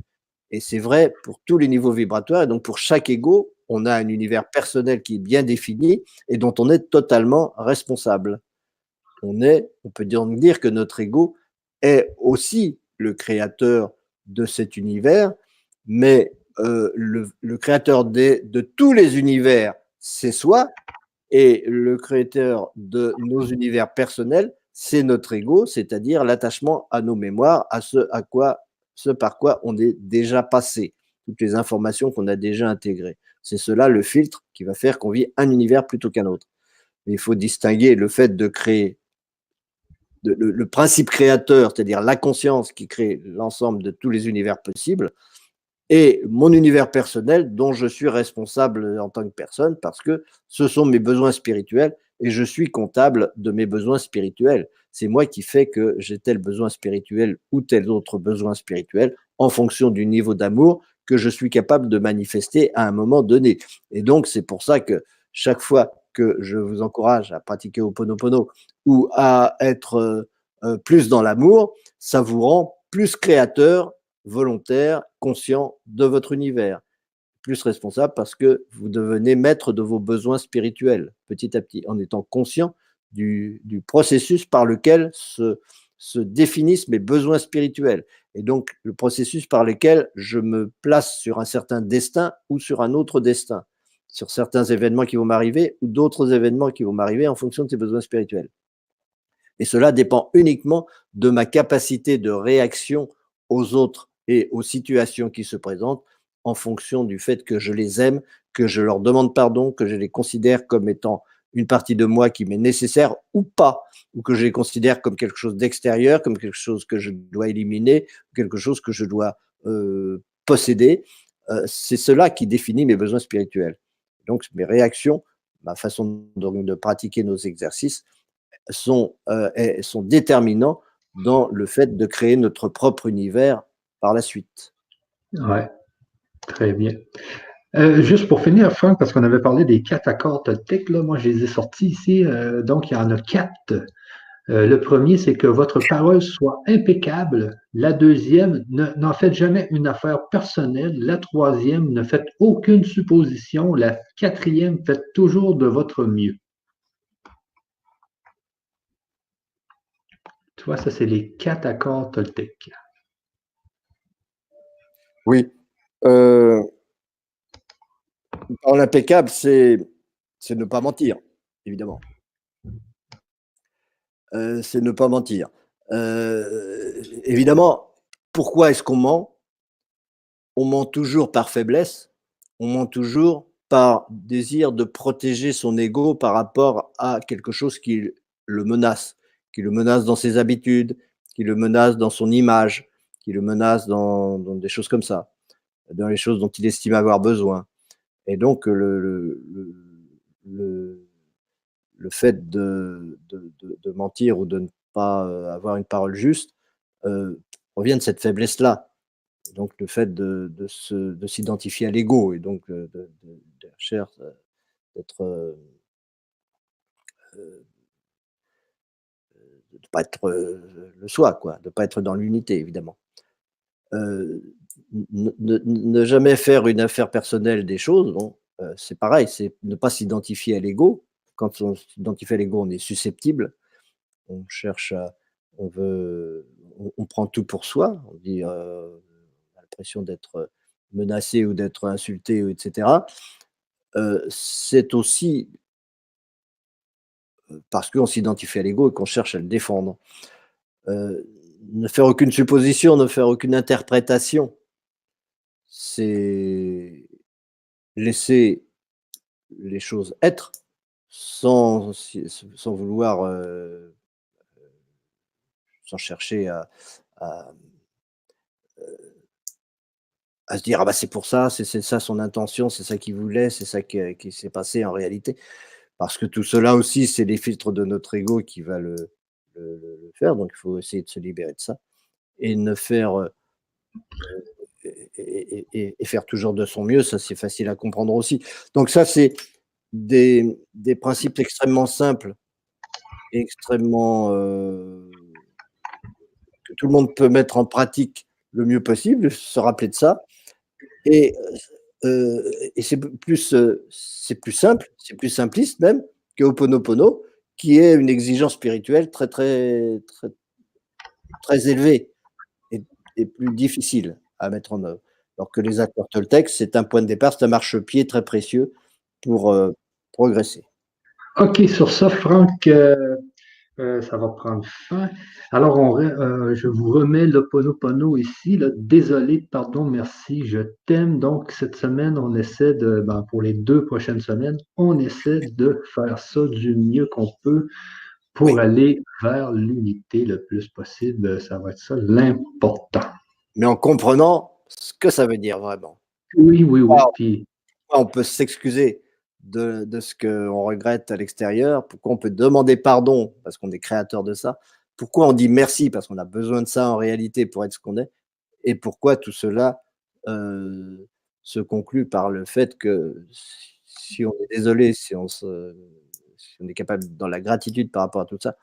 Et c'est vrai pour tous les niveaux vibratoires. Et donc, pour chaque ego, on a un univers personnel qui est bien défini et dont on est totalement responsable. On peut donc dire que notre ego est aussi le créateur de cet univers, mais le créateur de tous les univers, c'est soi, et le créateur de nos univers personnels, c'est notre ego, c'est-à-dire l'attachement à nos mémoires, à ce par quoi on est déjà passé, toutes les informations qu'on a déjà intégrées. C'est cela le filtre qui va faire qu'on vit un univers plutôt qu'un autre. Mais il faut distinguer le fait de créer le principe créateur, c'est-à-dire la conscience qui crée l'ensemble de tous les univers possibles, et mon univers personnel dont je suis responsable en tant que personne parce que ce sont mes besoins spirituels et je suis comptable de mes besoins spirituels. C'est moi qui fais que j'ai tel besoin spirituel ou tel autre besoin spirituel en fonction du niveau d'amour que je suis capable de manifester à un moment donné. Et donc, c'est pour ça que chaque fois que je vous encourage à pratiquer Ho'oponopono ou à être plus dans l'amour, ça vous rend plus créateur, volontaire, conscient de votre univers, plus responsable parce que vous devenez maître de vos besoins spirituels petit à petit, en étant conscient du processus par lequel se définissent mes besoins spirituels. Et donc, le processus par lequel je me place sur un certain destin ou sur un autre destin, sur certains événements qui vont m'arriver ou d'autres événements qui vont m'arriver en fonction de ces besoins spirituels. Et cela dépend uniquement de ma capacité de réaction aux autres et aux situations qui se présentent en fonction du fait que je les aime, que je leur demande pardon, que je les considère comme étant une partie de moi qui m'est nécessaire ou pas, ou que je les considère comme quelque chose d'extérieur, comme quelque chose que je dois éliminer, quelque chose que je dois posséder. C'est cela qui définit mes besoins spirituels. Donc mes réactions, ma façon de pratiquer nos exercices, sont déterminants dans le fait de créer notre propre univers par la suite. Ouais, très bien. Juste pour finir, Franck, parce qu'on avait parlé des 4 accords Toltec, là, moi je les ai sortis ici. Donc, il y en a 4. Le premier, c'est que votre parole soit impeccable. La deuxième, n'en faites jamais une affaire personnelle. La troisième, ne faites aucune supposition. La quatrième, faites toujours de votre mieux. Tu vois, ça, c'est les 4 accords Toltec. Oui. Parole impeccable, c'est ne pas mentir, évidemment. C'est ne pas mentir. Évidemment, pourquoi est-ce qu'on ment? On ment toujours par faiblesse, on ment toujours par désir de protéger son ego par rapport à quelque chose qui le menace dans ses habitudes, qui le menace dans son image, qui le menace dans des choses comme ça, dans les choses dont il estime avoir besoin. Et donc le le fait de mentir ou de ne pas, avoir une parole juste, provient de cette faiblesse-là. Donc le fait de s'identifier à l'ego et donc de cher d'être, de pas être, le soi quoi, de pas être dans l'unité évidemment. Heu, ne jamais faire une affaire personnelle des choses, bon, c'est pareil, c'est ne pas s'identifier à l'ego. Quand on s'identifie à l'ego, on est susceptible, on cherche à on veut on prend tout pour soi, on dit, on a l'impression d'être menacé ou d'être insulté ou et cetera. C'est aussi, parce qu'on s'identifie à l'ego et qu'on cherche à le défendre. Ne faire aucune supposition, ne faire aucune interprétation, c'est laisser les choses être sans vouloir, sans chercher à à se dire: «Ah bah, c'est pour ça, c'est ça son intention, c'est ça qu'il voulait, c'est ça qui s'est passé en réalité». Parce que tout cela aussi, c'est les filtres de notre ego qui va le faire, donc il faut essayer de se libérer de ça et ne faire, et faire toujours de son mieux, ça c'est facile à comprendre aussi. Donc ça, c'est des principes extrêmement simples, extrêmement, que tout le monde peut mettre en pratique le mieux possible, se rappeler de ça et et c'est plus simple, c'est plus simpliste même que Ho'oponopono, qui est une exigence spirituelle très élevée et plus difficile à mettre en œuvre. Alors que les accords Toltec, c'est un point de départ, c'est un marchepied très précieux pour, progresser. OK, sur ça, Franck, ça va prendre fin. Alors, je vous remets le Ponopono ici. Là. Désolé, pardon, merci, je t'aime. Donc, cette semaine, on essaie pour les 2 prochaines semaines, on essaie de faire ça du mieux qu'on peut pour Oui, aller vers l'unité le plus possible. Ça va être ça l'important. mais en comprenant ce que ça veut dire vraiment. Oui, oui, oui. Pas Puis, pas on peut s'excuser de ce qu'on regrette à l'extérieur, pourquoi on peut demander pardon parce qu'on est créateur de ça, pourquoi on dit merci parce qu'on a besoin de ça en réalité pour être ce qu'on est, et pourquoi tout cela se conclut par le fait que si on est désolé, si on est capable dans la gratitude par rapport à tout ça,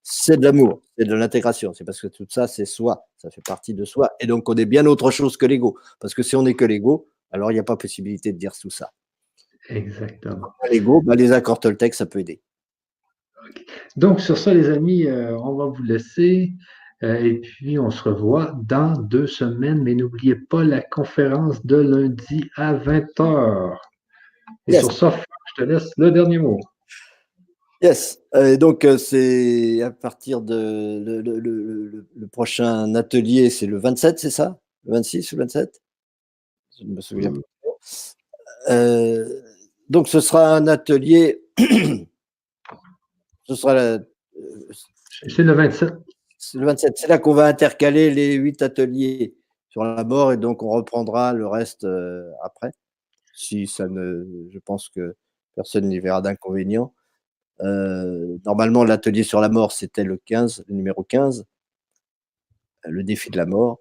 c'est de l'amour, c'est de l'intégration, c'est parce que tout ça, c'est soi, ça fait partie de soi, et donc on est bien autre chose que l'ego, parce que si on n'est que l'ego, alors il n'y a pas possibilité de dire tout ça. Exactement. L'ego, bah, les accords Toltec, ça peut aider. Donc, sur ça, les amis, on va vous laisser. Et puis, on se revoit dans 2 semaines. Mais n'oubliez pas la conférence de lundi à 20h. Et Yes, sur ça, Franck, je te laisse le dernier mot. yes. Donc, c'est à partir de le prochain atelier, c'est le 27, c'est ça? Le 26 ou le 27? Je ne me souviens plus. Donc, ce sera un atelier. Ce sera C'est le 27. c'est le 27. C'est là qu'on va intercaler les 8 ateliers sur la mort, et donc on reprendra le reste après. Si ça ne, je pense que personne n'y verra d'inconvénient. Normalement, l'atelier sur la mort, c'était le 15, le numéro 15, le défi de la mort.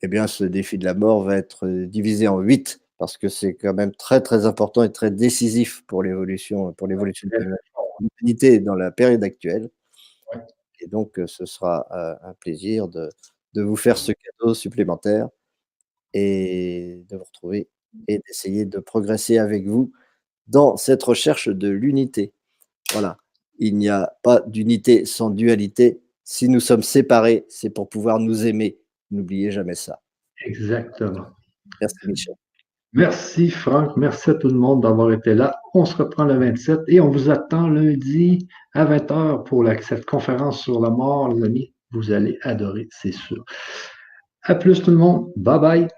Eh bien, ce défi de la mort va être divisé en 8 parce que c'est quand même très, très important et très décisif pour l'évolution de l'humanité dans la période actuelle. Et donc, ce sera un plaisir de vous faire ce cadeau supplémentaire et de vous retrouver et d'essayer de progresser avec vous dans cette recherche de l'unité. Voilà. Il n'y a pas d'unité sans dualité. Si nous sommes séparés, c'est pour pouvoir nous aimer. N'oubliez jamais ça. Exactement. Merci Michel. Merci, Franck. Merci à tout le monde d'avoir été là. On se reprend le 27 et on vous attend lundi à 20h pour cette conférence sur la mort, les amis. Vous allez adorer, c'est sûr. À plus tout le monde. Bye bye.